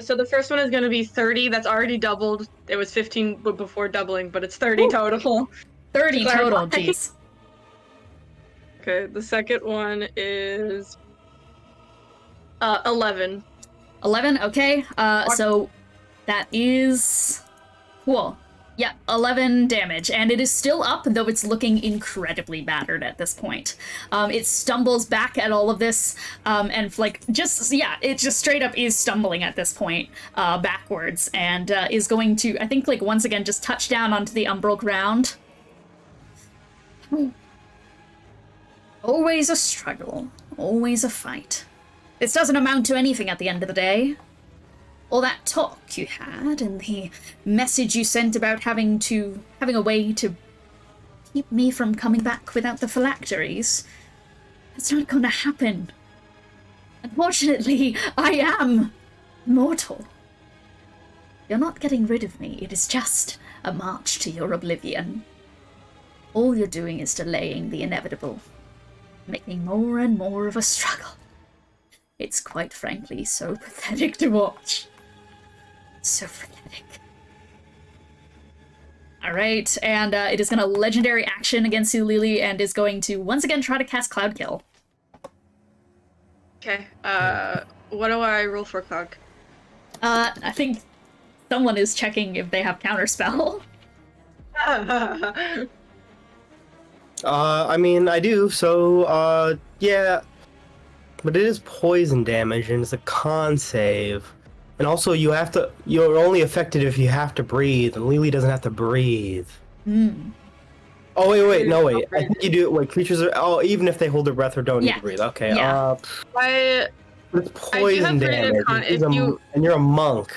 So the first one is going to be 30. That's already doubled. It was 15 before doubling, but it's 30 Ooh. total. 30 total, Clarify. jeez. Okay, the second one is 11. 11, okay, so that is... Cool. Yeah, 11 damage, and it is still up, though it's looking incredibly battered at this point. It stumbles back at all of this, and like, just, yeah, it just straight up is stumbling at this point, backwards, and is going to, I think, like, once again, just touch down onto the umbral ground. Always a struggle, always a fight. This doesn't amount to anything at the end of the day. All that talk you had, and the message you sent about having a way to keep me from coming back without the phylacteries. It's not gonna happen. Unfortunately, I am mortal. You're not getting rid of me. It is just a march to your oblivion. All you're doing is delaying the inevitable, making more and more of a struggle. It's quite frankly so pathetic to watch. So pathetic. Alright, and it is going to legendary action against you, Lelee, and is going to once again try to cast Cloud Kill. Okay, what do I roll for Cloud? I think someone is checking if they have Counterspell. I mean, I do, so, yeah. But it is poison damage, and it's a con save. And also, you're only affected if you have to breathe, and Lelee doesn't have to breathe. Oh, wait, no, wait. I think you do, wait, creatures are, even if they hold their breath or don't need to breathe. Okay, Yeah. it's poison damage, and you're a monk.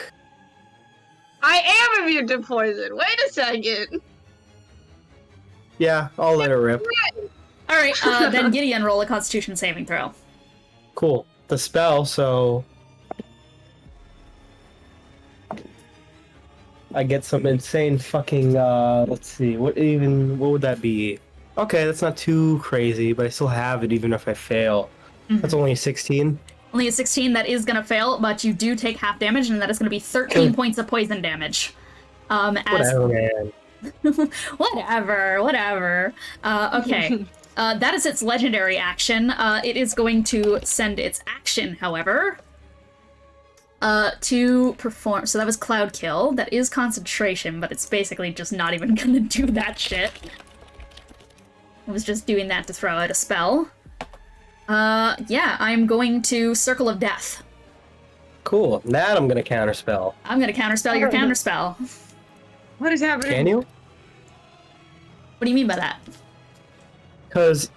I am immune to poison. Wait a second. Yeah, I'll let it rip. Alright, then Gideon, roll a Constitution saving throw. Cool. The spell, so... I get some insane fucking, let's see, what would that be? Okay, that's not too crazy, but I still have it even if I fail. That's only a 16. Only a 16, that is gonna fail, but you do take half damage, and that is gonna be 13 points of poison damage. Whatever, man. Whatever. Okay. That is its legendary action. It is going to send its action, however, to perform. So that was Cloud Kill. That is concentration, but it's basically just not even gonna do that shit. I was just doing that to throw out a spell. Yeah, I'm going to Circle of Death. Cool. That I'm gonna counterspell. I'm gonna counterspell your counterspell. What is happening? Can you? What do you mean by that? Because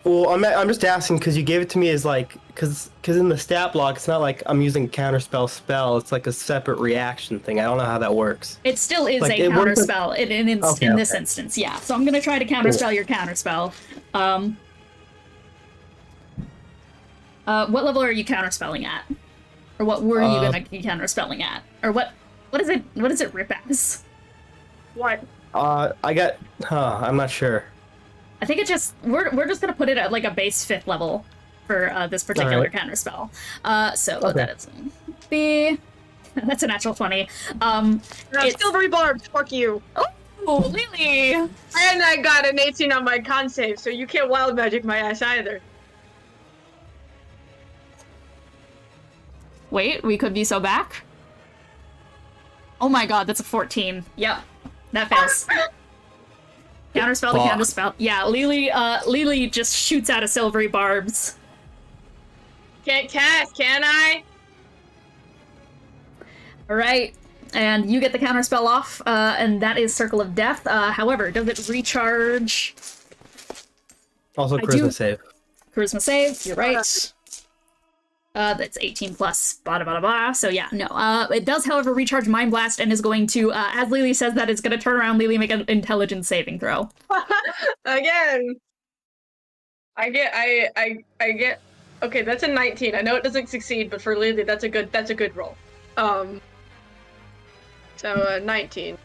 Well, I'm just asking because you gave it to me as like because in the stat block it's not like I'm using counterspell spell. It's like a separate reaction thing. I don't know how that works. It still is Like, a it works- counterspell in this instance, yeah. So I'm gonna try to counterspell your counterspell. What level are you counterspelling at? Or what were you gonna be counterspelling at? Or what does it rip as? What? I got I'm not sure. I think it just we're just gonna put it at like a base 5th level for this particular Alright. counterspell. So Okay. that is B. That's a natural 20. It's Silvery barbs, fuck you. oh Lelee! And I got an 18 on my con save, so you can't wild magic my ass either. Wait, we could be so back. Oh my god, that's a 14. Yep, that fails. Counterspell to Fuck. counterspell. Yeah, Lelee just shoots out of silvery barbs. Can't cast, can I? Alright, and you get the counterspell off, and that is Circle of Death. However, does it recharge? Also, I do- charisma save. Charisma save, you're right. That's 18 plus, blah, blah, blah. So yeah, no. It does, however, recharge Mind Blast and is going to, as Lelee says that, it's going to turn around Lelee, make an intelligence saving throw. Again. I get. Okay, that's a 19. I know it doesn't succeed, but for Lily, that's a good roll. So 19,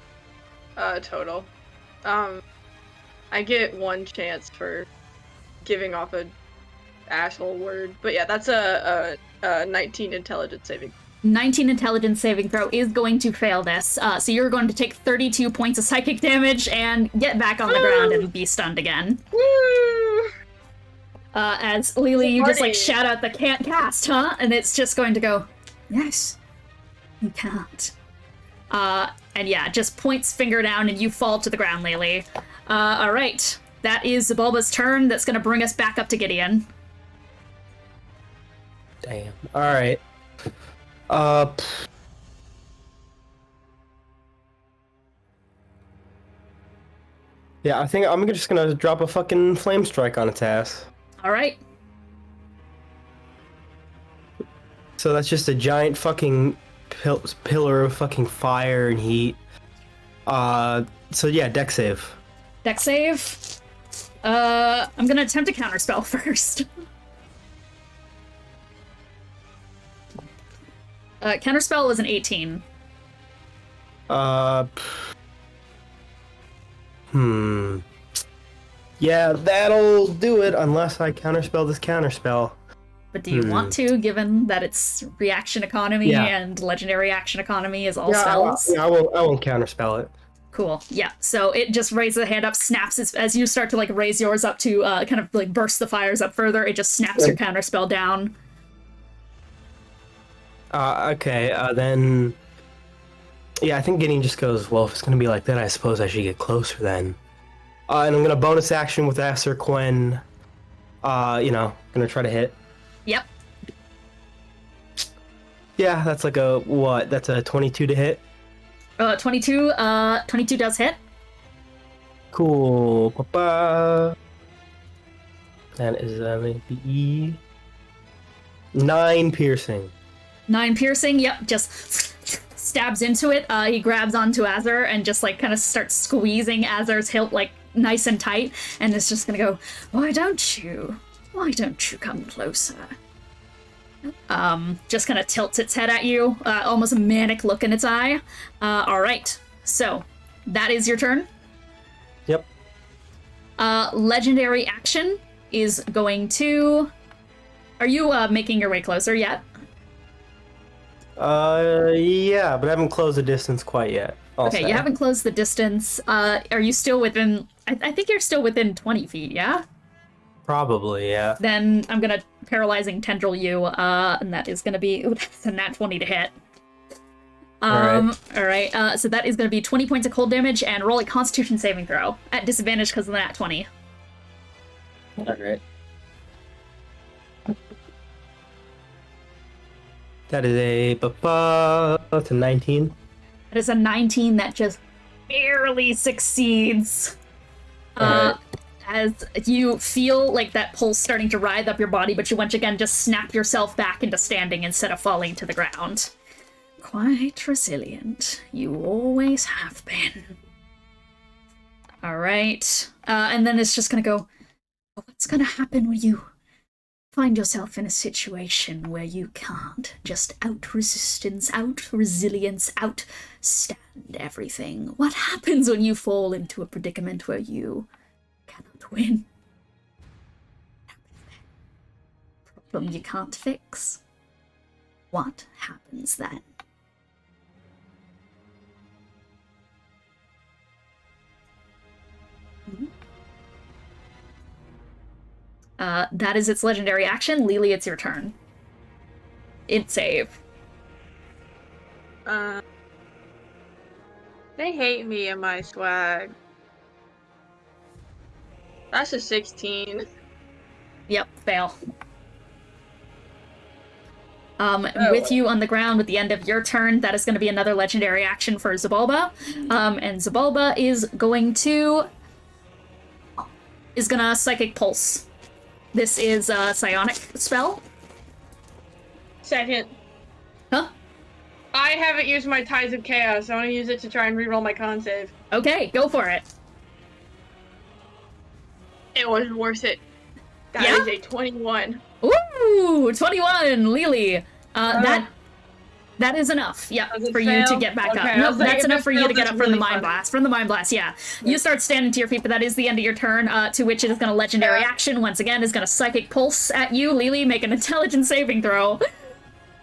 total. I get 1 chance for giving off a asshole word, but yeah, that's a 19 intelligence saving. 19 intelligence saving throw is going to fail this. So you're going to take 32 points of psychic damage and get back on the ground and be stunned again. Woo! As Lelee, you just like Party. shout out the can't cast, huh? And it's just going to go, yes, you can't. And yeah, just points finger down and you fall to the ground, Lelee. Alright. That is Xibalba's turn. That's gonna bring us back up to Gideon. Damn. All right. Yeah, I think I'm just gonna drop a fucking flame strike on its ass. Alright. So that's just a giant fucking pillar of fucking fire and heat. So yeah, deck save. Deck save. I'm gonna attempt a counterspell first. Counterspell was an 18. Yeah, that'll do it unless I counterspell this counterspell. But do you want to, given that it's reaction economy Yeah. and legendary action economy is all Yeah, spells? I won't counterspell it. Cool. Yeah. So it just raises the hand up, snaps as you start to like raise yours up to kind of like burst the fires up further. It just snaps your counterspell down. Okay, then... Yeah, I think Gideon just goes, well, if it's gonna be like that, I suppose I should get closer then. And I'm gonna bonus action with Acer Quen. Gonna try to hit. Yep. Yeah, that's like a, what? That's a 22 to hit? 22 does hit. Cool. Ba-ba. That is maybe 9 piercing. 9 piercing, yep, just stabs into it. He grabs onto Azur and just like kind of starts squeezing Azur's hilt like nice and tight, and it's just gonna go, why don't you come closer? Just kind of tilts its head at you, almost a manic look in its eye. Alright, so that is your turn. Yep. Legendary action is going to... Are you making your way closer yet? Yeah, but I haven't closed the distance quite yet. Okay, you haven't closed the distance. Are you still within... I think you're still within 20 feet, yeah? Probably, yeah. Then I'm gonna Paralyzing Tendril you, and that is gonna be... Ooh, that's a nat 20 to hit. Alright, so that is gonna be 20 points of cold damage, and roll a Constitution saving throw. At disadvantage because of the nat 20. Alright. That is that's a 19. It is a 19 that just barely succeeds. Alright. as you feel like that pulse starting to writhe up your body, but you once again just snap yourself back into standing instead of falling to the ground. Quite resilient. You always have been. Alright. And then it's just gonna go, what's gonna happen when you find yourself in a situation where you can't just out-resistance, out-resilience, outstand everything? What happens when you fall into a predicament where you cannot win? Problem you can't fix? What happens then? That is its legendary action. Lelee, it's your turn. Int save. They hate me and my swag. That's a 16. Yep, fail. With you on the ground at the end of your turn, that is going to be another legendary action for Xibalba. And Xibalba is going to Psychic Pulse. This is a psionic spell. Second. Huh? I haven't used my Tides of Chaos. I want to use it to try and reroll my con save. Okay, go for it. It was worth it. That Yeah? is a 21. Ooh, 21, Lelee. That is enough, yeah, Does it for you to fail? get back Okay, up. I No, was like, that's if enough it for you to fails, get it's up from the really Mind funny. Blast. From the Mind Blast, yeah. You start standing to your feet, but that is the end of your turn, to which it is going to legendary action. Once again, is going to Psychic Pulse at you. Lelee, make an intelligence saving throw.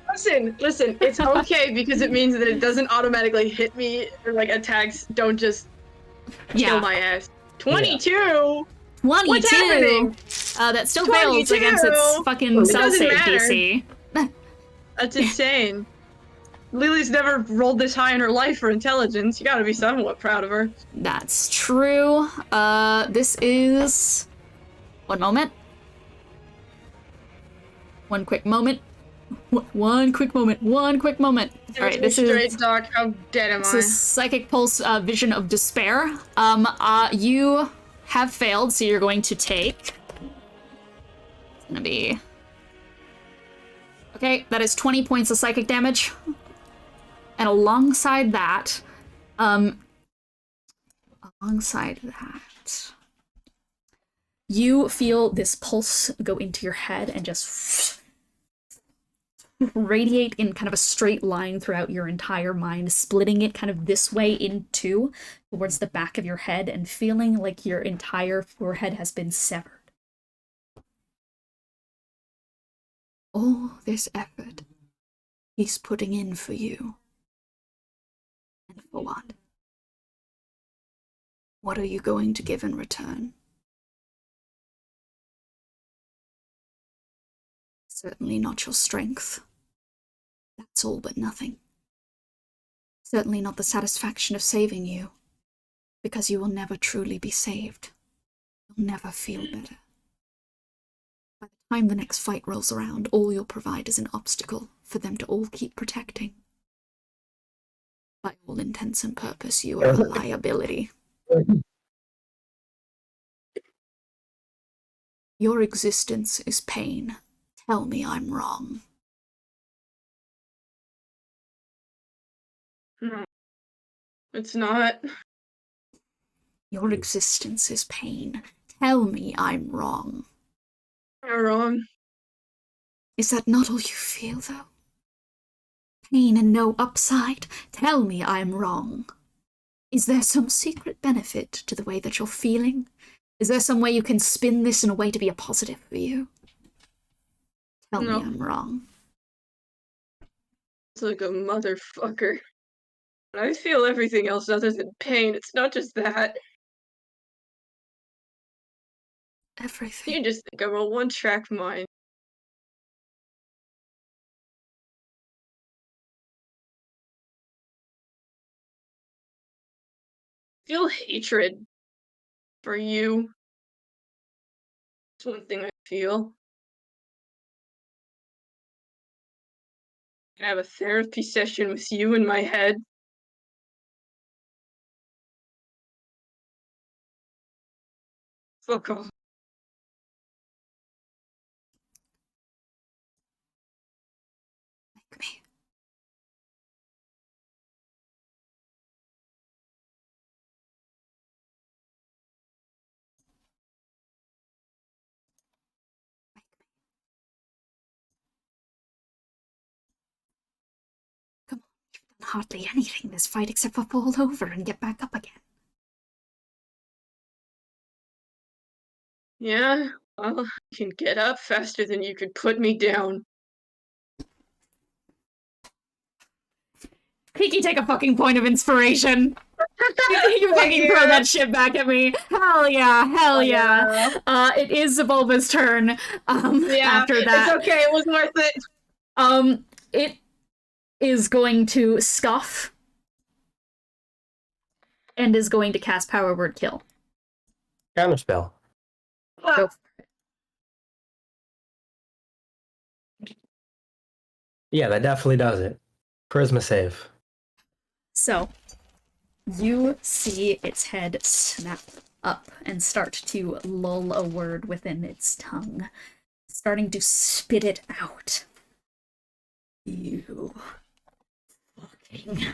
Listen, it's okay because it means that it doesn't automatically hit me, or like attacks don't just kill my ass. 22! 22! What's happening? That still fails against its fucking It cell doesn't save matter. DC. That's insane. Lily's never rolled this high in her life for intelligence. You gotta be somewhat proud of her. That's true. This is... One moment. One quick moment. One quick moment. Alright, this straight is... Doc, how dead am This I? is Psychic Pulse, Vision of Despair. You have failed, so you're going to take... It's gonna be... Okay, that is 20 points of psychic damage. And alongside that, you feel this pulse go into your head and just radiate in kind of a straight line throughout your entire mind, splitting it kind of this way in two towards the back of your head and feeling like your entire forehead has been severed. All this effort he's putting in for you. And for what? What are you going to give in return? Certainly not your strength. That's all but nothing. Certainly not the satisfaction of saving you, because you will never truly be saved. You'll never feel better. By the time the next fight rolls around, all you'll provide is an obstacle for them to all keep protecting. By all intents and purpose, you are a liability. Your existence is pain. Tell me I'm wrong. No. It's not. Your existence is pain. Tell me I'm wrong. You're wrong. Is that not all you feel, though? Pain and no upside? Tell me I'm wrong. Is there some secret benefit to the way that you're feeling? Is there some way you can spin this in a way to be a positive for you? Tell me I'm wrong. It's like a motherfucker. I feel everything else other than pain. It's not just that. Everything. You just think I'm a one-track mind. I feel hatred for you. It's one thing I feel. I have a therapy session with you in my head. Fuck off. Make me. Come on, you've done hardly anything this fight except for fall over and get back up again. Yeah, well, I can get up faster than you could put me down. Kiki, take a fucking point of inspiration. You fucking throw that shit back at me. Hell yeah, hell yeah. It is Xibalba's turn. After that. It's okay, it was worth it. It is going to scoff and is going to cast Power Word Kill. Counterspell. Go for it. Yeah, that definitely does it. Charisma save. So, you see its head snap up and start to lull a word within its tongue, starting to spit it out. You fucking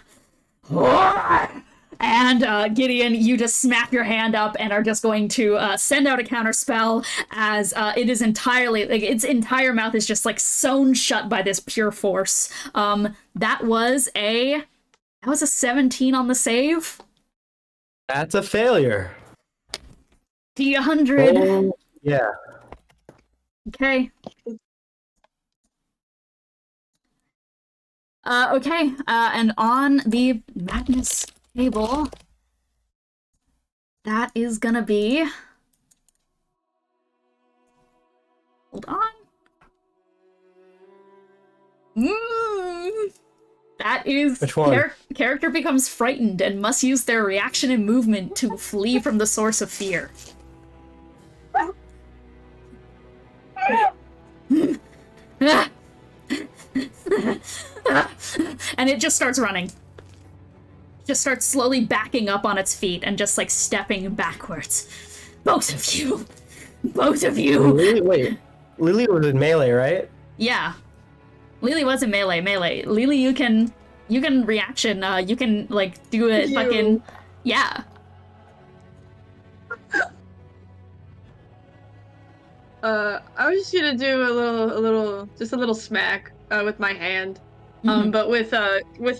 whore! And Gideon, you just smack your hand up and are just going to send out a counter spell as it is entirely, like, its entire mouth is just like sewn shut by this pure force. That was a 17 on the save. That's a failure. D100. Oh, yeah. Okay. Okay, and on the madness table, that is gonna be... Hold on. That is... Which one? Character becomes frightened and must use their reaction and movement to flee from the source of fear. And it just starts running. Just starts slowly backing up on its feet and just like stepping backwards. Both of you! Both of you! Lelee, wait. Lelee was in melee, right? Yeah. Lelee was in melee. Lelee, you can reaction, you can like do it fucking... Yeah. I was just gonna do a little smack with my hand. But with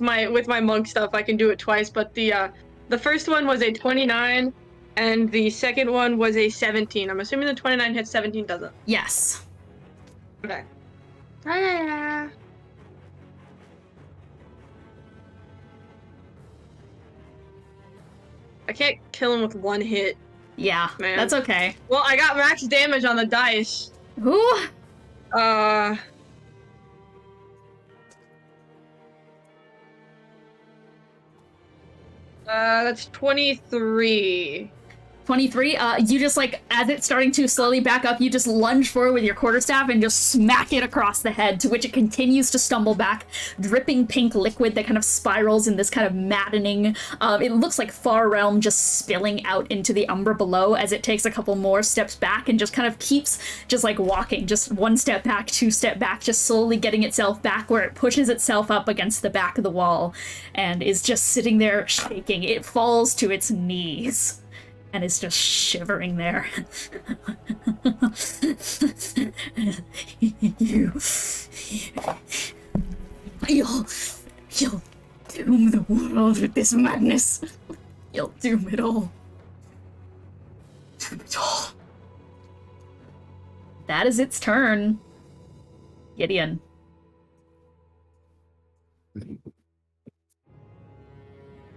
my monk stuff, I can do it twice. But the first one was a 29, and the second one was a 17. I'm assuming the 29 hits, 17 doesn't. Yes. Okay. I can't kill him with one hit. Yeah, Man. that's okay. Well, I got max damage on the dice. Ooh. That's 23. 23, you just like, as it's starting to slowly back up, you just lunge forward with your quarterstaff and just smack it across the head, to which it continues to stumble back, dripping pink liquid that kind of spirals in this kind of maddening, it looks like Far Realm just spilling out into the Umbra below as it takes a couple more steps back and just kind of keeps just like walking, just one step back, two step back, just slowly getting itself back where it pushes itself up against the back of the wall and is just sitting there shaking. It falls to its knees. And is just shivering there. You'll doom the world with this madness. You'll doom it all. Doom it all. That is its turn. Gideon.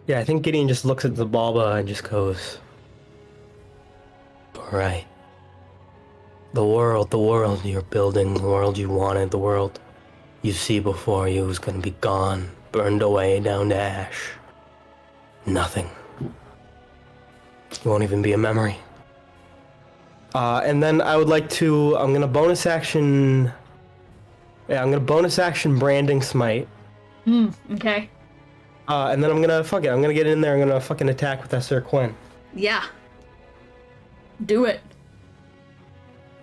Yeah, I think Gideon just looks at the Xibalba and just goes... Right. The world you're building, the world you wanted, the world you see before you is gonna be gone, burned away down to ash. Nothing. It won't even be a memory. And then I would like to, I'm gonna bonus action Branding Smite. Okay. And then I'm gonna get in there, I'm gonna fucking attack with Esther Quinn. Yeah. Do it.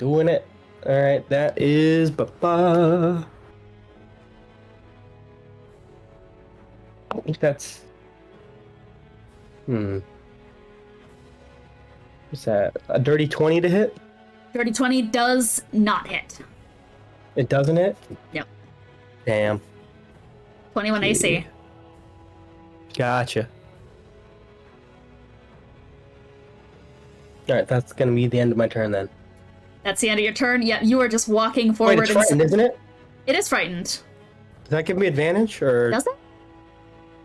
Doing it. Alright, that is I think that's what's that? A dirty 20 to hit? Dirty 20 does not hit. It doesn't hit? Yep. Damn. 21 AC. Gotcha. Alright, that's gonna be the end of my turn then. That's the end of your turn. Yep, you are just walking forward. Wait, it's frightened, isn't it? It is frightened. Does that give me advantage, or Does it?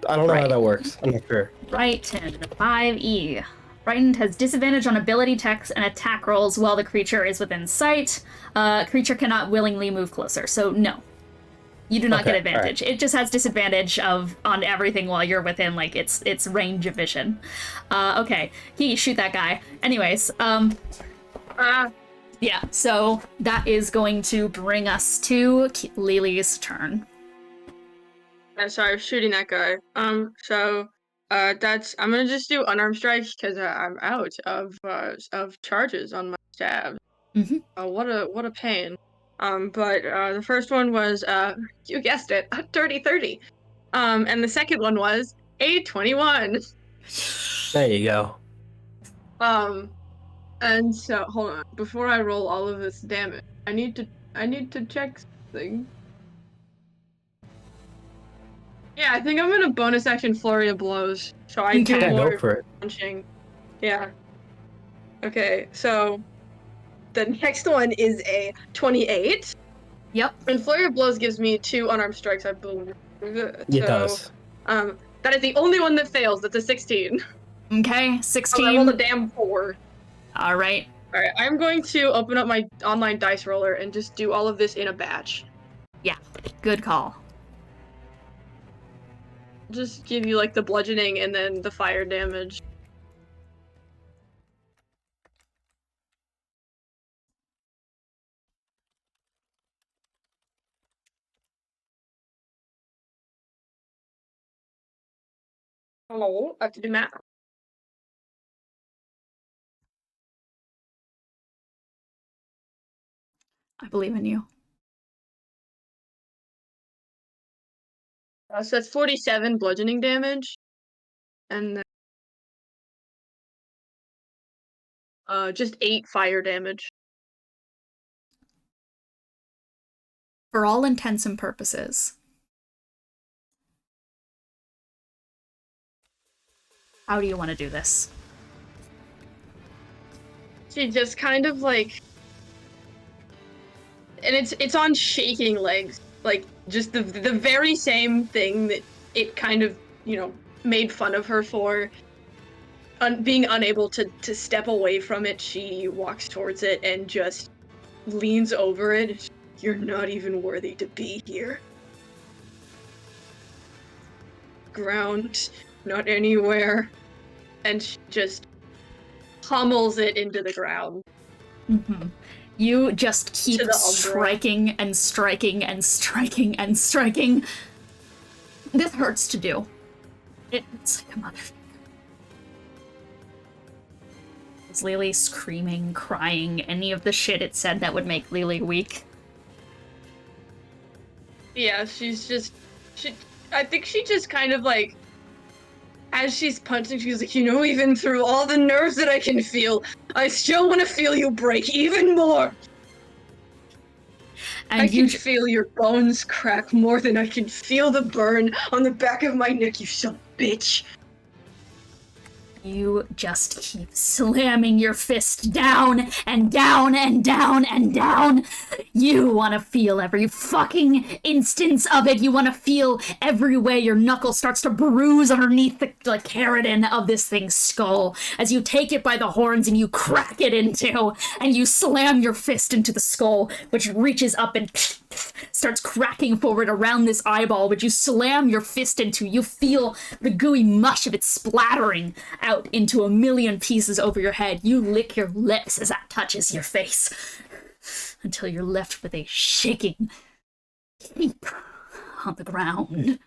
I don't know how that works. I'm not sure. Frightened. 5E. Frightened has disadvantage on ability checks and attack rolls while the creature is within sight. Creature cannot willingly move closer, so no. You do not get advantage. Right. It just has disadvantage on everything while you're within, like, its range of vision. Okay. Kiki, shoot that guy. Anyways, yeah, so that is going to bring us to Lelee's turn. Sorry, shooting that guy. That's I'm gonna just do unarmed strikes because I'm out of charges on my stab. Mm-hmm. What a pain. But the first one was you guessed it, a dirty 30. And the second one was a 21. There you go. And so hold on, before I roll all of this damage, I need to check something. Yeah, I think I'm gonna bonus action flurry of blows, so I do more go for it. punching. Yeah. Okay, so the next one is a 28. Yep. And flurry of blows gives me 2 unarmed strikes, I believe. It does. That is the only one that fails. That's a 16. Okay, 16. I rolled a damn 4. All right. All right, I'm going to open up my online dice roller and just do all of this in a batch. Yeah, good call. Just give you like the bludgeoning and then the fire damage. Hello, I have to do math. I believe in you. So that's 47 bludgeoning damage, and then just 8 fire damage. For all intents and purposes. How do you want to do this? She just kind of like, and it's on shaking legs, like just the very same thing that it kind of, you know, made fun of her for. Being unable to step away from it, she walks towards it and just leans over it. You're not even worthy to be here. Ground, not anywhere. And she just pummels it into the ground. Mm-hmm. You just keep striking and striking and striking and striking. This hurts to do. It's like a motherfucker. Is Lelee screaming, crying, any of the shit it said that would make Lelee weak? Yeah, I think she just kind of like, as she's punching, she's like, you know, even through all the nerves that I can feel, I still want to feel you break even more. And I can feel your bones crack more than I can feel the burn on the back of my neck, you son of a bitch. You just keep slamming your fist down and down and down and down. You want to feel every fucking instance of it. You want to feel every way your knuckle starts to bruise underneath the keratin of this thing's skull as you take it by the horns and you crack it into, and you slam your fist into the skull, which reaches up and starts cracking forward around this eyeball, which you slam your fist into. You feel the gooey mush of it splattering out into a million pieces over your head. You lick your lips as that touches your face until you're left with a shaking heap on the ground.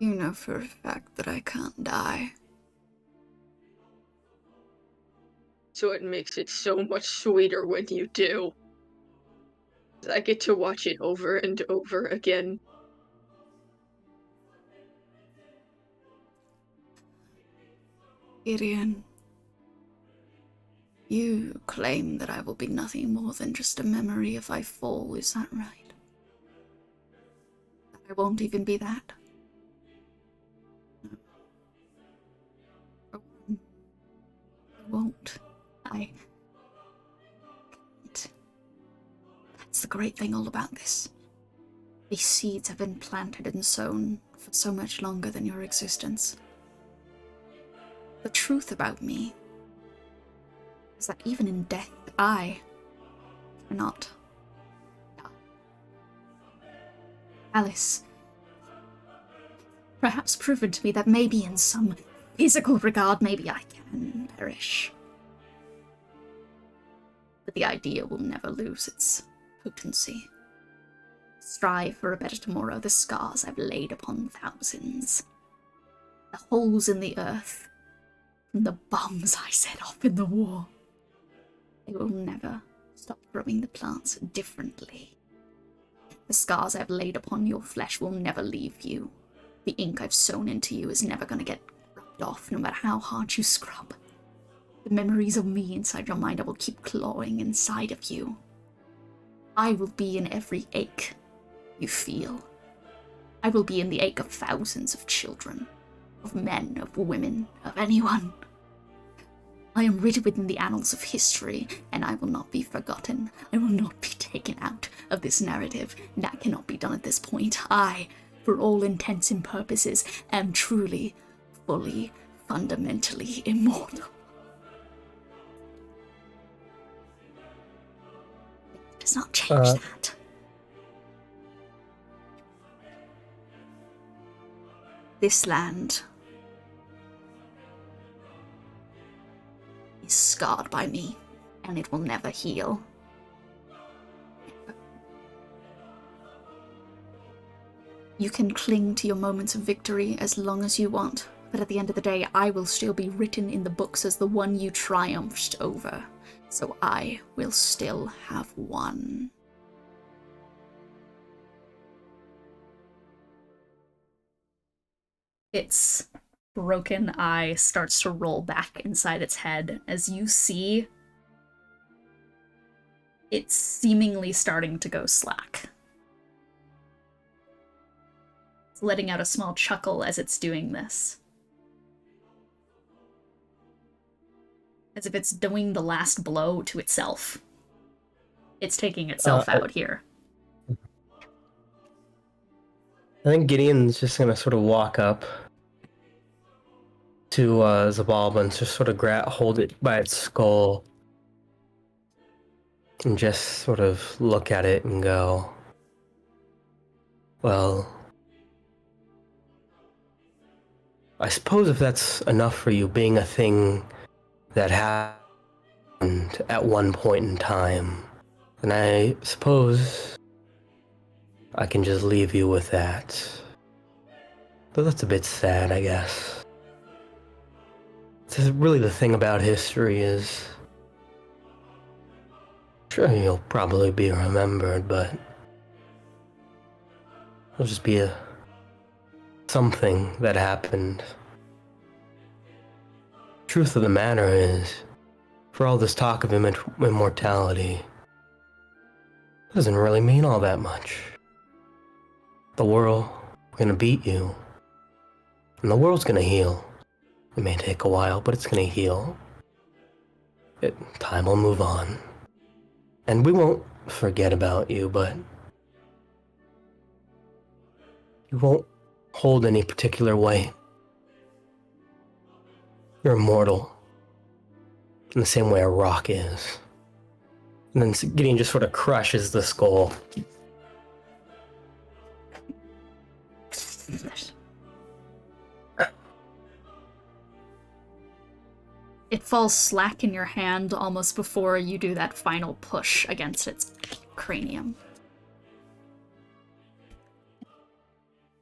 You know for a fact that I can't die. So it makes it so much sweeter when you do. I get to watch it over and over again. Gideon, you claim that I will be nothing more than just a memory if I fall, is that right? I won't even be that? I won't. I can't. That's the great thing all about this. These seeds have been planted and sown for so much longer than your existence. The truth about me is that even in death, I cannot die. Alice, perhaps proven to me that maybe in some physical regard, maybe I can perish. But the idea will never lose its potency. Strive for a better tomorrow, the scars I've laid upon thousands. The holes in the earth from the bombs I set off in the war. They will never stop growing the plants differently. The scars I've laid upon your flesh will never leave you. The ink I've sewn into you is never going to get rubbed off, no matter how hard you scrub. The memories of me inside your mind I will keep clawing inside of you. I will be in every ache you feel. I will be in the ache of thousands of children, of men, of women, of anyone. I am written within the annals of history, and I will not be forgotten. I will not be taken out of this narrative. That cannot be done at this point. I, for all intents and purposes, am truly, fully, fundamentally immortal. It does not change that. This land is scarred by me, and it will never heal. You can cling to your moments of victory as long as you want, but at the end of the day, I will still be written in the books as the one you triumphed over. So I will still have won. Its broken eye starts to roll back inside its head as you see it's seemingly starting to go slack. It's letting out a small chuckle as it's doing this. As if it's doing the last blow to itself. It's taking itself out here. I think Gideon's just gonna sort of walk up to Xibalba and just sort of hold it by its skull and just sort of look at it and go, well, I suppose if that's enough for you, being a thing that happened at one point in time, then I suppose I can just leave you with that. But that's a bit sad, I guess. Really, the thing about history is, sure, you'll probably be remembered, but it'll just be something that happened. Truth of the matter is, for all this talk of immortality, it doesn't really mean all that much. The world, we're gonna beat you, and the world's gonna heal. It may take a while, but it's gonna heal. Time will move on. And we won't forget about you, but you won't hold any particular weight. You're immortal, in the same way a rock is. And then Gideon just sort of crushes the skull. It falls slack in your hand almost before you do that final push against its cranium.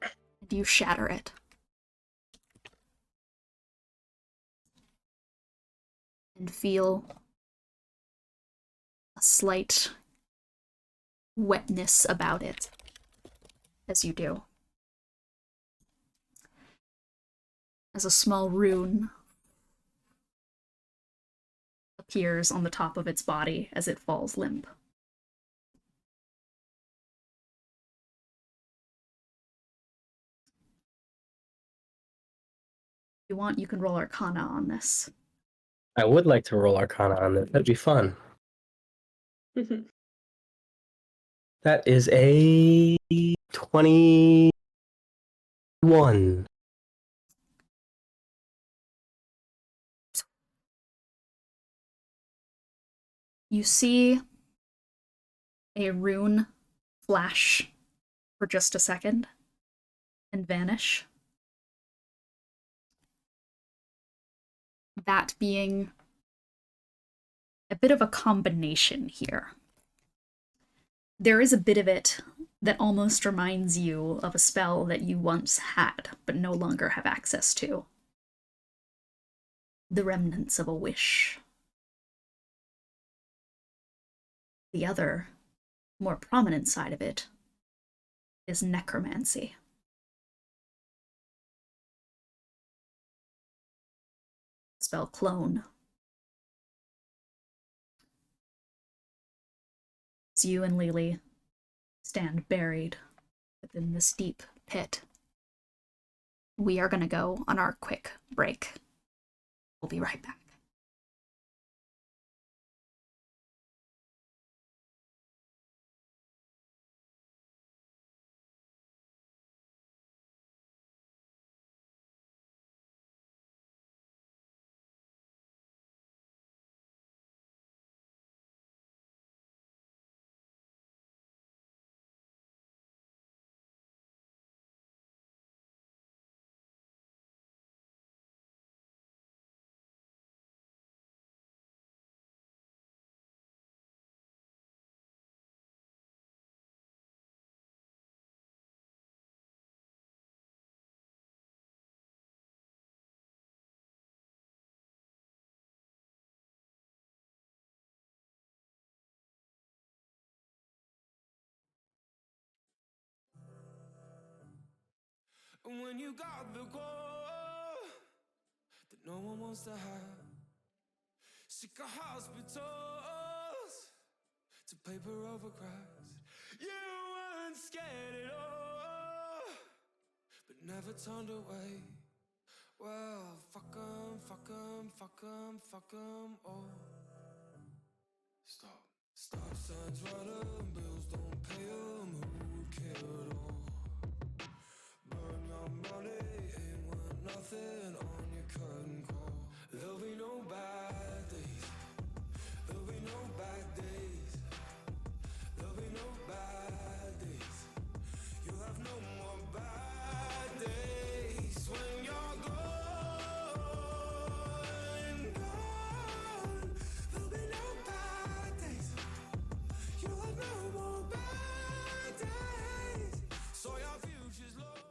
And you shatter it. and feel a slight wetness about it as you do. As a small rune appears on the top of its body as it falls limp. If you want, you can roll Arcana on this. I would like to roll Arcana on this. That'd be fun. That is a 21. You see a rune flash for just a second and vanish. That being a bit of a combination here. There is a bit of it that almost reminds you of a spell that you once had, but no longer have access to. The remnants of a wish. The other, more prominent side of it is necromancy. Spell clone. As you and Lelee stand buried within this deep pit, we are going to go on our quick break. We'll be right back. When you got the goal that no one wants to have, sick of hospitals to paper over cracks. You weren't scared at all, but never turned away. Well, fuck 'em, fuck 'em, fuck 'em, fuck 'em all. Stop. Stop signs run 'em, bills don't pay 'em, who would care at all? Burn your money, ain't worth nothing on your curtain call. There'll be no bad days, there'll be no bad days, there'll be no bad days. You'll have no more bad days when you're gone, gone. There'll be no bad days, you'll have no more bad days. So your future's lost.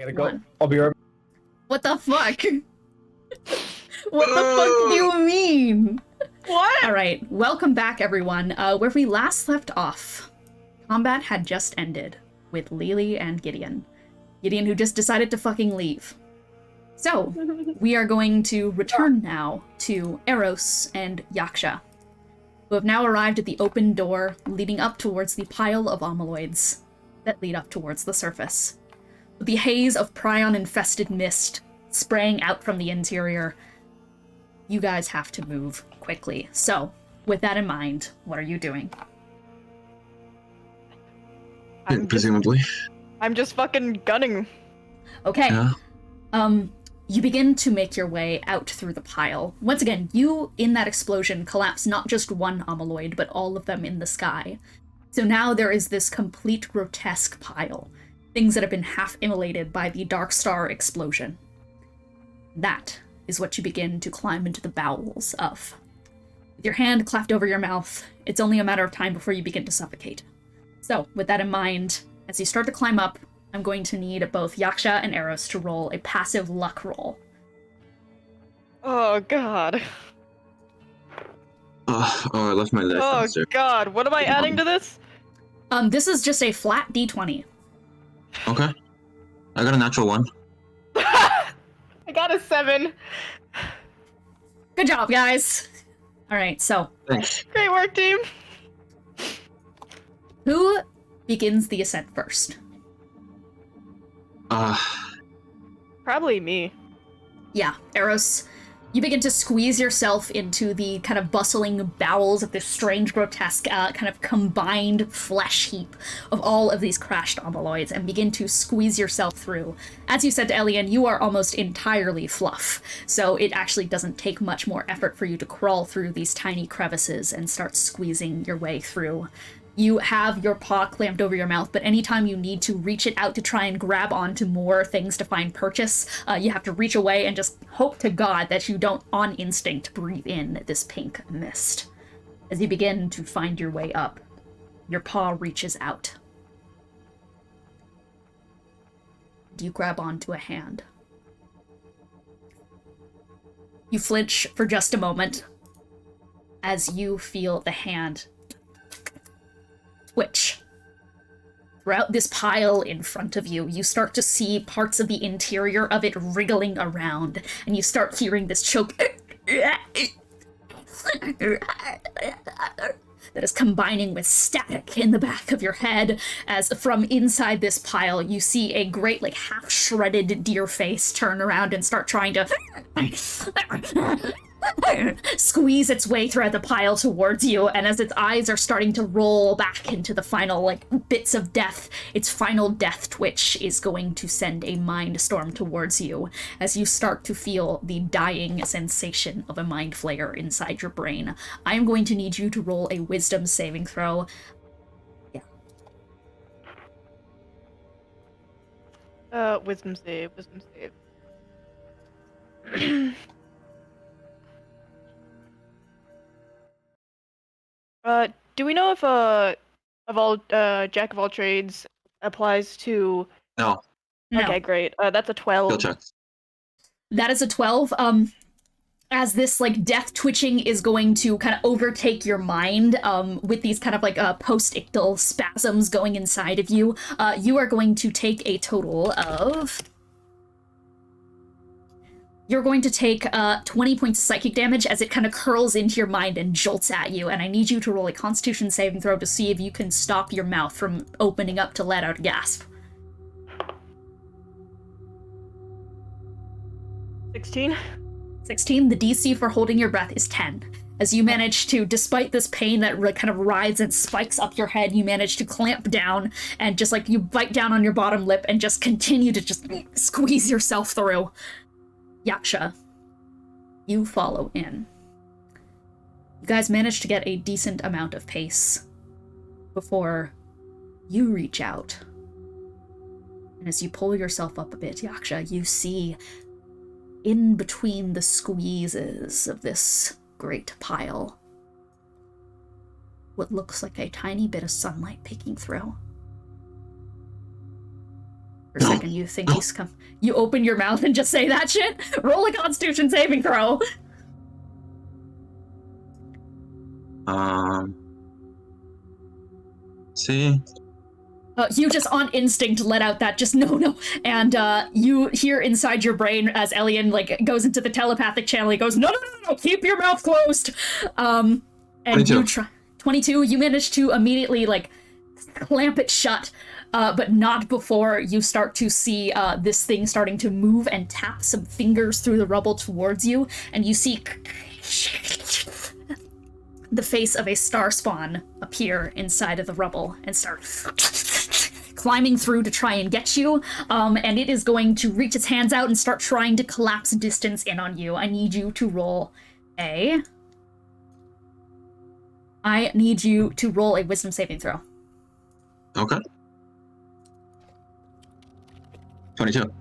gotta Go go. on. I'll be right. What the fuck? What the fuck do you mean? What? Alright, welcome back everyone. Where we last left off, combat had just ended with Lelee and Gideon. Gideon who just decided to fucking leave. So, we are going to return now to Aros and Yaksha, who have now arrived at the open door leading up towards the pile of amyloids that lead up towards the surface. With the haze of prion-infested mist spraying out from the interior, you guys have to move quickly. So, with that in mind, what are you doing? Presumably. I'm just fucking gunning. Okay. Yeah. You begin to make your way out through the pile. Once again, you, in that explosion, collapse not just one amyloid, but all of them in the sky. So now there is this complete grotesque pile. Things that have been half immolated by the Dark Star explosion. That is what you begin to climb into the bowels of. With your hand clapped over your mouth, it's only a matter of time before you begin to suffocate. So, with that in mind, as you start to climb up, I'm going to need both Yaksha and Aros to roll a passive luck roll. Oh god. Oh, I left my leg Oh downstairs. god, what am I adding to this? This is just a flat d20. Okay. I got a natural 1. I got a 7. Good job, guys! Alright, so, Thanks. Great work, team. who begins the ascent first? Probably me. Yeah, Aros, you begin to squeeze yourself into the kind of bustling bowels of this strange, grotesque, kind of combined flesh heap of all of these crashed amyloids and begin to squeeze yourself through. As you said to Elian, you are almost entirely fluff, so it actually doesn't take much more effort for you to crawl through these tiny crevices and start squeezing your way through. You have your paw clamped over your mouth, but anytime you need to reach it out to try and grab onto more things to find purchase, you have to reach away and just hope to God that you don't, on instinct, breathe in this pink mist. As you begin to find your way up, your paw reaches out. Do you grab onto a hand? You flinch for just a moment as you feel the hand twitch. Throughout this pile in front of you, you start to see parts of the interior of it wriggling around, and you start hearing this choke that is combining with static in the back of your head, as from inside this pile you see a great, like, half-shredded deer face turn around and start trying to squeeze its way throughout the pile towards you, and as its eyes are starting to roll back into the final, like, bits of death, its final death twitch is going to send a mind storm towards you as you start to feel the dying sensation of a mind flayer inside your brain. I am going to need you to roll a wisdom saving throw. Wisdom save. Do we know if Jack of all trades applies to? No. No. Okay, great. That's a 12. Skill checks. That is a 12. As this, like, death twitching is going to kind of overtake your mind, with these kind of, like, post-ictal spasms going inside of you, you are going to take a total of... You're going to take 20 points of psychic damage as it kind of curls into your mind and jolts at you, and I need you to roll a Constitution saving throw to see if you can stop your mouth from opening up to let out a gasp. 16. 16, the DC for holding your breath is 10. As you manage to, despite this pain that kind of rides and spikes up your head, you manage to clamp down and just, like, you bite down on your bottom lip and just continue to just squeeze yourself through. Yaksha, you follow in. You guys manage to get a decent amount of pace before you reach out. And as you pull yourself up a bit, Yaksha, you see in between the squeezes of this great pile what looks like a tiny bit of sunlight peeking through. For a second, you think he's come. You open your mouth and just say that shit? Roll a Constitution saving throw. See? You just on instinct let out that just no. And you hear inside your brain as Elian like goes into the telepathic channel, he goes, no, keep your mouth closed. And 22. you try 22, you manage to immediately like clamp it shut, but not before you start to see this thing starting to move and tap some fingers through the rubble towards you, and you see the face of a star spawn appear inside of the rubble and start climbing through to try and get you, and it is going to reach its hands out and start trying to collapse distance in on you. I need you to roll a wisdom saving throw. Okay. 22.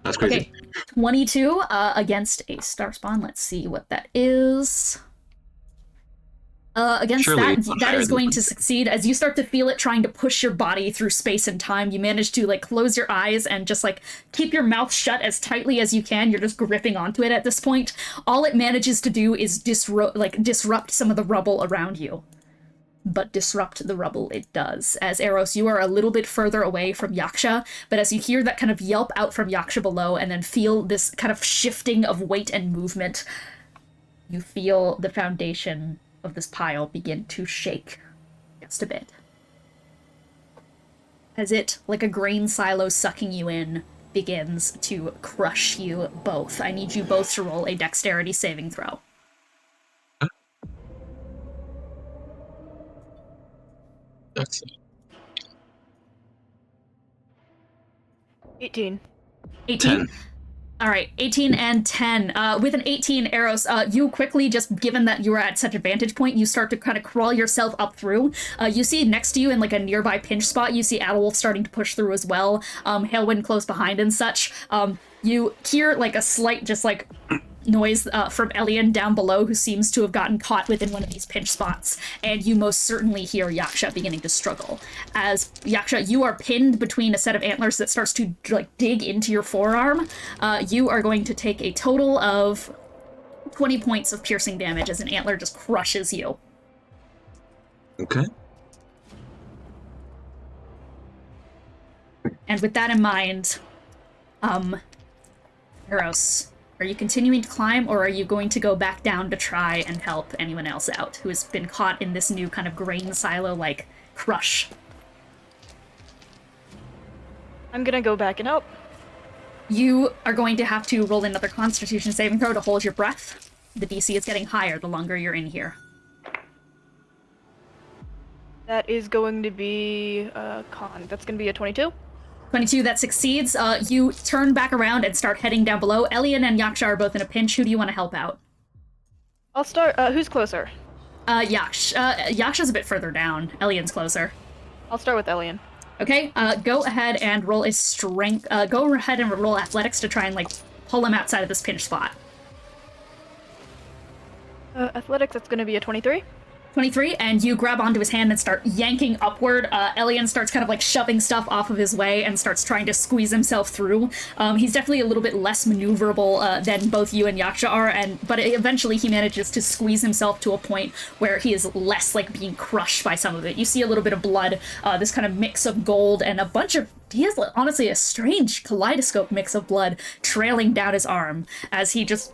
That's crazy. Okay, 22 against a star spawn. Let's see what that is. Against Surely that is going to succeed. As you start to feel it trying to push your body through space and time, you manage to like close your eyes and just like keep your mouth shut as tightly as you can. You're just gripping onto it at this point. All it manages to do is disrupt some of the rubble around you. But disrupt the rubble it does. As Aros, you are a little bit further away from Yaksha, but as you hear that kind of yelp out from Yaksha below and then feel this kind of shifting of weight and movement, you feel the foundation of this pile begin to shake just a bit. As it, like a grain silo sucking you in, begins to crush you both. I need you both to roll a dexterity saving throw. That's 18. 18? 10. All right, 18 and 10. With an 18, Aros, you quickly, just given that you are at such a vantage point, you start to kind of crawl yourself up through. You see next to you in like a nearby pinch spot, you see Adolf starting to push through as well. Hailwind close behind and such. You hear like a slight just like noise from Elian down below, who seems to have gotten caught within one of these pinch spots, and you most certainly hear Yaksha beginning to struggle. As Yaksha, you are pinned between a set of antlers that starts to like dig into your forearm. You are going to take a total of 20 points of piercing damage as an antler just crushes you. Okay. And with that in mind, Aros, are you continuing to climb, or are you going to go back down to try and help anyone else out who has been caught in this new kind of grain silo-like crush? I'm gonna go back and help. You are going to have to roll another Constitution saving throw to hold your breath. The DC is getting higher the longer you're in here. That is going to be con. That's gonna be a 22. 22, that succeeds. You turn back around and start heading down below. Elian and Yaksha are both in a pinch. Who do you want to help out? I'll start. Who's closer? Yaksha's a bit further down. Elian's closer. I'll start with Elian. Okay, go ahead and roll a strength. Go ahead and roll athletics to try and, like, pull him outside of this pinch spot. Athletics, that's gonna be a 23. 23, and you grab onto his hand and start yanking upward. Elian starts kind of like shoving stuff off of his way and starts trying to squeeze himself through. He's definitely a little bit less maneuverable than both you and Yaksha are, but eventually he manages to squeeze himself to a point where he is less like being crushed by some of it. You see a little bit of blood, this kind of mix of gold and a bunch of, he has honestly a strange kaleidoscope mix of blood trailing down his arm as he just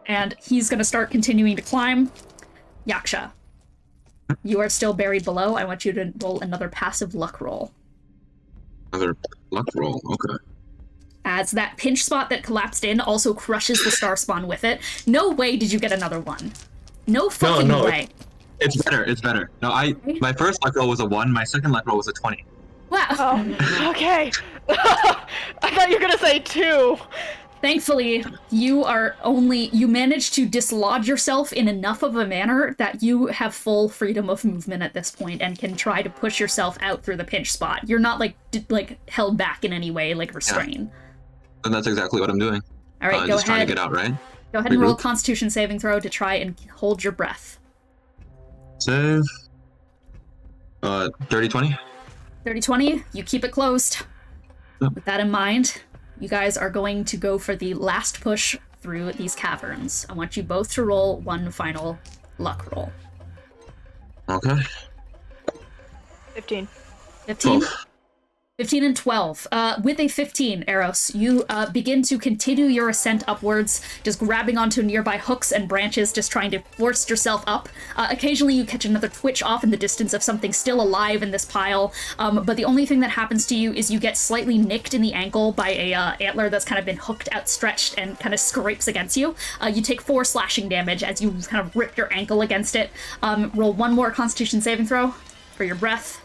and he's going to start continuing to climb. Yaksha, you are still buried below. I want you to roll another passive luck roll. Another luck roll, okay. As that pinch spot that collapsed in also crushes the star spawn with it. No way did you get another one. No fucking way. It's better. No, my first luck roll was a 1, my second luck roll was a 20. Wow. Oh, okay. I thought you were gonna say 2. Thankfully, you managed to dislodge yourself in enough of a manner that you have full freedom of movement at this point and can try to push yourself out through the pinch spot. You're not like held back in any way, like restrained. Yeah. And that's exactly what I'm doing. All right, go just ahead. Trying to get out, right? Go ahead and roll a Constitution saving throw to try and hold your breath. Save. 30, 20. 30-20, you keep it closed. Yep. With that in mind, you guys are going to go for the last push through these caverns. I want you both to roll one final luck roll. Okay. 15. 15? 12. 15 and 12. With a 15, Aros, you begin to continue your ascent upwards, just grabbing onto nearby hooks and branches, just trying to force yourself up. Occasionally you catch another twitch off in the distance of something still alive in this pile, but the only thing that happens to you is you get slightly nicked in the ankle by a antler that's kind of been hooked outstretched and kind of scrapes against you. You take 4 slashing damage as you kind of rip your ankle against it. Roll one more Constitution saving throw for your breath.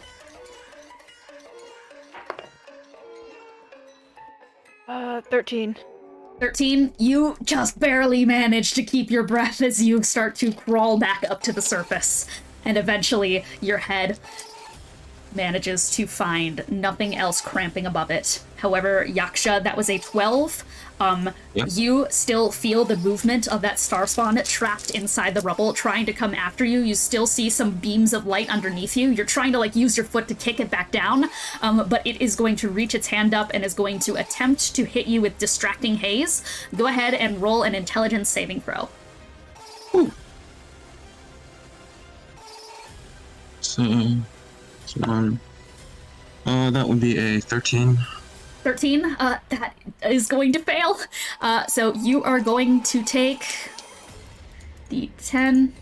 13. 13, you just barely manage to keep your breath as you start to crawl back up to the surface. And eventually, your head manages to find nothing else cramping above it. However, Yaksha, that was a 12. You still feel the movement of that star spawn trapped inside the rubble, trying to come after you. You still see some beams of light underneath you. You're trying to, use your foot to kick it back down, but it is going to reach its hand up and is going to attempt to hit you with distracting haze. Go ahead and roll an intelligence saving throw. Ooh. That would be a 13. 13, that is going to fail. So you are going to take the 10.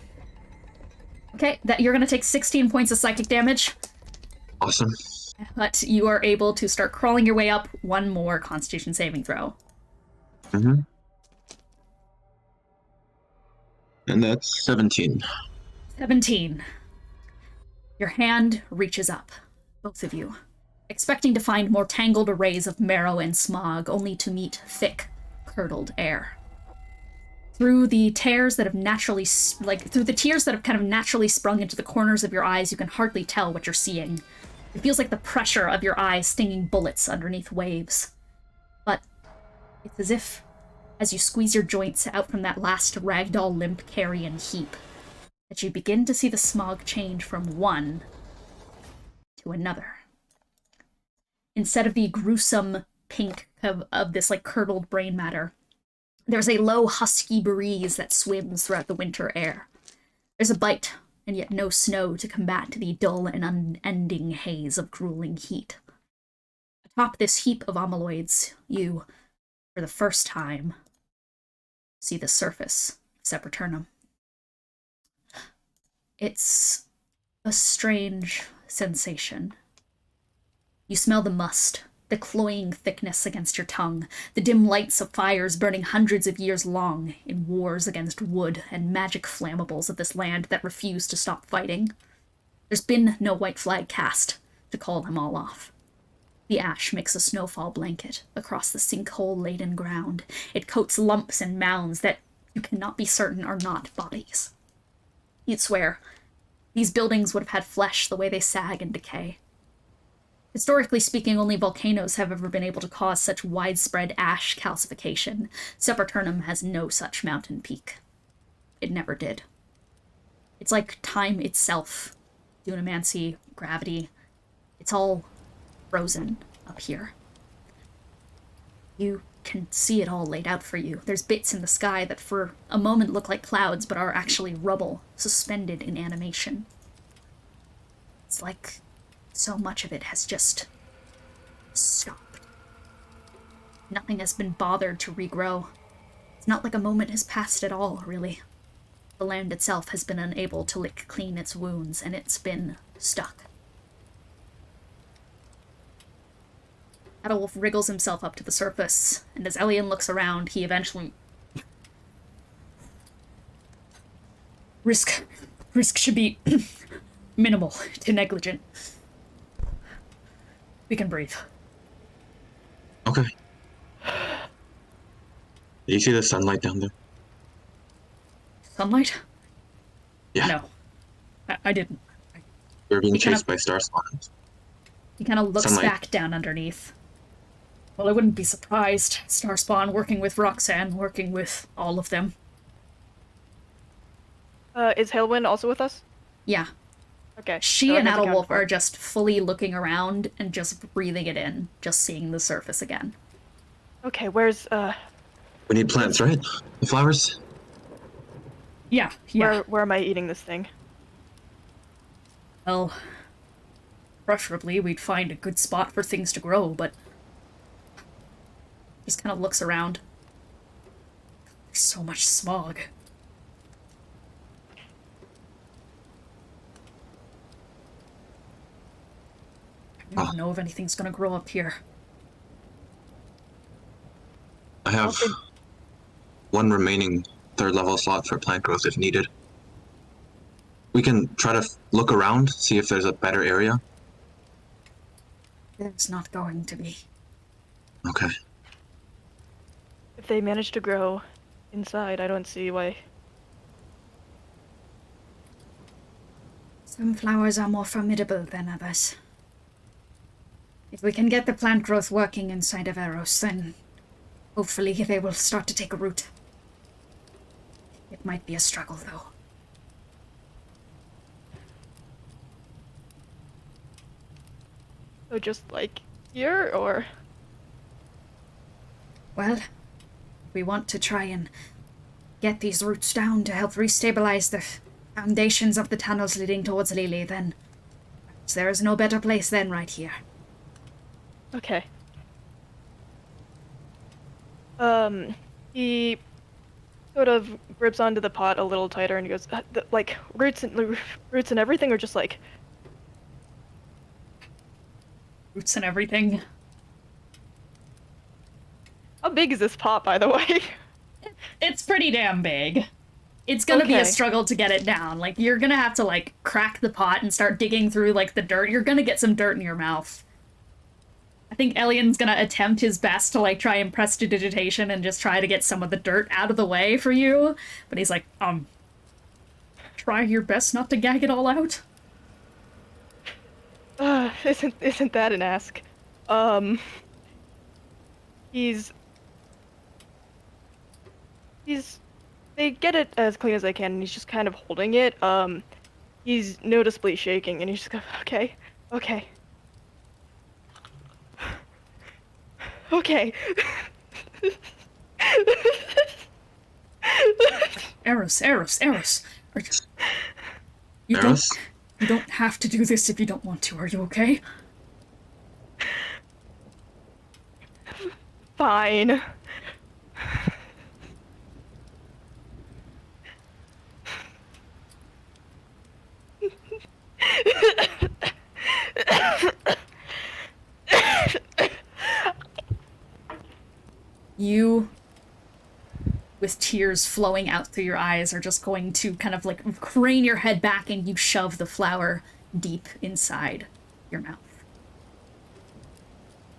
Okay, that you're going to take 16 points of psychic damage. Awesome. But you are able to start crawling your way up. One more Constitution saving throw. Mm-hmm. And that's 17. 17. Your hand reaches up, both of you, expecting to find more tangled arrays of marrow and smog, only to meet thick, curdled air. Through the tears that have naturally, through the tears that have kind of naturally sprung into the corners of your eyes, you can hardly tell what you're seeing. It feels like the pressure of your eyes stinging bullets underneath waves. But it's as if, as you squeeze your joints out from that last ragdoll limp carrion heap, that you begin to see the smog change from one to another. Instead of the gruesome pink of this curdled brain matter, there's a low husky breeze that swims throughout the winter air. There's a bite, and yet no snow to combat the dull and unending haze of grueling heat. Atop this heap of amyloids, you, for the first time, see the surface of Seperternum. It's a strange sensation. You smell the must, the cloying thickness against your tongue, the dim lights of fires burning hundreds of years long in wars against wood and magic flammables of this land that refuse to stop fighting. There's been no white flag cast to call them all off. The ash makes a snowfall blanket across the sinkhole-laden ground. It coats lumps and mounds that you cannot be certain are not bodies. You'd swear these buildings would have had flesh the way they sag and decay. Historically speaking, only volcanoes have ever been able to cause such widespread ash calcification. Seperternum has no such mountain peak. It never did. It's like time itself. Dunamancy, gravity. It's all frozen up here. You can see it all laid out for you. There's bits in the sky that for a moment look like clouds but are actually rubble, suspended in animation. It's like so much of it has just stopped. Nothing has been bothered to regrow. It's not like a moment has passed at all, really. The land itself has been unable to lick clean its wounds, and it's been stuck. Adolf wriggles himself up to the surface, and as Elian looks around, he eventually... Risk should be minimal to negligent. We can breathe. Okay. Do you see the sunlight down there? Sunlight? Yeah. No. I didn't. We're being He kind chased of- by star spawns. He kind of looks Sunlight. back down underneath. Well, I wouldn't be surprised. Starspawn working with Roxanne, working with all of them. Is Hailwind also with us? Yeah. Okay. She so that and gets accounted Adalwolf for. are just fully looking around and just breathing it in, just seeing the surface again. Okay, where's We need plants, right? The flowers? Yeah. where am I eating this thing? Well, preferably we'd find a good spot for things to grow, but just kind of looks around. There's so much smog. I don't even know if anything's gonna grow up here. I have one remaining 3rd level slot for plant growth if needed. We can try to look around, see if there's a better area. There's not going to be. Okay. If they manage to grow inside, I don't see why. Some flowers are more formidable than others. If we can get the plant growth working inside of Aros, then hopefully they will start to take root. It might be a struggle, though. So just like here, or? Well, we want to try and get these roots down to help restabilize the foundations of the tunnels leading towards Lelee, then there is no better place than right here. Okay. He sort of grips onto the pot a little tighter and he goes, like, roots and everything, or just like... Roots and everything. How big is this pot, by the way? It's pretty damn big. It's gonna be a struggle to get it down. Like, you're gonna have to, like, crack the pot and start digging through, like, the dirt. You're gonna get some dirt in your mouth. I think Elian's gonna attempt his best to, like, try and prestidigitation and just try to get some of the dirt out of the way for you. But he's like, try your best not to gag it all out. Isn't that an ask? They get it as clean as they can, and he's just kind of holding it. He's noticeably shaking, and he's just going, okay. Aros. You Aros? You don't have to do this if you don't want to, are you okay? Fine. You, with tears flowing out through your eyes, are just going to kind of like crane your head back and you shove the flower deep inside your mouth.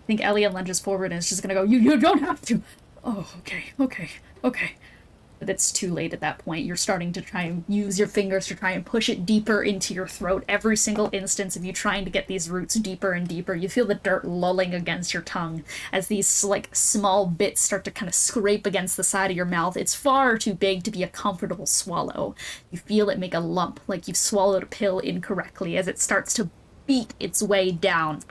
I think Elia lunges forward and is just gonna go, you don't have to! Oh, okay. But it's too late at that point. You're starting to try and use your fingers to try and push it deeper into your throat. Every single instance of you trying to get these roots deeper and deeper, you feel the dirt lulling against your tongue as these, like, small bits start to kind of scrape against the side of your mouth. It's far too big to be a comfortable swallow. You feel it make a lump, like you've swallowed a pill incorrectly, as it starts to beat its way down.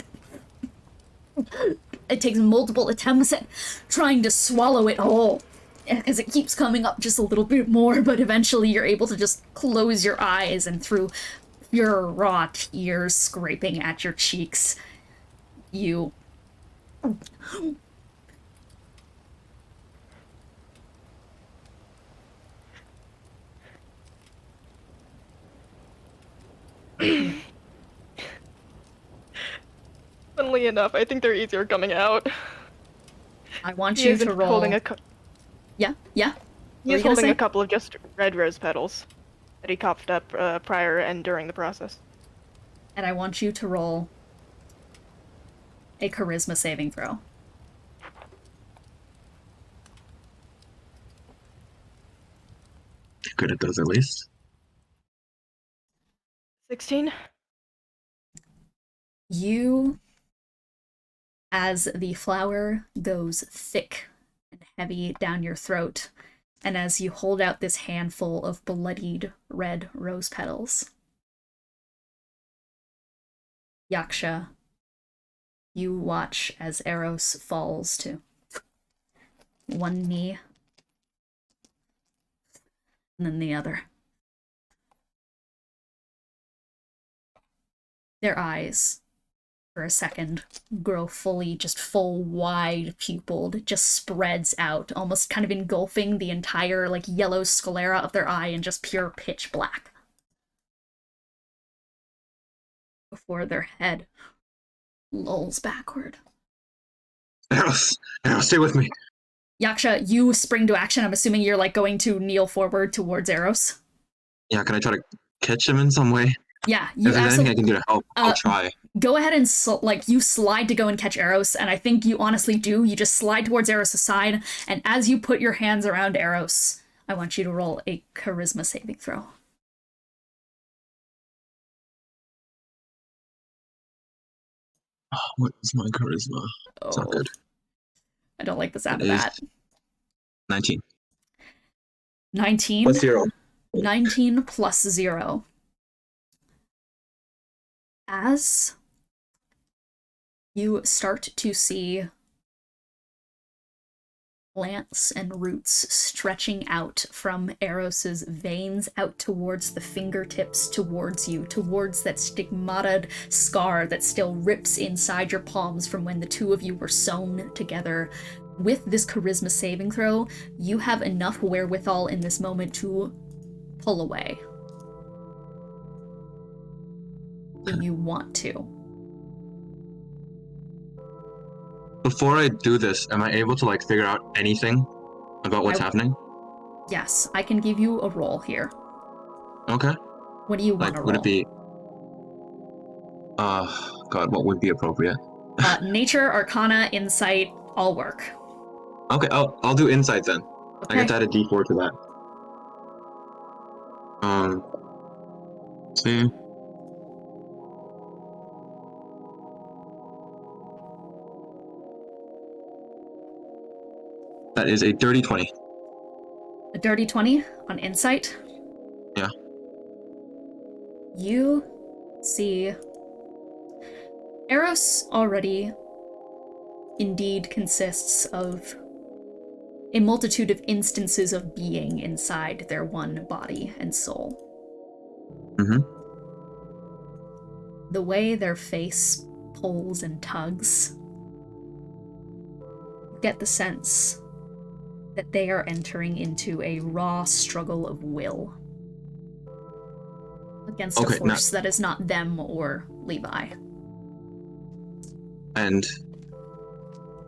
It takes multiple attempts at trying to swallow it whole, because it keeps coming up just a little bit more, but eventually you're able to just close your eyes, and through your raw tears scraping at your cheeks, you... Funnily enough, I think they're easier coming out. I want He you isn't to roll... holding Yeah? He is holding a couple of just red rose petals that he coughed up prior and during the process. And I want you to roll a charisma saving throw. Good at those at least. 16? You, as the flower goes thick and heavy down your throat, and as you hold out this handful of bloodied red rose petals, Yaksha, you watch as Aros falls to one knee and then the other. Their eyes, for a second, grow fully, just full, wide pupiled, just spreads out, almost kind of engulfing the entire, like, yellow sclera of their eye in just pure pitch black. Before their head lolls backward. Eros, stay with me. Yaksha, you spring to action. I'm assuming you're, like, going to kneel forward towards Aros. Yeah, can I try to catch him in some way? Yeah, you If there's anything I can do to help, I'll uh, try. Go ahead and, you slide to go and catch Aros, and I think you honestly do. You just slide towards Aros' side, and as you put your hands around Aros, I want you to roll a charisma saving throw. Oh, what is my charisma? It's not good. I don't like the sound It of is that. 19. 19? Plus 0. 19 plus 0. As you start to see plants and roots stretching out from Eros's veins out towards the fingertips, towards you, towards that stigmatted scar that still rips inside your palms from when the two of you were sewn together. With this charisma saving throw, you have enough wherewithal in this moment to pull away. Do you want to? Before I do this, am I able to like figure out anything about what's happening? Yes, I can give you a roll here. Okay. What do you want to roll? Would it be... God, what would be appropriate? Nature, Arcana, Insight, all work. Okay, I'll do Insight then. Okay. I get to add a D4 to that. Let's see. That is a dirty 20. A dirty 20 on Insight? Yeah. You see Aros already indeed consists of a multitude of instances of being inside their one body and soul. Mm-hmm. The way their face pulls and tugs, you get the sense that they are entering into a raw struggle of will against a force that is not them or Levi. And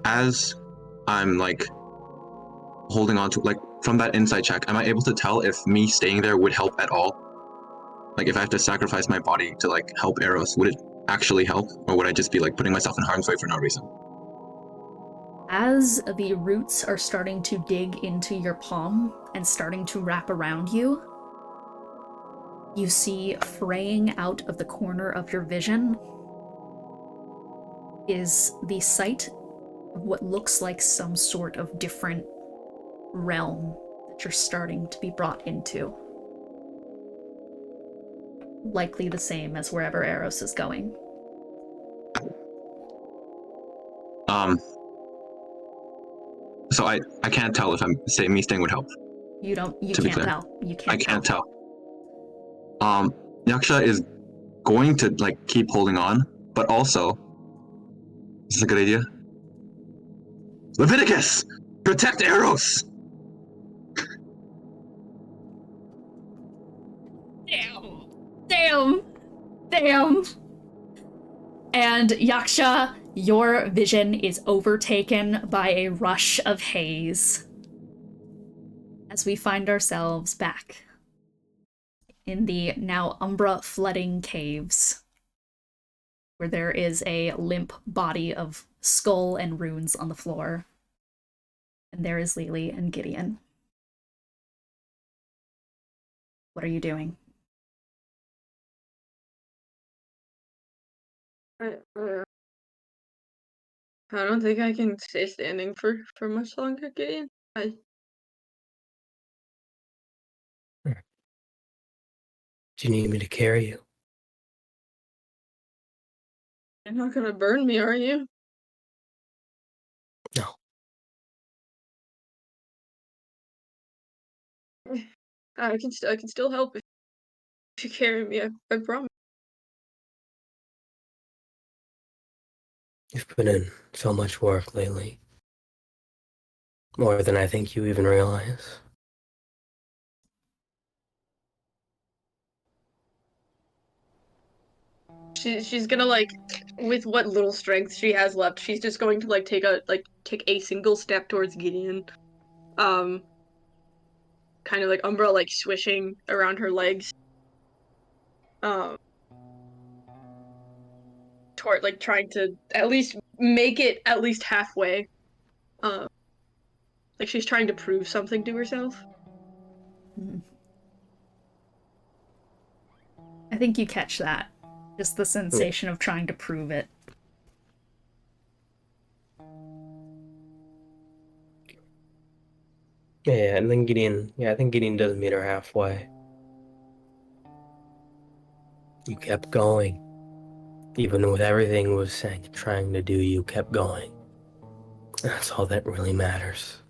as I'm like holding on to, like, from that insight check, am I able to tell if me staying there would help at all? Like, if I have to sacrifice my body to like help Aros, would it actually help, or would I just be like putting myself in harm's way for no reason? As the roots are starting to dig into your palm and starting to wrap around you, you see fraying out of the corner of your vision is the sight of what looks like some sort of different realm that you're starting to be brought into. Likely the same as wherever Aros is going. So I can't tell if I'm saying me staying would help. You can't tell. You can't I can't tell. Yaksha is going to like keep holding on, but also, this is a good idea. Leviticus! Protect Aros! Damn! And Yaksha, your vision is overtaken by a rush of haze as we find ourselves back in the now Umbra flooding caves, where there is a limp body of skull and runes on the floor. And there is Lelee and Gideon. What are you doing? I don't think I can stay standing for much longer, Gideon. Do you need me to carry you? You're not gonna burn me, are you? No. I can still help if you carry me. I promise. You've put in so much work lately. More than I think you even realize. She's gonna like, with what little strength she has left, she's just going to like take a single step towards Gideon. Kind of like Umbral like swishing around her legs. Toward like trying to at least make it at least halfway. Like she's trying to prove something to herself. I think you catch that. Just the sensation of trying to prove it. Yeah, and then Gideon, I think Gideon does meet her halfway. You kept going. Even with everything was saying, trying to do, you kept going. That's all that really matters.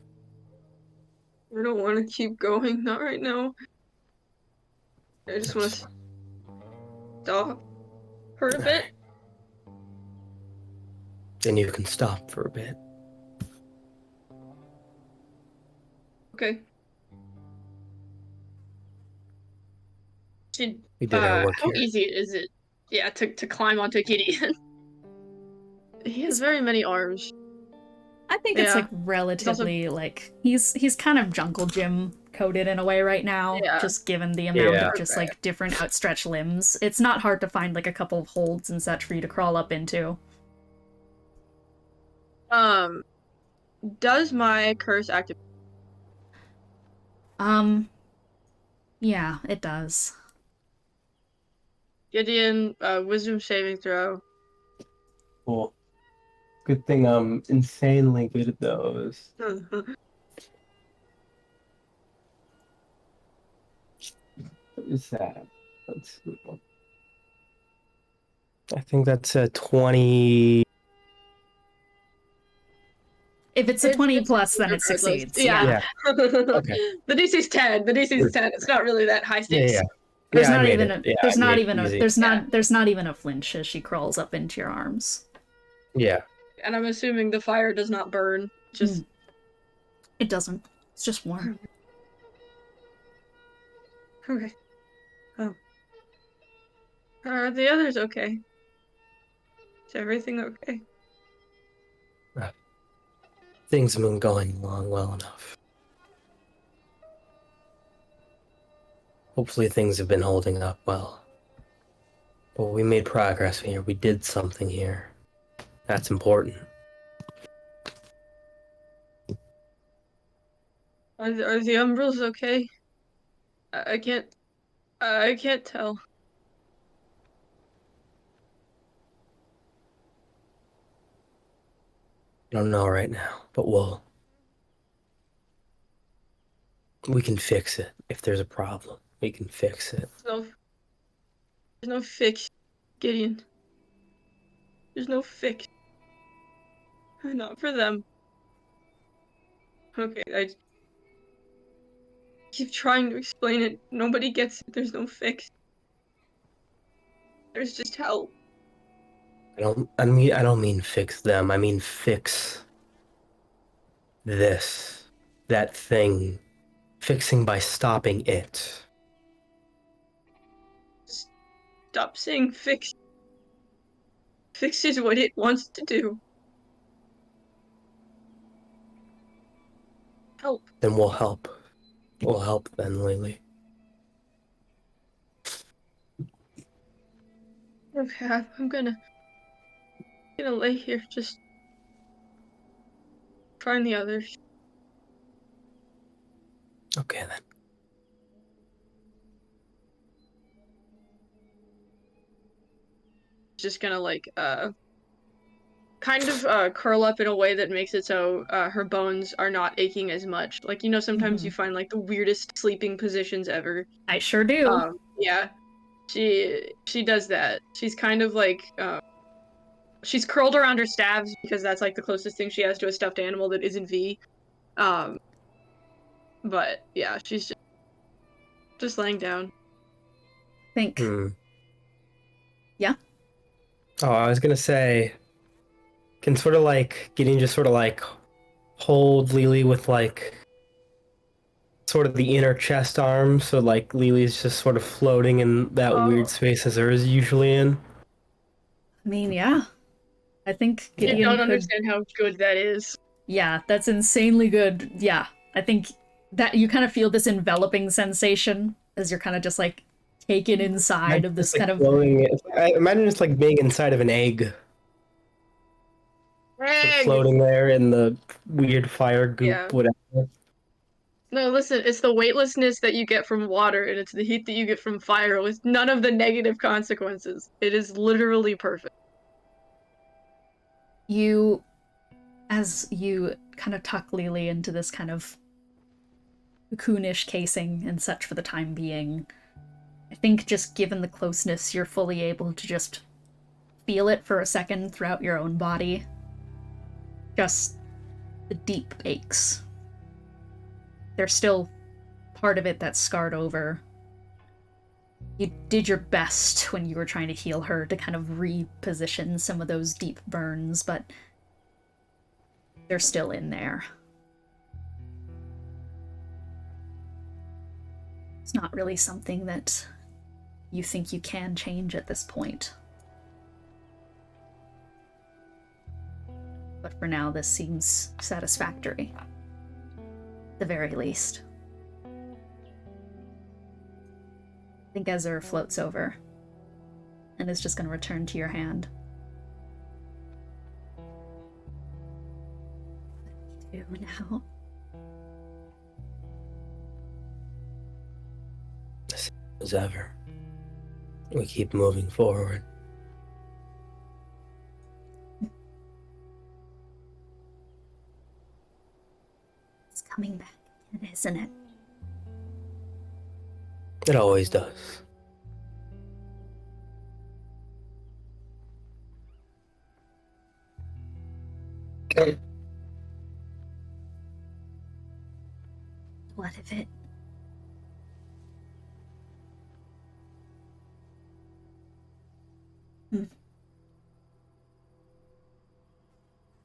I don't want to keep going, not right now. I just want to stop for a bit. Then you can stop for a bit. Okay. We did our work how here. easy is it? Yeah, to climb onto Gideon. He has very many arms. I think it's like relatively like he's kind of jungle gym coded in a way right now, just given the amount of just like different outstretched limbs. It's not hard to find like a couple of holds and such for you to crawl up into. Does my curse activate? Yeah, it does. Gideon, wisdom saving throw. Cool. Good thing I'm insanely good at those. What is that? Let's see. I think that's a 20. If it's a 20 plus, then it succeeds. Yeah. Okay. The DC's 10. The DC's 10. It's not really that high stakes. Yeah. There's not even a flinch as she crawls up into your arms. Yeah. And I'm assuming the fire does not burn. Just It doesn't. It's just warm. Okay. Oh. Are the others okay? Is everything okay? Things have been going along well enough. Hopefully things have been holding up well. But we made progress here. We did something here. That's important. Are the Umbrals okay? I can't tell. I don't know right now, but we can fix it. If there's a problem, we can fix it. There's no fix, Gideon. There's no fix. Not for them. Okay, I keep trying to explain it. Nobody gets it. There's no fix. There's just help. I don't mean fix them. I mean fix that thing. Fixing by stopping it. Stop saying fix. Fix is what it wants to do. Help. Then we'll help. We'll help then, Lelee. Okay, I'm gonna lay here, just find the others. Okay then. Just gonna like kind of curl up in a way that makes it so her bones are not aching as much. Like, you know, sometimes you find like the weirdest sleeping positions ever. I sure do. Yeah. She does that. She's kind of like she's curled around her staves because that's like the closest thing she has to a stuffed animal that isn't V. But yeah, she's just laying down. Think. Hmm. Yeah? Oh, I was gonna say, can sort of like Gideon just sort of like hold Lelee with like sort of the inner chest arm, so like Lelee's just sort of floating in that Oh. weird space as hers usually in. I mean, yeah. I think You Gideon don't could... understand how good that is. Yeah, that's insanely good. Yeah, I think that you kind of feel this enveloping sensation as you're kind of just like taken inside of this It's, like, kind of... floating. I imagine it's like being inside of an egg, sort of Egg! floating there in the weird fire goop, Yeah. whatever. No, listen, it's the weightlessness that you get from water, and it's the heat that you get from fire with none of the negative consequences. It is literally perfect. You, as you kind of tuck Lelee into this kind of cocoonish casing and such for the time being, I think just given the closeness, you're fully able to just feel it for a second throughout your own body. Just the deep aches. There's still part of it that's scarred over. You did your best when you were trying to heal her to kind of reposition some of those deep burns, but they're still in there. It's not really something that you think you can change at this point. But for now, this seems satisfactory. At the very least. I think Ezra floats over and is just going to return to your hand. What do you do now? Same as ever. We keep moving forward. It's coming back again, isn't it? It always does. What if it...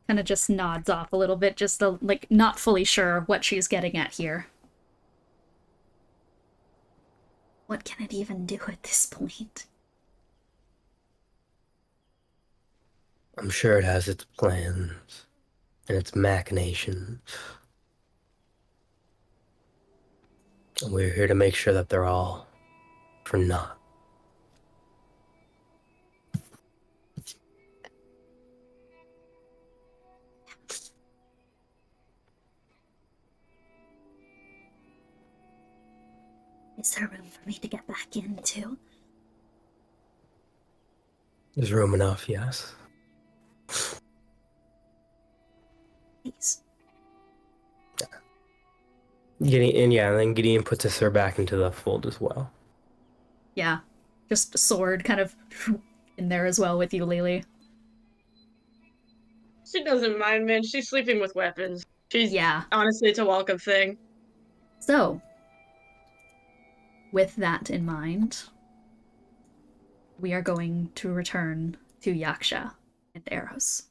Kind of just nods off a little bit, just like not fully sure what she's getting at here. What can it even do at this point? I'm sure it has its plans and its machinations. And we're here to make sure that they're all for naught. Is there room for me to get back into? There's room enough, yes. Please. Gideon, and then Gideon puts her back into the fold as well. Yeah. Just a sword kind of in there as well with you, Lelee. She doesn't mind, man. She's sleeping with weapons. Yeah. Honestly, it's a welcome thing. So, with that in mind, we are going to return to Yaksha and Aros.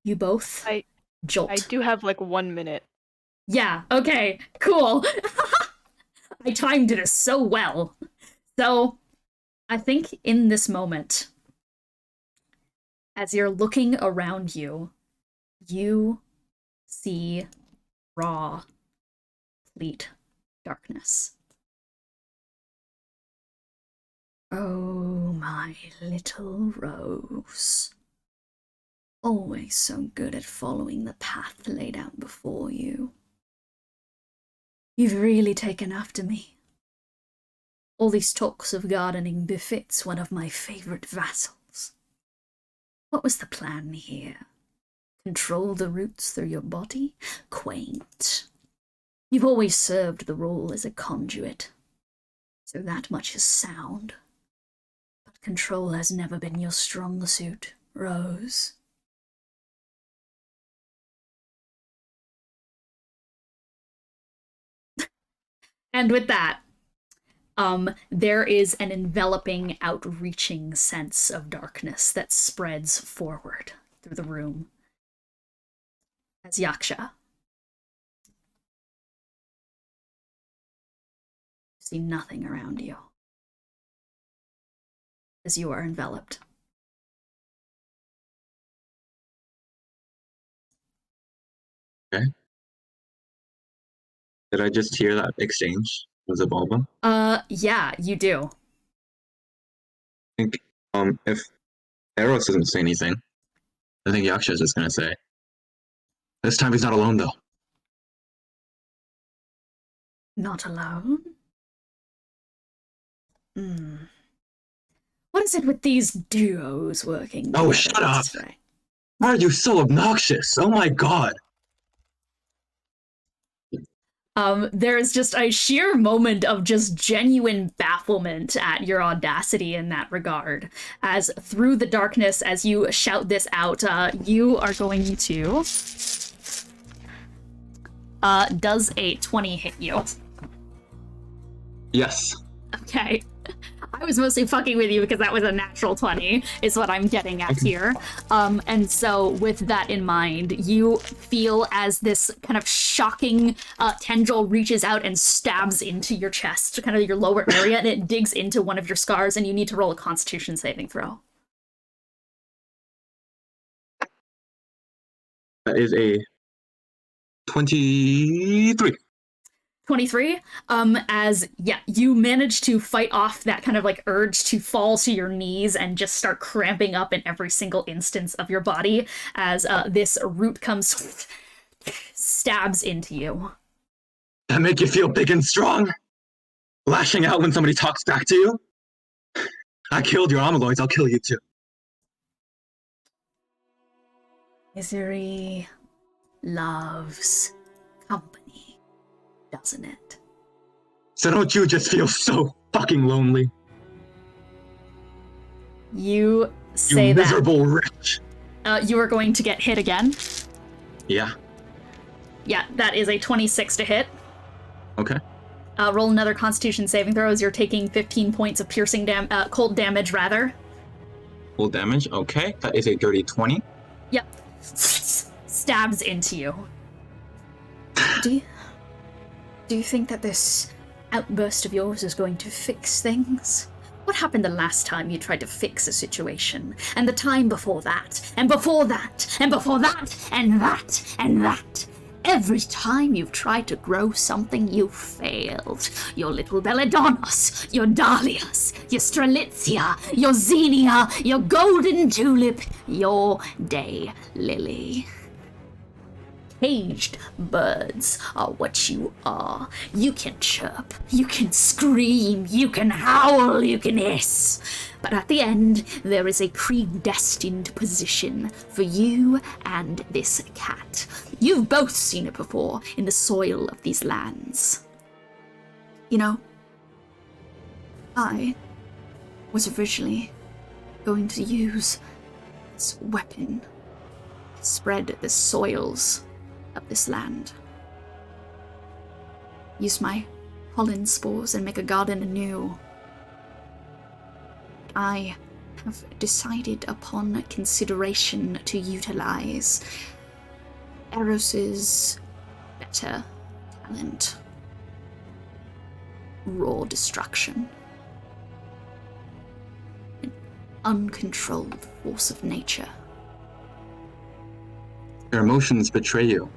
You both jolt. I do have like 1 minute. Yeah, okay, cool. I timed it so well. So, I think in this moment, as you're looking around you, you see raw, complete darkness. Oh, my little rose. Always so good at following the path laid out before you. You've really taken after me. All these talks of gardening befits one of my favorite vassals. What was the plan here? Control the roots through your body? Quaint. You've always served the role as a conduit. So that much is sound. But control has never been your strong suit, Rose. And with that, there is an enveloping, outreaching sense of darkness that spreads forward through the room. As Yaksha, you see nothing around you as you are enveloped. Okay. Did I just hear that exchange with Xibalba? Yeah, you do. I think, if Aros doesn't say anything, I think Yaksha is just gonna say, this time he's not alone, though. Not alone? What is it with these duos working Oh, together shut up! this way? Why are you so obnoxious? Oh my god! There's just a sheer moment of just genuine bafflement at your audacity in that regard. As through the darkness, as you shout this out, you are going to... does a 20 hit you? Yes. Okay. I was mostly fucking with you because that was a natural 20, is what I'm getting at here. And so with that in mind, you feel as this kind of shocking tendril reaches out and stabs into your chest, kind of your lower area, and it digs into one of your scars, and you need to roll a Constitution saving throw. That is a 23. 23, as, yeah, you manage to fight off that kind of like urge to fall to your knees and just start cramping up in every single instance of your body as this root comes, stabs into you. That make you feel big and strong? Lashing out when somebody talks back to you? I killed your amyloids, I'll kill you too. Misery loves company, doesn't it? So don't you just feel so fucking lonely? You say you that. miserable wretch. You are going to get hit again. Yeah. Yeah, that is a 26 to hit. Okay. Roll another Constitution saving throw as you're taking 15 points of piercing cold damage, rather. Full damage, okay. That is a dirty 20. Yep. Stabs into you. Do you think that this outburst of yours is going to fix things? What happened the last time you tried to fix a situation? And the time before that? And before that? And before that? And that? And that? Every time you've tried to grow something, you failed. Your little belladonnas, your dahlias, your strelitzia, your zinnia, your golden tulip, your day lily. Caged birds are what you are. You can chirp, you can scream, you can howl, you can hiss. But at the end, there is a predestined position for you and this cat. You've both seen it before in the soil of these lands. You know, I was originally going to use this weapon to spread the soils of this land. Use my pollen spores and make a garden anew. I have decided upon consideration to utilize Eros's better talent. Raw destruction. An uncontrolled force of nature. Your emotions betray you.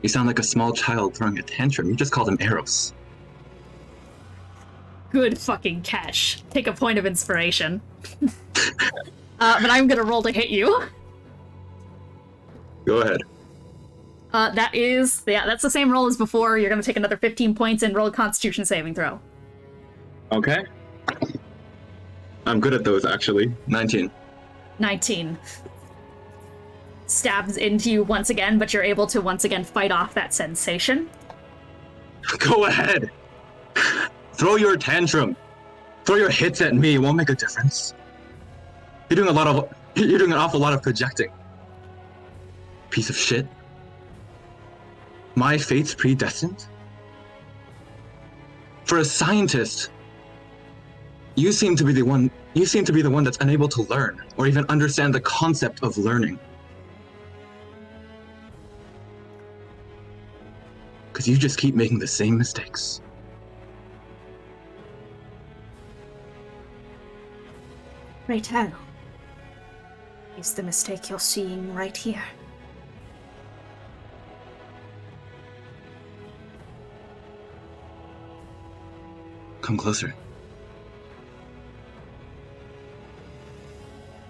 You sound like a small child throwing a tantrum. You just called him Aros. Good fucking catch. Take a point of inspiration. But I'm gonna roll to hit you. Go ahead. That's the same roll as before. You're gonna take another 15 points and roll a Constitution saving throw. Okay. I'm good at those, actually. 19. 19. Stabs into you once again, but you're able to once again fight off that sensation. Go ahead. Throw your tantrum. Throw your hits at me. It won't make a difference. You're doing an awful lot of projecting. Piece of shit. My fate's predestined? For a scientist, you seem to be the one that's unable to learn or even understand the concept of learning. Because you just keep making the same mistakes. Righto. Is the mistake you're seeing right here? Come closer.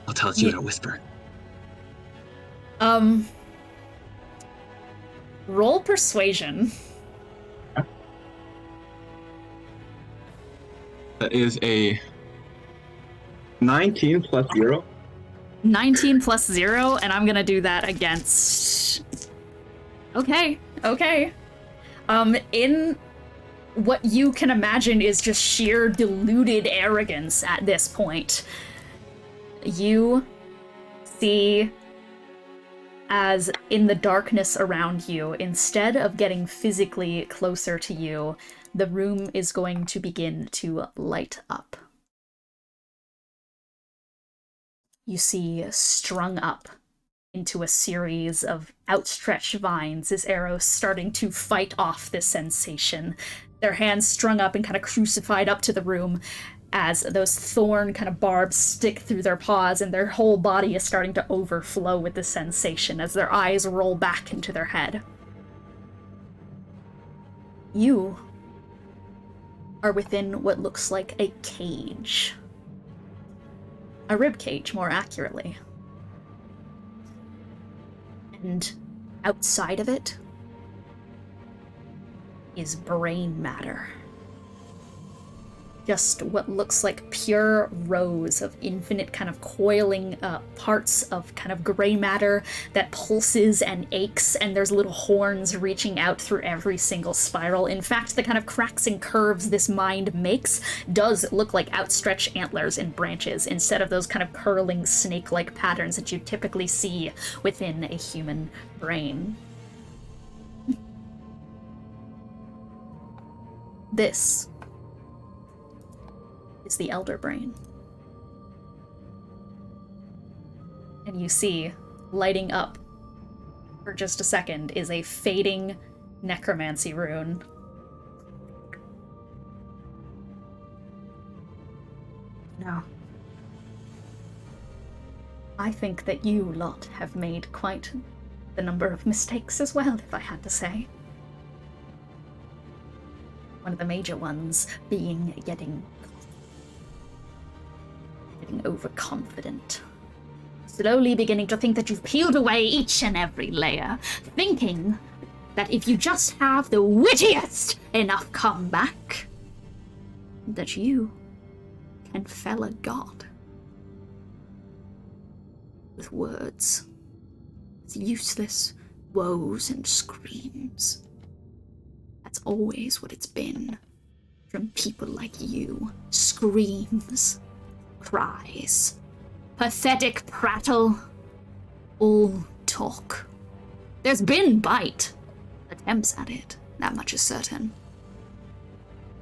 I'll tell it to you in a whisper. Roll persuasion. That is a 19 plus 0. 19 plus 0, and I'm gonna do that against... Okay. In what you can imagine is just sheer deluded arrogance at this point, you see as in the darkness around you, instead of getting physically closer to you, the room is going to begin to light up. You see strung up into a series of outstretched vines is Aros starting to fight off this sensation. Their hands strung up and kind of crucified up to the room as those thorn kind of barbs stick through their paws, and their whole body is starting to overflow with the sensation as their eyes roll back into their head. You are within what looks like a cage. A rib cage, more accurately. And outside of it is brain matter. Just what looks like pure rows of infinite kind of coiling parts of kind of gray matter that pulses and aches, and there's little horns reaching out through every single spiral. In fact, the kind of cracks and curves this mind makes does look like outstretched antlers and branches instead of those kind of curling snake-like patterns that you typically see within a human brain. This is the Elder Brain. And you see, lighting up for just a second, is a fading necromancy rune. Now, I think that you lot have made quite the number of mistakes as well, if I had to say. One of the major ones being getting overconfident. Slowly beginning to think that you've peeled away each and every layer, thinking that if you just have the wittiest enough comeback, that you can fell a god. With words. With useless woes and screams. That's always what it's been. From people like you. Screams. Cries. Pathetic prattle. All talk. There's been bite. Attempts at it. That much is certain.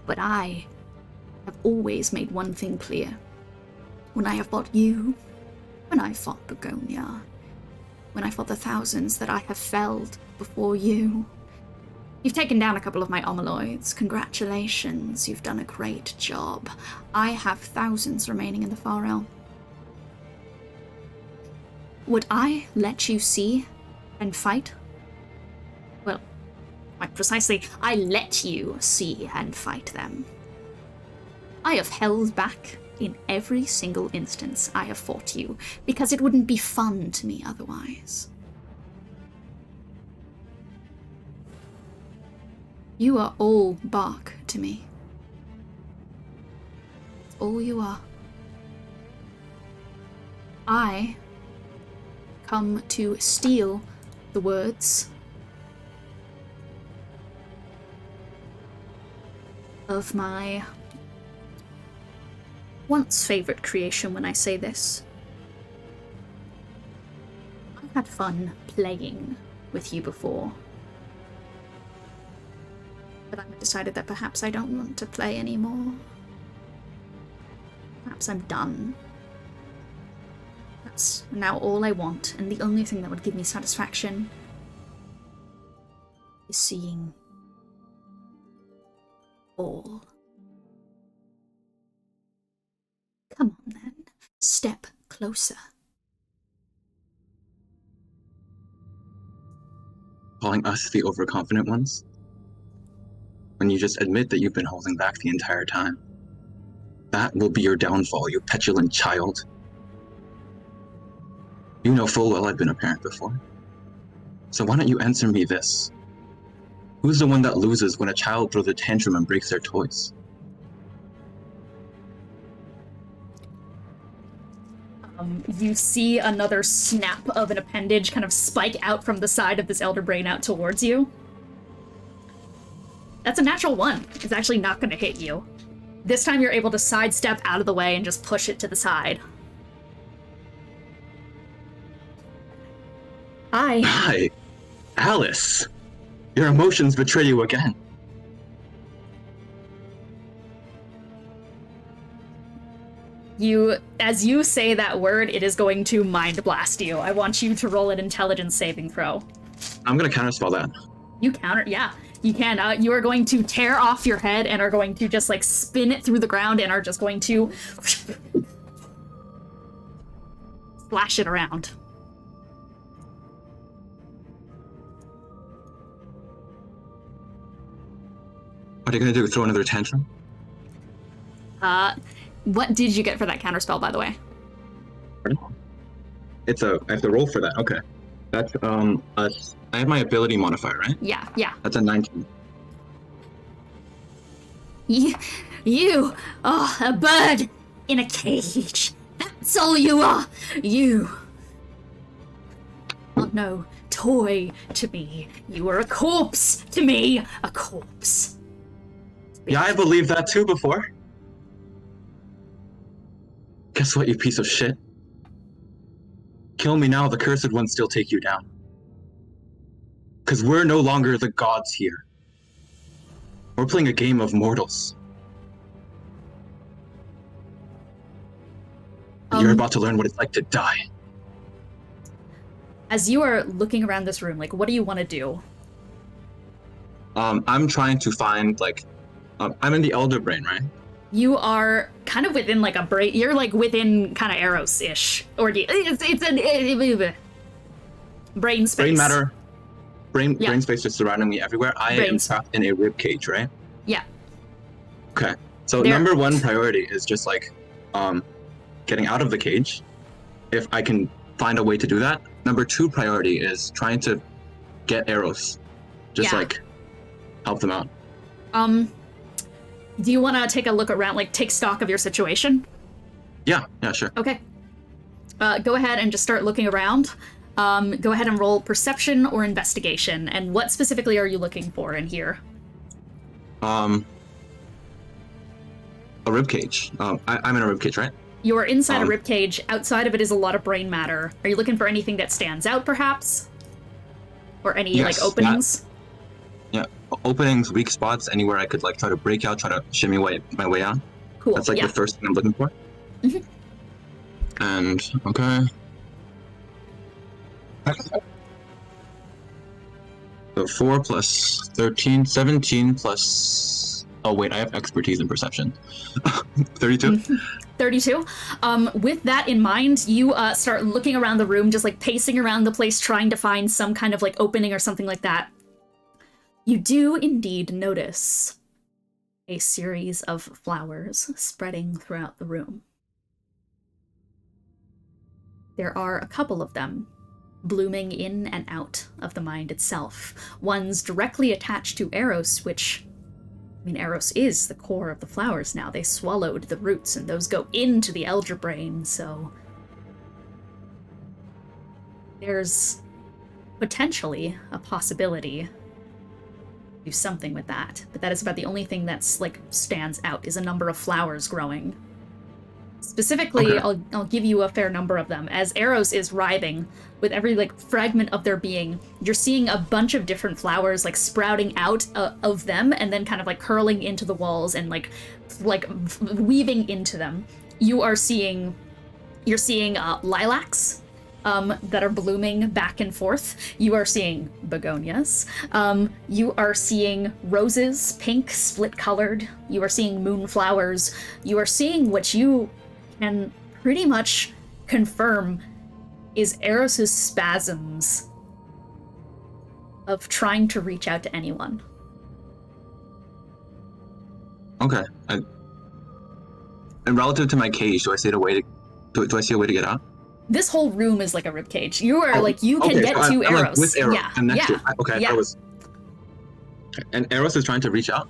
But I have always made one thing clear. When I have fought you, when I fought Begonia, when I fought the thousands that I have felled before you, you've taken down a couple of my omaloids. Congratulations, you've done a great job. I have thousands remaining in the Far Realm. Would I let you see and fight? Well, quite precisely, I let you see and fight them. I have held back in every single instance I have fought you, because it wouldn't be fun to me otherwise. You are all bark to me. It's all you are. I come to steal the words of my once favorite creation when I say this. I've had fun playing with you before. But I've decided that perhaps I don't want to play anymore. Perhaps I'm done. That's now all I want, and the only thing that would give me satisfaction is seeing all. Come on then, step closer. Calling us the overconfident ones? When you just admit that you've been holding back the entire time. That will be your downfall, you petulant child. You know full well I've been a parent before. So why don't you answer me this? Who's the one that loses when a child throws a tantrum and breaks their toys? You see another snap of an appendage kind of spike out from the side of this elder brain out towards you. That's a natural 1. It's actually not going to hit you. This time you're able to sidestep out of the way and just push it to the side. Hi, Alice. Your emotions betray you again. As you say that word, it is going to mind blast you. I want you to roll an intelligence saving throw. I'm gonna counterspell that. You counter, yeah, you can. You are going to tear off your head and are going to just like spin it through the ground and are just going to splash it around. What are you gonna do? Throw another tantrum? What did you get for that counterspell, by the way? I have to roll for that. Okay. That's I have my ability modifier, right? Yeah. That's a 19. You are a bird in a cage. That's all you are. You are no toy to me. You are a corpse to me. A corpse. Yeah, I believed that too before. Guess what, you piece of shit? Kill me now, the cursed ones still take you down. Because we're no longer the gods here. We're playing a game of mortals. You're about to learn what it's like to die. As you are looking around this room, like, what do you want to do? I'm trying to find, like, I'm in the Elder Brain, right? You are kind of within, like, a brain. You're, like, within kind of Aros-ish. Or it's a brain space. Brain matter. Brain space just surrounding me everywhere. I am trapped in a rib cage, right? Yeah. Okay. So number 1 priority is just, like, getting out of the cage. If I can find a way to do that. Number 2 priority is trying to get Aros. Just, like, help them out. Do you want to take a look around, like, take stock of your situation? Yeah, sure. Okay. Go ahead and just start looking around. Go ahead and roll perception or investigation. And what specifically are you looking for in here? A ribcage. I'm in a ribcage, right? You are inside a ribcage. Outside of it is a lot of brain matter. Are you looking for anything that stands out, perhaps? Or any, like, openings? Yeah, openings, weak spots, anywhere I could, like, try to break out, try to shimmy my way out. Cool, That's, like, the first thing I'm looking for. Mm-hmm. And, okay. So 4 plus 13, 17 plus... Oh, wait, I have expertise in perception. 32? 32. With that in mind, you start looking around the room, just, like, pacing around the place, trying to find some kind of, like, opening or something like that. You do indeed notice a series of flowers spreading throughout the room. There are a couple of them, blooming in and out of the mind itself. One's directly attached to Aros, which... I mean, Aros is the core of the flowers now. They swallowed the roots, and those go into the Elder Brain, so... There's potentially a possibility do something with that. But that is about the only thing that's, like, stands out, is a number of flowers growing. Specifically, Okay. I'll give you a fair number of them. As Aros is writhing, with every, like, fragment of their being, you're seeing a bunch of different flowers, like, sprouting out of them, and then kind of, like, curling into the walls and, like weaving into them. You're seeing lilacs, that are blooming back and forth. You are seeing begonias. You are seeing roses, pink, split-colored. You are seeing moonflowers. You are seeing what you can pretty much confirm is Eros's spasms of trying to reach out to anyone. Okay. And relative to my cage, do I see a way to get out? This whole room is like a ribcage. You are you can okay, get so to I'm, Aros. like, with Aros. Yeah. I'm next yeah. to okay. Yeah. And Aros is trying to reach out.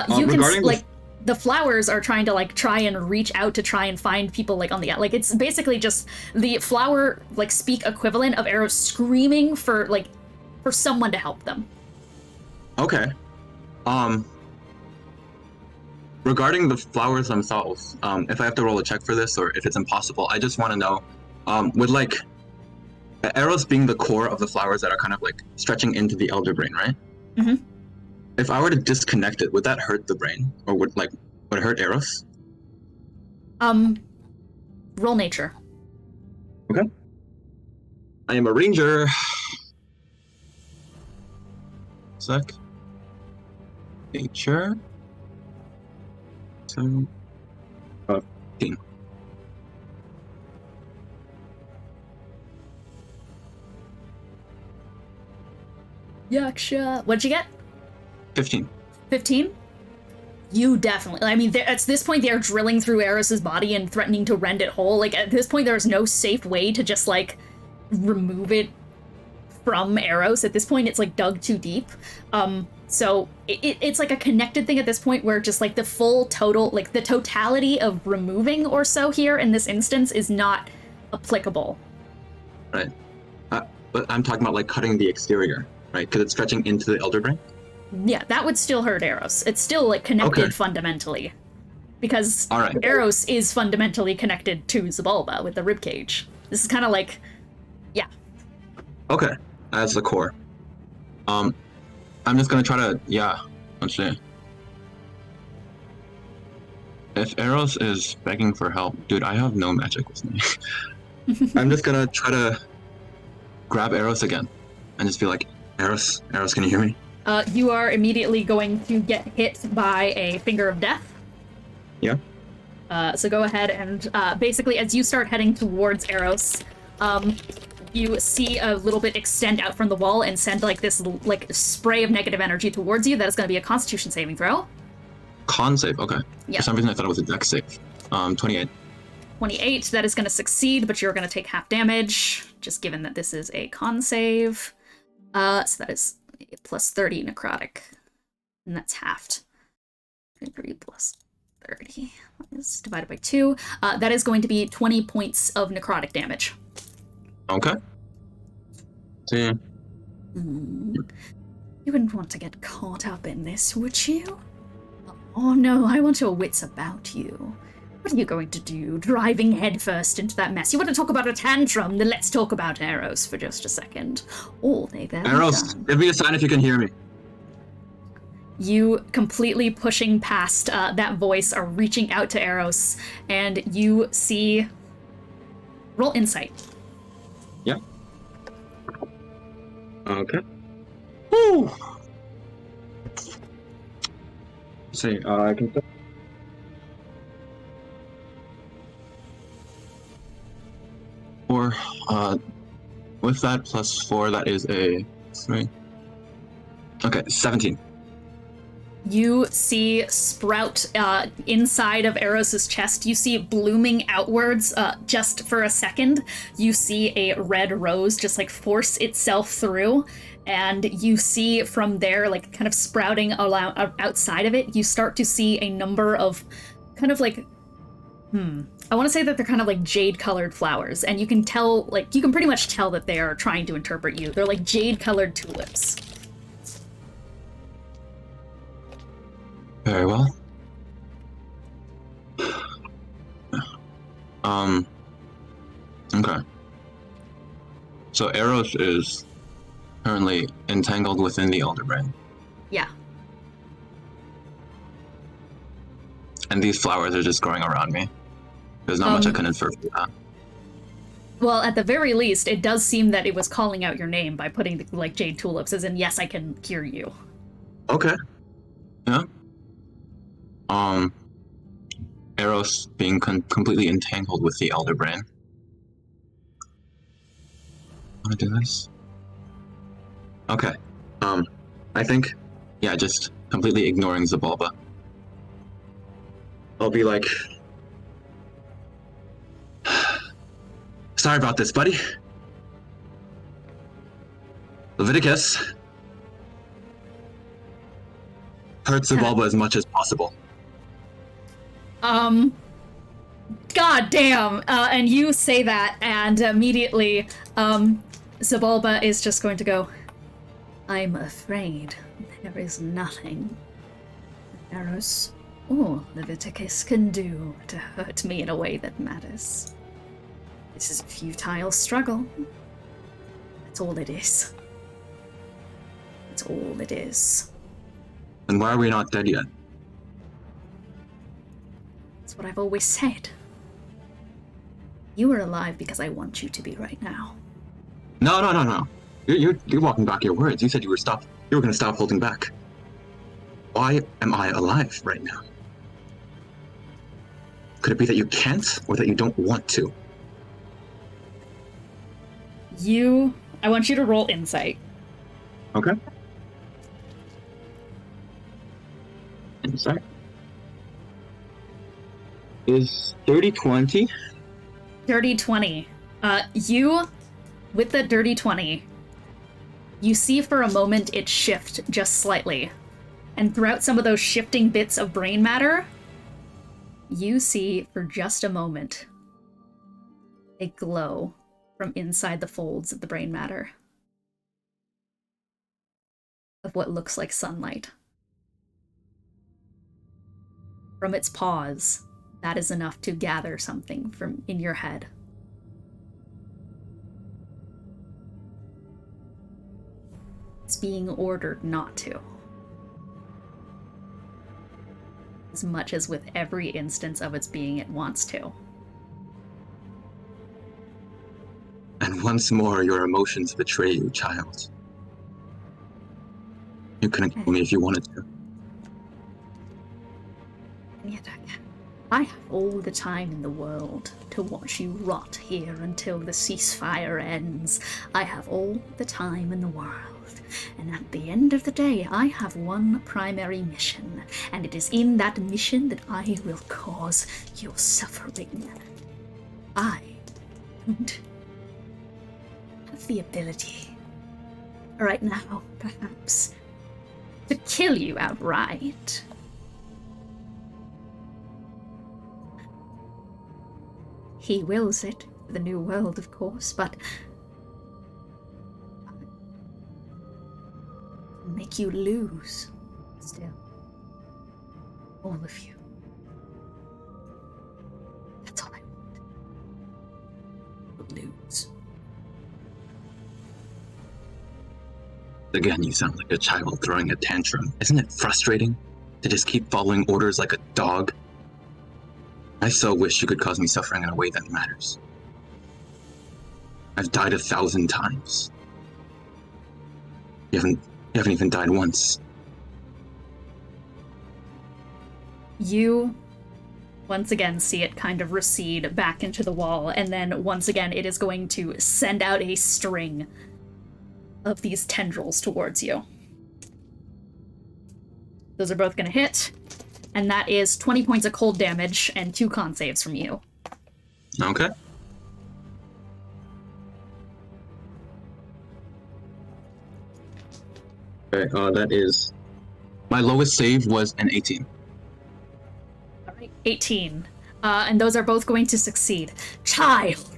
You can regarding the flowers are trying to like try and reach out to try and find people like on the like it's basically just the flower like speak equivalent of Aros screaming for someone to help them. Okay. Regarding the flowers themselves, if I have to roll a check for this or if it's impossible, I just want to know, with like Aros being the core of the flowers that are kind of like stretching into the elder brain, right? Mm-hmm. If I were to disconnect it, would that hurt the brain, or would it hurt Aros? Roll nature. Okay. I am a ranger. Sec. Nature. 15. Yaksha. What'd you get? 15. 15? You definitely. I mean, at this point, they're drilling through Eros's body and threatening to rend it whole. Like, at this point, there's no safe way to just, like, remove it from Aros. At this point, it's, like, dug too deep. So it's, like, a connected thing at this point where just, like, the full total, like, the totality of removing or so here in this instance is not applicable. Right. But I'm talking about, like, cutting the exterior, right? Because it's stretching into the elder brain? Yeah, that would still hurt Aros. It's still, like, connected fundamentally. Because Aros is fundamentally connected to Xibalba with the ribcage. This is kind of like, yeah. Okay, that's the core. I'm just gonna try to, let's see. If Aros is begging for help, dude, I have no magic with me. I'm just gonna try to grab Aros again and just be like, Aros, can you hear me? You are immediately going to get hit by a Finger of Death. Yeah. So go ahead and basically, as you start heading towards Aros, you see a little bit extend out from the wall and send like this like spray of negative energy towards you. That is going to be a Constitution saving throw. Con save, okay. Yeah. For some reason I thought it was a dex save. 28. 28, that is going to succeed, but you're going to take half damage, just given that this is a con save. So that is plus 30 necrotic, and that's halved. 3 plus 30 is divided by 2. That is going to be 20 points of necrotic damage. Okay. See. You wouldn't want to get caught up in this, would you? Oh no, I want your wits about you. What are you going to do, driving headfirst into that mess? You want to talk about a tantrum? Then let's talk about Aros for just a second. All they've ever Aros, done. give me a sign if you can hear me. You completely pushing past that voice are reaching out to Aros, and you see... Roll insight. Yeah. Okay. Woo! Let's see, I can... With that plus 4, that is a 3. Okay, 17. You see sprout inside of Eros's chest. You see it blooming outwards just for a second. You see a red rose just like force itself through, and you see from there, like kind of sprouting outside of it, you start to see a number of kind of like, I want to say that they're kind of like jade-colored flowers, and you can tell, like, you can pretty much tell that they are trying to interpret you. They're like jade-colored tulips. Very well. Okay. So Aros is currently entangled within the Elderbrand. Yeah. And these flowers are just growing around me. There's not much I can infer from that. Well, at the very least, it does seem that it was calling out your name by putting the, like, jade tulips, as in, yes, I can hear you. Okay. Yeah. Aros being completely entangled with the Elderbrand. Want to do this? Okay. I think, yeah, just completely ignoring Xibalba. I'll be like, sorry about this, buddy. Leviticus, hurt Xibalba as much as possible. God damn! And you say that, and immediately, Xibalba is just going to go, I'm afraid there is nothing Aros or Leviticus can do to hurt me in a way that matters. This is a futile struggle. That's all it is. That's all it is. And why are we not dead yet? That's what I've always said. You are alive because I want you to be right now. No. You're walking back your words. You said you were going to stop holding back. Why am I alive right now? Could it be that you can't, or that you don't want to? I want you to roll insight. Okay. Insight is 30-20. Dirty 20. With the dirty 20, you see for a moment it shift just slightly. And throughout some of those shifting bits of brain matter, you see for just a moment a glow from inside the folds of the brain matter of what looks like sunlight. From its pause, that is enough to gather something from in your head. It's being ordered not to. As much as with every instance of its being it wants to. And once more, your emotions betray you, child. You couldn't kill me if you wanted to. And yet I have all the time in the world to watch you rot here until the ceasefire ends. I have all the time in the world. And at the end of the day, I have one primary mission, and it is in that mission that I will cause your suffering. I don't have the ability, right now, perhaps, to kill you outright. He wills it for the new world, of course, but make you lose, still. All of you. That's all I want. Lose. Again, you sound like a child throwing a tantrum. Isn't it frustrating to just keep following orders like a dog? I so wish you could cause me suffering in a way that matters. I've died 1,000 times. You haven't even died once. You once again see it kind of recede back into the wall, and then once again it is going to send out a string of these tendrils towards you. Those are both going to hit, and that is 20 points of cold damage and 2 con saves from you. Okay. Okay, that is... My lowest save was an 18. Alright, 18. And those are both going to succeed. Child!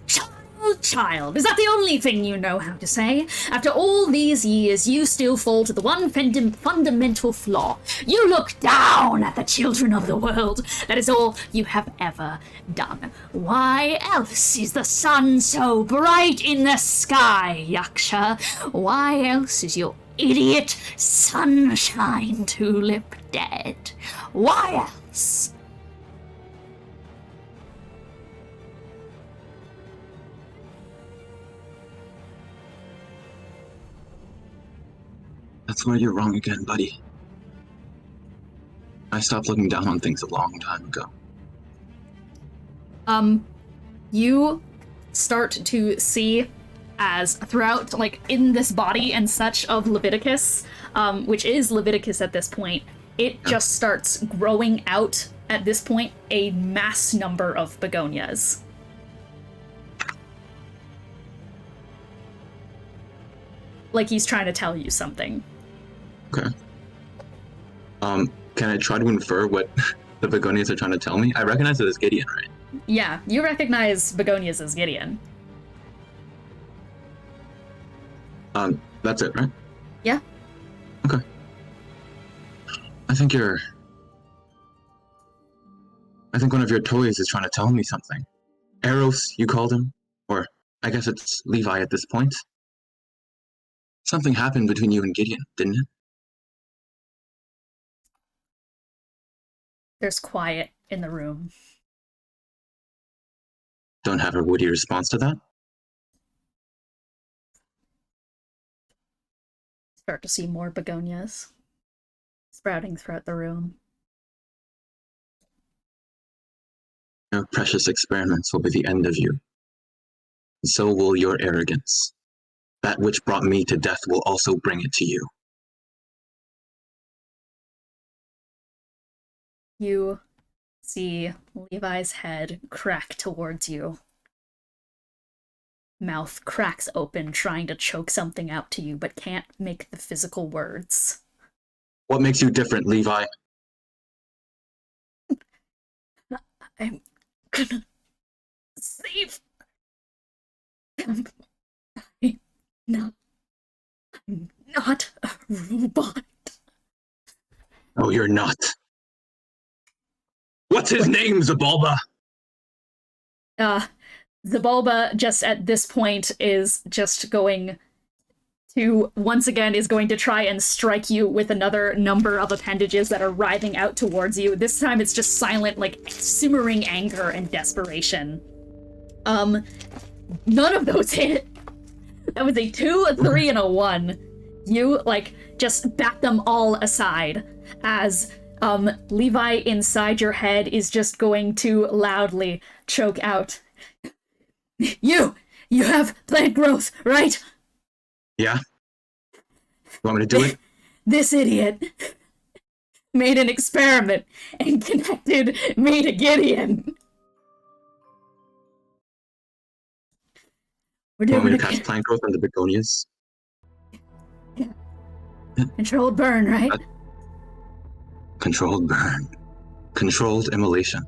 child, is that the only thing you know how to say? After all these years, you still fall to the one fundamental flaw. You look down at the children of the world. That is all you have ever done. Why else is the sun so bright in the sky, Yaksha? Why else is your idiot sunshine tulip dead? Why else? That's where you're wrong again, buddy. I stopped looking down on things a long time ago. You start to see as throughout, like, in this body and such of Leviticus, which is Leviticus at this point, it just starts growing out, at this point, a mass number of begonias. Like he's trying to tell you something. Okay. Can I try to infer what the begonias are trying to tell me? I recognize it as Gideon, right? Yeah, you recognize begonias as Gideon. That's it, right? Yeah. Okay. I think one of your toys is trying to tell me something. Aros, you called him? Or I guess it's Levi at this point. Something happened between you and Gideon, didn't it? There's quiet in the room. Don't have a witty response to that? Start to see more begonias sprouting throughout the room. Your precious experiments will be the end of you. So will your arrogance. That which brought me to death will also bring it to you. You see Levi's head crack towards you. Mouth cracks open, trying to choke something out to you, but can't make the physical words. What makes you different, Levi? I'm gonna save them. I'm not a robot. Oh, you're not. What's his name, Xibalba? Xibalba just at this point is just going to, once again, is going to try and strike you with another number of appendages that are writhing out towards you. This time it's just silent, like, simmering anger and desperation. None of those hit. That was a 2, a 3, and a 1. You, like, just bat them all aside as Levi inside your head is just going to loudly choke out. You have plant growth, right? Yeah? You want me to do it? This idiot made an experiment and connected me to Gideon. We're You want me doing to cast plant growth on the begonias? Controlled burn, right? Controlled burn. Controlled immolation.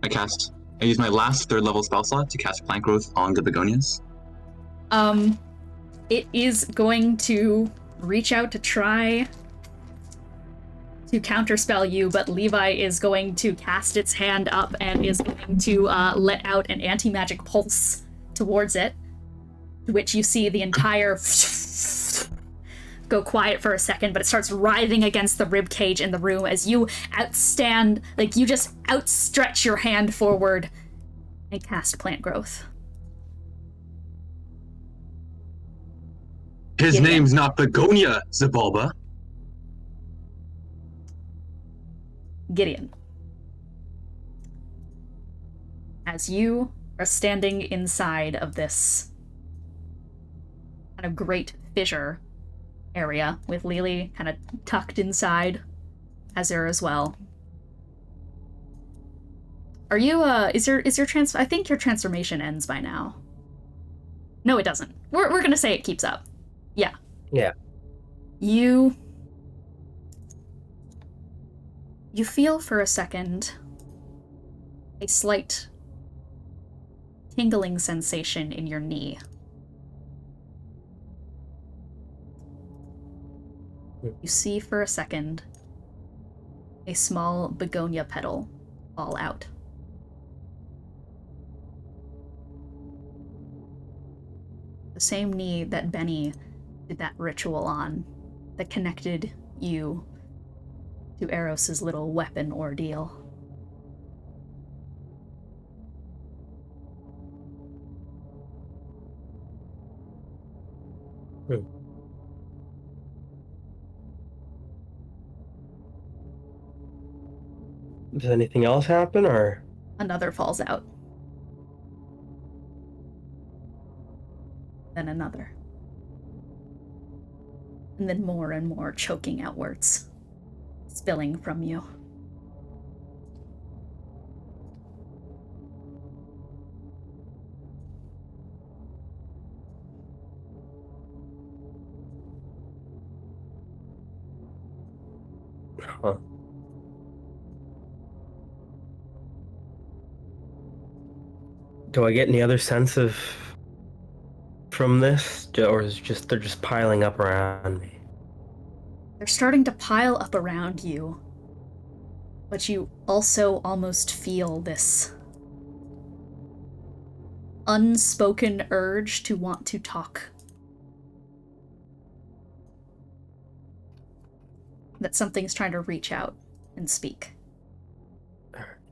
I use my last 3rd level spell slot to cast plant growth on the begonias. It is going to reach out to try to counterspell you, but Levi is going to cast its hand up and is going to let out an anti-magic pulse towards it, to which you see the entire go quiet for a second, but it starts writhing against the rib cage in the room as you you just outstretch your hand forward and cast plant growth. His Gideon. name's not Begonia, Xibalba. Gideon. As you are standing inside of this kind of great fissure area with Lelee kind of tucked inside Azure as well. Are you I think your transformation ends by now. No, it doesn't. We're gonna say it keeps up. Yeah. Yeah. You feel for a second a slight tingling sensation in your knee. You see for a second a small begonia petal fall out. The same knee that Bennie did that ritual on that connected you to Eros's little weapon ordeal. Does anything else happen, or? Another falls out. Then another. And then more and more choking outwards, spilling from you. Huh. Do I get any other sense of from this, or is just they're just piling up around me? They're starting to pile up around you, but you also almost feel this unspoken urge to want to talk. That something's trying to reach out and speak.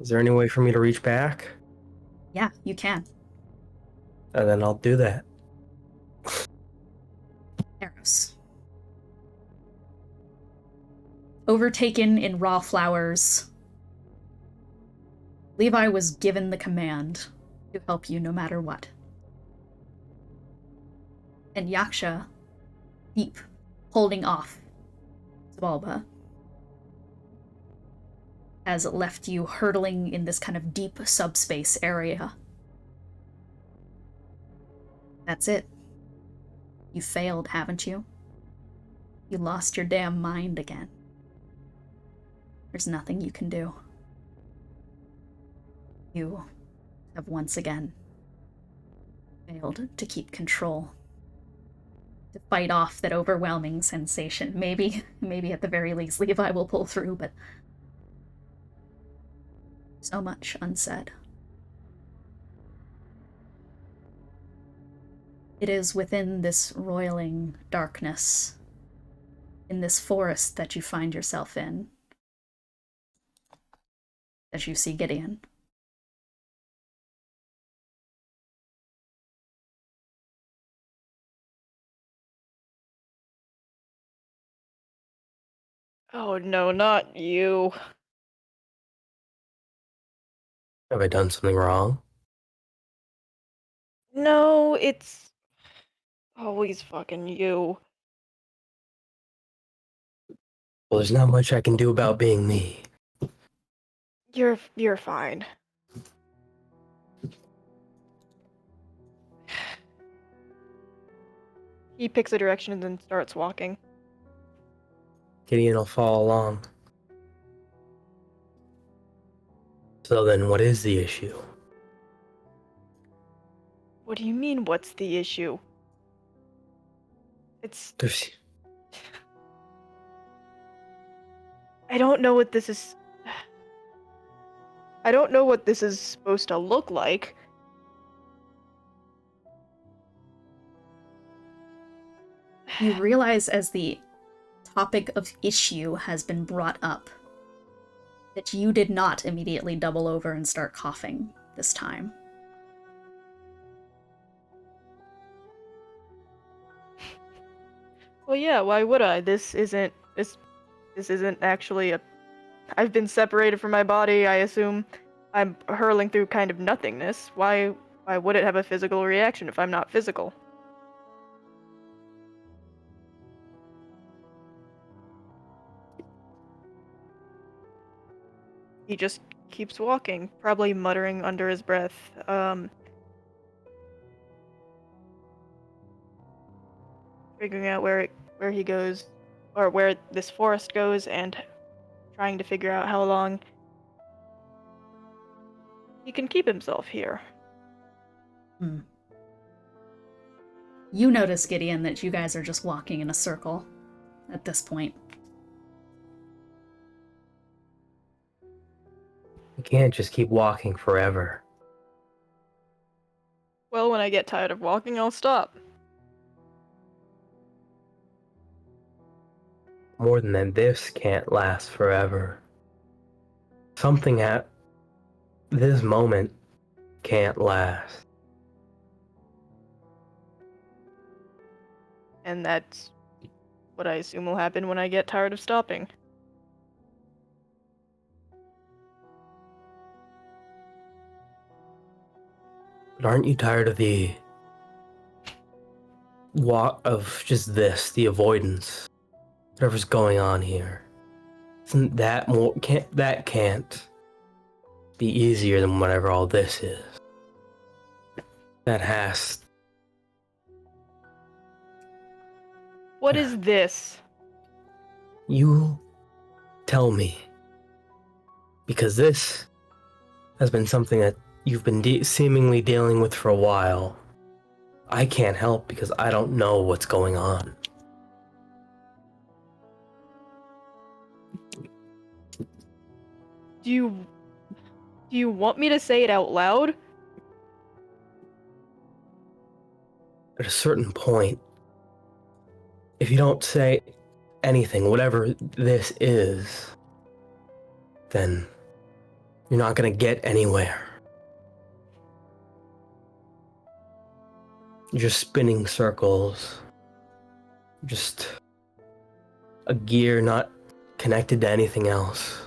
Is there any way for me to reach back? Yeah, you can. And then I'll do that. Aros. Overtaken in raw flowers, Levi was given the command to help you no matter what. And Yaksha, deep, holding off Xibalba, has left you hurtling in this kind of deep subspace area. That's it. You failed, haven't you? You lost your damn mind again. There's nothing you can do. You have once again failed to keep control. To fight off that overwhelming sensation. Maybe at the very least Levi will pull through, but so much unsaid. It is within this roiling darkness, in this forest that you find yourself in, that you see Gideon. Oh no, not you. Have I done something wrong? No, it's always fucking you. Well, there's not much I can do about being me. You're fine. He picks a direction and then starts walking. Gideon will follow along. So then, what is the issue? What do you mean, what's the issue? There's... I don't know what this is... I don't know what this is supposed to look like. You realize as the topic of issue has been brought up that you did not immediately double over and start coughing this time. Well, yeah, why would I? This isn't actually a... I've been separated from my body, I assume. I'm hurling through kind of nothingness. Why would it have a physical reaction if I'm not physical? He just keeps walking, probably muttering under his breath. Figuring out where he goes, or where this forest goes, and trying to figure out how long he can keep himself here. Hmm. You notice, Gideon, that you guys are just walking in a circle at this point. You can't just keep walking forever. Well, when I get tired of walking, I'll stop. More than that, this can't last forever. Something at this moment can't last. And that's what I assume will happen when I get tired of stopping. But aren't you tired of the of just this, the avoidance? Whatever's going on here. Isn't that more can't be easier than whatever all this is? That has. What is this? You tell me. Because this has been something that you've been seemingly dealing with for a while. I can't help because I don't know what's going on. Do you want me to say it out loud? At a certain point, if you don't say anything, whatever this is, then you're not gonna get anywhere. You're just spinning circles. Just a gear not connected to anything else.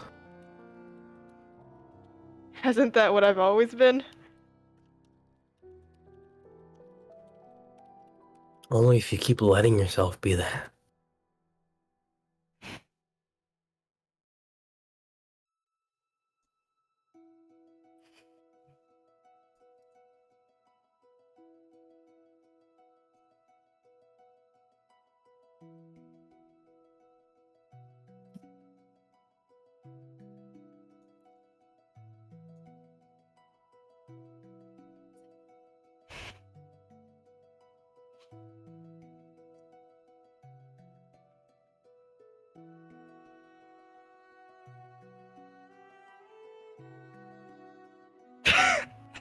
Hasn't that what I've always been? Only if you keep letting yourself be that.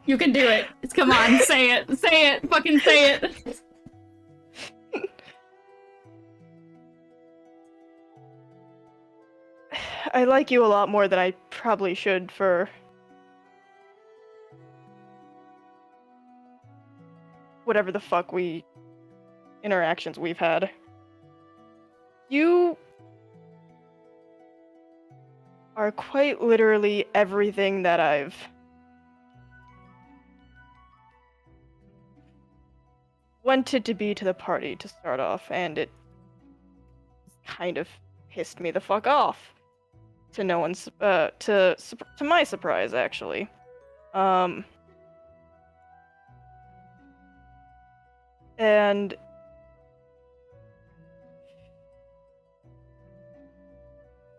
You can do it. Come on, say it. Say it. Fucking say it. I like you a lot more than I probably should for whatever the fuck interactions we've had. You are quite literally everything that I've wanted to be to the party to start off, and it kind of pissed me the fuck off. To no one's, to my surprise, actually. And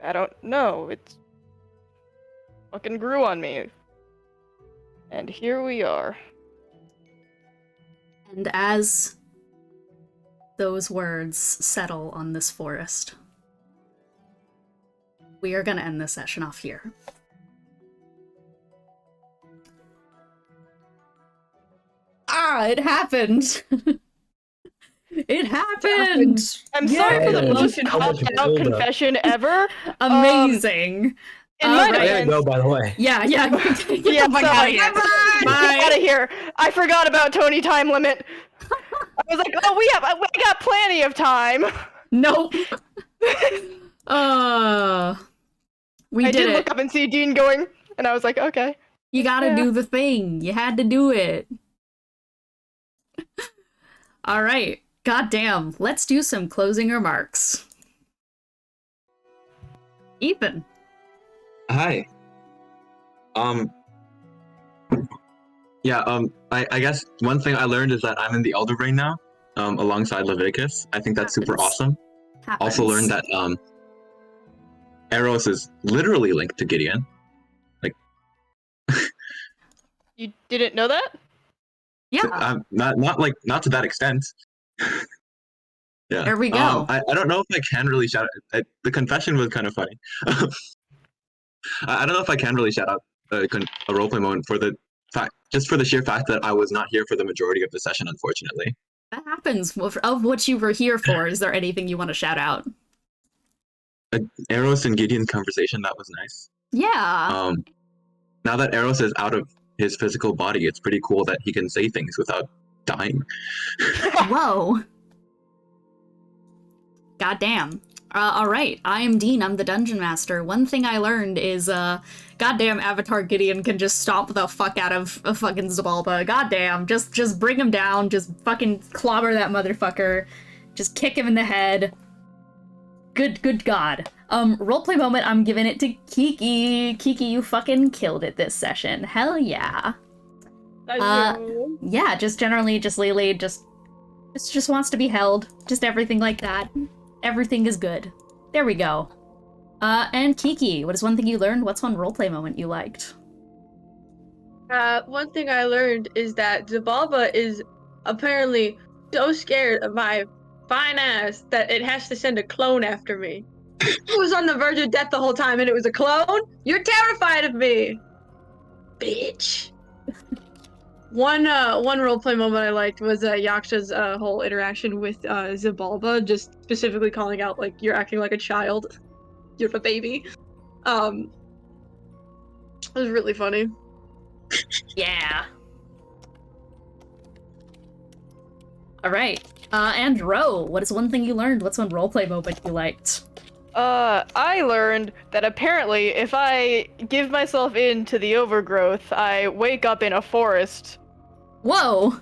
I don't know, it's fucking grew on me. And here we are. And as those words settle on this forest, we are gonna end this session off here. Ah, it happened! It happened! I'm sorry for the Yay. most How much popped out build-up. confession ever. Amazing! In my Alright. I gotta defense, go, by the way. Yeah, get the fuck yeah, out of here. Bye! Out of here. I forgot about Tony time limit. I was like, oh, we got plenty of time. Nope. We I did did it. look up and see Dean going, and I was like, okay. You gotta Yeah. do the thing. You had to do it. Alright. Goddamn. Let's do some closing remarks. Ethan. Hi. Yeah, I guess one thing I learned is that I'm in the Elder Brain now, alongside Leviticus. I think that's super Happens. awesome. Also learned that, Aros is literally linked to Gideon. You didn't know that? Yeah, Not to that extent. Yeah. there we go. I don't know if I can really shout out. The confession was kind of funny. I don't know if I can really shout out a roleplay moment for the fact, just for the sheer fact that I was not here for the majority of the session, unfortunately. That happens. Of what you were here for, is there anything you want to shout out? Aros and Gideon's conversation, that was nice. Yeah. Now that Aros is out of his physical body, it's pretty cool that he can say things without dying. Whoa. Goddamn. All right, I am Dean. I'm the Dungeon Master. One thing I learned is, goddamn, Avatar Gideon can just stomp the fuck out of fucking Xibalba. Goddamn, just bring him down. Just fucking clobber that motherfucker. Just kick him in the head. Good God. Roleplay moment. I'm giving it to Kiki. Kiki, you fucking killed it this session. Hell yeah. Yeah, just generally, just Lelee, just wants to be held. Just everything like that. Everything is good. There we go. And Kiki, what is one thing you learned? What's one roleplay moment you liked? One thing I learned is that Xibalba is apparently so scared of my fine ass that it has to send a clone after me. It was on the verge of death the whole time and it was a clone? You're terrified of me! Bitch. One roleplay moment I liked was Yaksha's whole interaction with Xibalba, just specifically calling out, like, you're acting like a child. You're the baby. It was really funny. Yeah. Alright. And Ro, what is one thing you learned? What's one roleplay moment you liked? I learned that apparently if I give myself in to the overgrowth, I wake up in a forest. Whoa!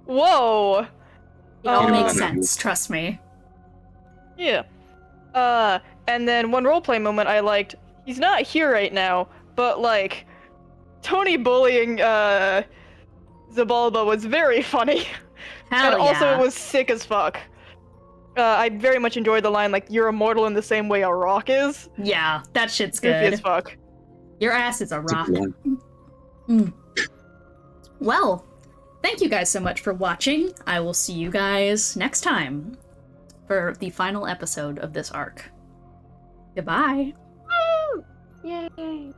Whoa! It all makes sense, trust me. Yeah. And then one roleplay moment I liked, he's not here right now, but like, Tony bullying, Xibalba was very funny. Hell and also yeah. it was sick as fuck. I very much enjoyed the line, like, you're immortal in the same way a rock is. Yeah, that shit's Goofy good. as fuck. Your ass is a rock. Well, thank you guys so much for watching. I will see you guys next time for the final episode of this arc. Goodbye. Yay!